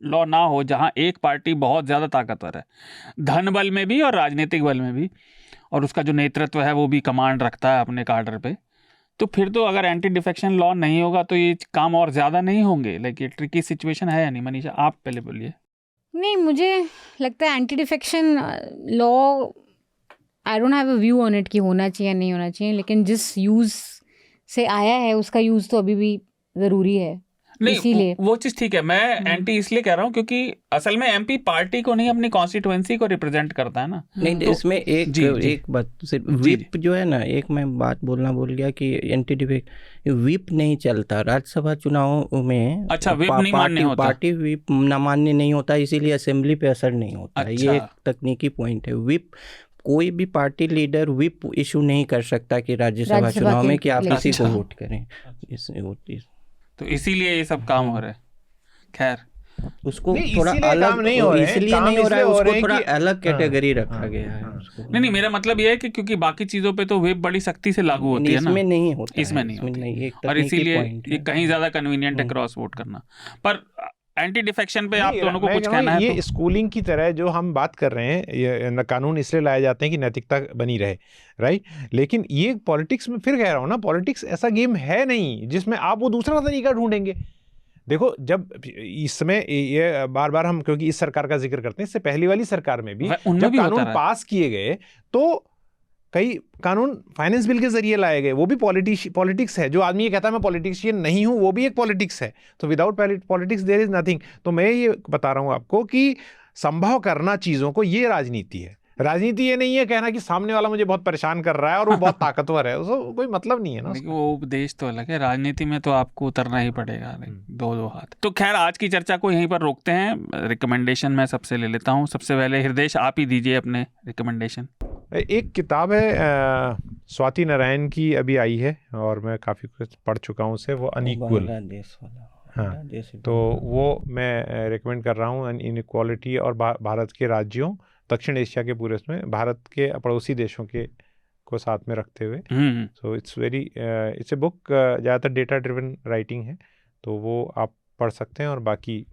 लॉ ना हो जहां एक पार्टी बहुत ज़्यादा ताकतवर है, धन बल में भी और राजनीतिक बल में भी, और उसका जो नेतृत्व है वो भी कमांड रखता है अपने कार्डर पे, तो फिर तो अगर एंटी डिफेक्शन लॉ नहीं होगा तो ये काम और ज़्यादा नहीं होंगे। लाइक ये ट्रिकी सिचुएशन है या नहीं? मनीषा, आप पहले बोलिए। नहीं, मुझे लगता है anti defection law, I don't have a view on it कि होना चाहिए या नहीं होना चाहिए, लेकिन जिस यूज़ से आया है उसका यूज़ तो अभी भी ज़रूरी है। नहीं, इसीलिए वो चीज़ ठीक है। मैं एंटी इसलिए कह रहा हूँ क्योंकि असल में एमपी पार्टी को नहीं, अपनी कॉन्स्टिट्यूएंसी को रिप्रेजेंट करता है ना। नहीं तो इसमें एक बात सिर्फ व्हिप जो है ना, एक मैं बात बोलना भूल गया कि एंटी डिफेक्ट व्हिप नहीं चलता राज्यसभा चुनाव में। अच्छा, व्हिप नहीं मान्य होता, पार्टी व्हिप न मान्य नहीं होता, इसीलिए असेंबली पे असर नहीं होता। अच्छा। ये एक तकनीकी पॉइंट है। व्हिप कोई भी पार्टी लीडर व्हिप इशू नहीं कर सकता कि राज्यसभा चुनाव में कि आप किसी को वोट करें। तो इसीलिए ये सब काम हो रहा है। खैर, उसको थोड़ा अलग नहीं हो रहा है, इसलिए नहीं हो रहा है, उसको थोड़ा अलग कैटेगरी रखा गया है उसको। नहीं, मेरा मतलब ये है कि क्योंकि बाकी चीजों पे तो व्हिप बड़ी सख्ती से लागू होती है ना, इसमें नहीं होता, इसमें नहीं होती, और इसीलिए ये कहीं ज्यादा कन्वीनियंट है क्रॉस वोट करना। पर एंटी डिफेक्शन पे आप दोनों को कुछ कहना है? ये स्कूलिंग की तरह जो हम बात कर रहे हैं, ये कानून इसलिए लाए जाते हैं कि नैतिकता बनी रहे, राइट? लेकिन ये पॉलिटिक्स में, फिर कह रहा हूँ ना, पॉलिटिक्स ऐसा गेम है नहीं जिसमें आप वो दूसरा तरीका ढूंढेंगे। देखो, जब इस समय ये बार बार हम, क्योंकि इस सरकार का जिक्र करते हैं, इससे पहली वाली सरकार में भी जब कानून पास किए गए तो कई कानून फाइनेंस बिल के जरिए लाए गए, वो भी पॉलिटिक्स है। जो आदमी ये कहता है मैं पॉलिटिशियन नहीं हूं, वो भी एक पॉलिटिक्स है। तो without politics there is nothing. तो मैं ये बता रहा हूं आपको कि संभव करना चीजों को, ये राजनीति है। राजनीति ये नहीं है कहना कि सामने वाला मुझे बहुत परेशान कर रहा है और वो बहुत ताकतवर है, उसको कोई मतलब नहीं है ना। वो उपदेश तो अलग है, राजनीति में तो आपको उतरना ही पड़ेगा, दो हाथ। तो खैर, आज की चर्चा को यहीं पर रोकते हैं। रिकमेंडेशन मैं सबसे ले लेता हूँ। सबसे पहले हृदय, आप ही दीजिए अपने रिकमेंडेशन। एक किताब है स्वाति नारायण की, अभी आई है और मैं काफ़ी कुछ पढ़ चुका हूँ उसे, वो अनइक्वल। हाँ, तो वो मैं रिकमेंड कर रहा हूँ। इनइक्वालिटी और भारत के राज्यों, दक्षिण एशिया के पूरे उसमें, भारत के पड़ोसी देशों के को साथ में रखते हुए। सो इट्स ए बुक, ज़्यादातर डेटा ड्रिवन राइटिंग है, तो वो आप पढ़ सकते हैं। और बाकी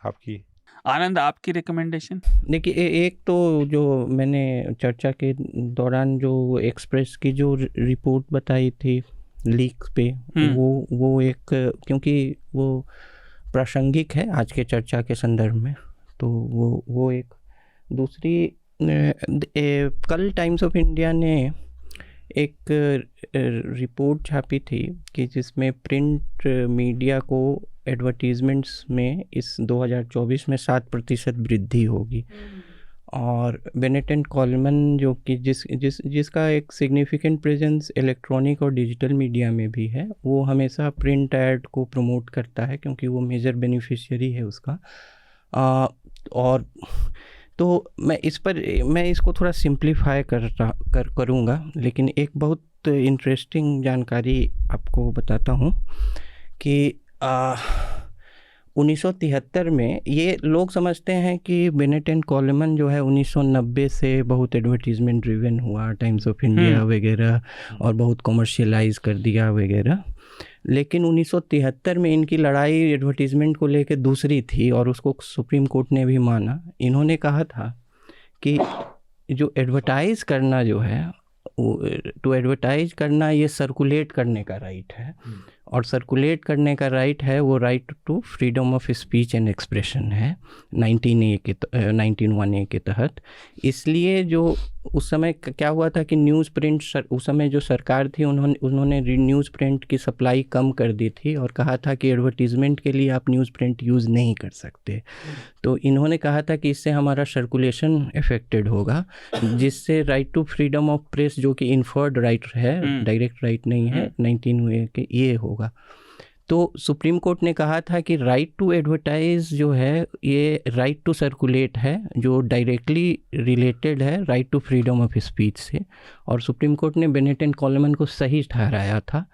आपकी आनंद, आपकी रिकमेंडेशन? देखिए, एक तो जो मैंने चर्चा के दौरान जो एक्सप्रेस की जो रिपोर्ट बताई थी लीक पे, वो एक, क्योंकि वो प्रासंगिक है आज के चर्चा के संदर्भ में, तो वो एक। दूसरी, कल टाइम्स ऑफ इंडिया ने एक रिपोर्ट छापी थी कि जिसमें प्रिंट मीडिया को एडवर्टीजमेंट्स में इस 2024 में 7% वृद्धि होगी। और बेनेट एंड कॉलमन, जो कि जिसका एक सिग्निफिकेंट प्रेजेंस इलेक्ट्रॉनिक और डिजिटल मीडिया में भी है, वो हमेशा प्रिंट ऐड को प्रमोट करता है क्योंकि वो मेजर बेनिफिशियरी है उसका। और तो मैं इसको थोड़ा सिंप्लीफाई करूँगा, लेकिन एक बहुत इंटरेस्टिंग जानकारी आपको बताता हूँ कि 1973 में, ये लोग समझते हैं कि बेनेट एंड कॉलमन जो है 1990 से बहुत एडवर्टीजमेंट ड्रिवन हुआ, टाइम्स ऑफ इंडिया वगैरह, और बहुत कमर्शियलाइज कर दिया वगैरह। लेकिन 1973 में इनकी लड़ाई एडवर्टीजमेंट को लेकर दूसरी थी और उसको सुप्रीम कोर्ट ने भी माना। इन्होंने कहा था कि जो एडवर्टाइज़ करना जो है, टू एडवर्टाइज करना, ये सर्कुलेट करने का राइट है, और सर्कुलेट करने का राइट है वो right to freedom of speech and expression है 19(1)(a) के तहत। इसलिए जो उस समय क्या हुआ था कि न्यूज़ प्रिंट, उस समय जो सरकार थी उन्होंने न्यूज़ प्रिंट की सप्लाई कम कर दी थी और कहा था कि एडवर्टीज़मेंट के लिए आप न्यूज़ प्रिंट यूज़ नहीं कर सकते। तो इन्होंने कहा था कि इससे हमारा सर्कुलेशन अफेक्टेड होगा, जिससे right to freedom of press, जो कि इन्फर्ड राइट है, डायरेक्ट राइट नहीं है, 19(a) के ये होगा। तो सुप्रीम कोर्ट ने कहा था कि राइट टू एडवर्टाइज जो है ये राइट टू सर्कुलेट है, जो डायरेक्टली रिलेटेड है right to freedom of speech से, और सुप्रीम कोर्ट ने बेनेट एंड कॉलमन को सही ठहराया था।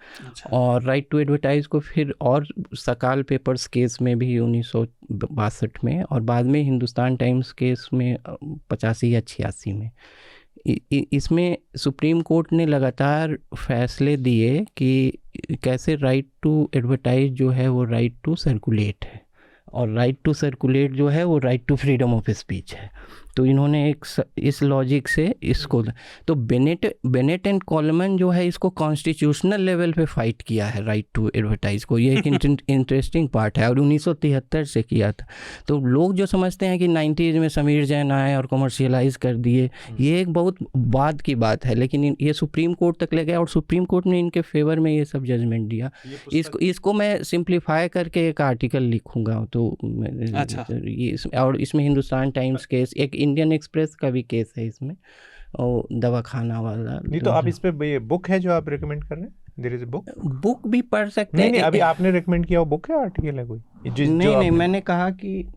और राइट टू एडवर्टाइज को फिर और सकाल पेपर्स केस में भी 1962 में, और बाद में हिंदुस्तान टाइम्स केस में 85 या 86 में इसमें सुप्रीम कोर्ट ने लगातार फैसले दिए कि कैसे राइट टू एडवर्टाइज जो है वो राइट टू सर्कुलेट है, और राइट टू सर्कुलेट जो है वो right to freedom of speech है। तो इन्होंने इस लॉजिक से इसको, तो बेनेट एंड कॉलमन जो है इसको कॉन्स्टिट्यूशनल लेवल पे फाइट किया है राइट टू एडवर्टाइज को। ये एक इंटरेस्टिंग पार्ट है, और 1973 से किया था। तो लोग जो समझते हैं कि 90s में समीर जैन आए और कमर्शियलाइज कर दिए, ये एक बहुत बाद की बात है, लेकिन ये सुप्रीम कोर्ट तक ले गया और सुप्रीम कोर्ट ने इनके फेवर में ये सब जजमेंट दिया। इसको मैं सिंप्लीफाई करके एक आर्टिकल लिखूंगा, तो अच्छा। और इसमें हिंदुस्तान टाइम्स केस, एक इंडियन एक्सप्रेस का भी केस है इसमें, और दवाखाना वाला। नहीं तो आप इस पे बुक है जो आप रिकमेंड कर रहे हैं? देयर इज अ बुक भी पढ़ सकते हैं। नहीं, अभी आपने रिकमेंड किया वो बुक है, आर्टिकल है कोई? नहीं, मैंने कहा कि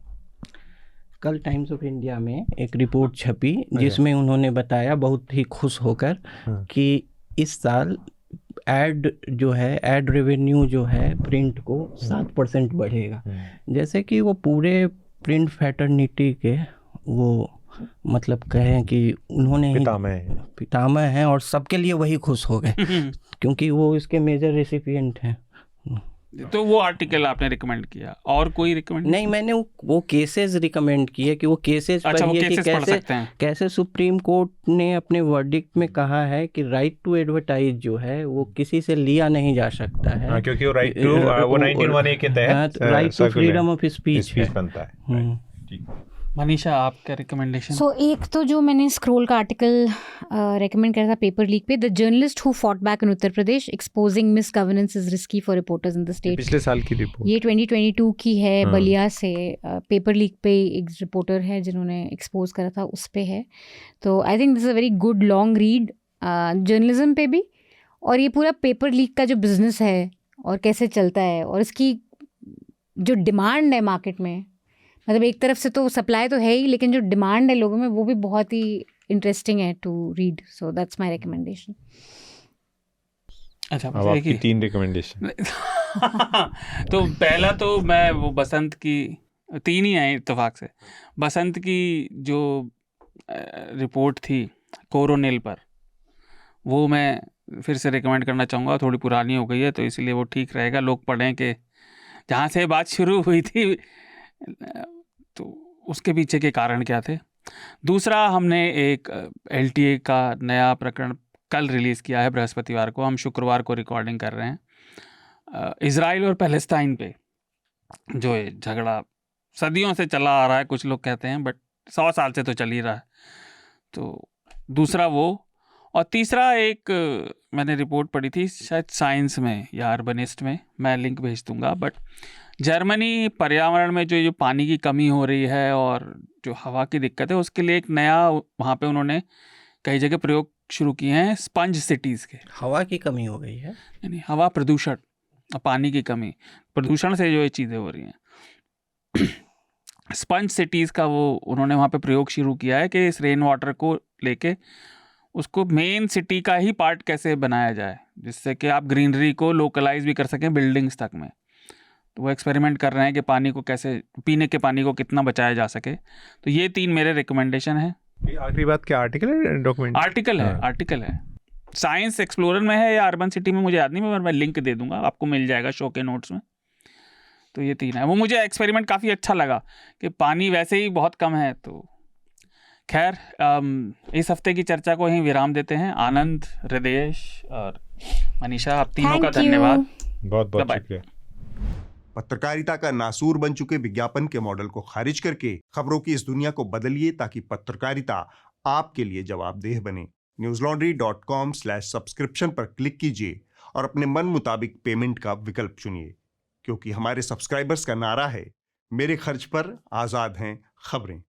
कल टाइम्स ऑफ इंडिया में एक रिपोर्ट छपी जिसमें उन्होंने बताया बहुत ही खुश होकर कि इस साल एड रेवेन्यू जो है प्रिंट को 7% बढ़ेगा। जैसे कि वो पूरे प्रिंट फैटर्निटी के वो मतलब कहें कि उन्होंने पितामह हैं और सबके लिए वही खुश हो गए क्योंकि वो इसके मेजर रेसिपिएंट हैं। तो वो आर्टिकल आपने रिकमेंड किया, और कोई रिकमेंड? नहीं, मैंने वो केसेस रिकमेंड किए कि वो केसेस अच्छा, पर ये कि कैसे सुप्रीम कोर्ट ने अपने वर्डिक्ट में कहा है कि राइट टू एडवर्टाइज जो है वो किसी से लिया नहीं जा सकता है, क्योंकि वो राइट टू 19(1)(a) के तहत right to freedom of speech बनता है। मनीषा, आपका रिकमेंडेशन? एक तो जो मैंने स्क्रोल का आर्टिकल रेकमेंड करा था पेपर लीक पे, the journalist who fought back in Uttar Pradesh exposing miss governance is risky for reporters in the state. पिछले साल की रिपोर्ट, ये 2022 की है। बलिया से पेपर लीक पे एक रिपोर्टर है जिन्होंने एक्सपोज करा था, उस पे है। तो I think this is a very good long read journalism पे भी, और ये पूरा पेपर लीक का जो बिजनेस है और कैसे चलता है, और इसकी जो डिमांड है मार्केट में, मतलब एक तरफ से तो सप्लाई तो है ही, लेकिन जो डिमांड है लोगों में वो भी बहुत ही इंटरेस्टिंग है to read. So that's my recommendation. अच्छा, अब आपकी 3 रिकमेंडेशन। तो पहला तो मैं वो बसंत की, 3 ही आए इत्तेफाक से। बसंत की जो रिपोर्ट थी कोरोनिल पर, वो मैं फिर से रिकमेंड करना चाहूँगा। थोड़ी पुरानी हो गई है तो इसलिए वो ठीक रहेगा, लोग पढ़ें कि जहाँ से बात शुरू हुई थी तो उसके पीछे के कारण क्या थे। दूसरा, हमने एक LTA का नया प्रकरण कल रिलीज़ किया है बृहस्पतिवार को, हम शुक्रवार को रिकॉर्डिंग कर रहे हैं। इजराइल और पैलेस्टाइन पे जो ये झगड़ा सदियों से चला आ रहा है, कुछ लोग कहते हैं, बट 100 साल से तो चल ही रहा है। तो दूसरा वो, और तीसरा एक मैंने रिपोर्ट पढ़ी थी शायद साइंस में या अर्बनिस्ट में, मैं लिंक भेज दूंगा, बट जर्मनी पर्यावरण में जो पानी की कमी हो रही है और जो हवा की दिक्कत है, उसके लिए एक नया वहाँ पे उन्होंने कई जगह प्रयोग शुरू किए हैं, स्पंज सिटीज़ के। हवा की कमी हो गई है? नहीं, हवा प्रदूषण, पानी की कमी, प्रदूषण से जो ये चीज़ें हो रही हैं। स्पंज सिटीज़ का वो उन्होंने वहाँ पे प्रयोग शुरू किया है कि इस रेन वाटर को लेके उसको मेन सिटी का ही पार्ट कैसे बनाया जाए, जिससे कि आप ग्रीनरी को लोकलाइज भी कर सकें बिल्डिंग्स तक में। तो वो एक्सपेरिमेंट कर रहे हैं कि पानी को कैसे, पीने के पानी को कितना बचाया जा सके। तो ये 3 मेरे रिकमेंडेशन है। आखिरी बात, क्या आर्टिकल है, डॉक्यूमेंट? आर्टिकल है साइंस एक्सप्लोरर में है या अर्बन सिटी में, मुझे याद नहीं, मैं लिंक दे दूंगा, आपको मिल जाएगा शो के नोट्स में। तो ये 3 है। वो मुझे एक्सपेरिमेंट काफ़ी अच्छा लगा कि पानी वैसे ही बहुत कम है। तो खैर, इस हफ्ते की चर्चा को यहीं विराम देते हैं। आनंद, हृदयेश और मनीषा, आप तीनों का धन्यवाद, बहुत बहुत शुक्रिया। पत्रकारिता का नासूर बन चुके विज्ञापन के मॉडल को खारिज करके खबरों की इस दुनिया को बदलिए ताकि पत्रकारिता आपके लिए जवाबदेह बने। newslaundry.com/subscription पर क्लिक कीजिए और अपने मन मुताबिक पेमेंट का विकल्प चुनिए, क्योंकि हमारे सब्सक्राइबर्स का नारा है, मेरे खर्च पर आजाद हैं खबरें।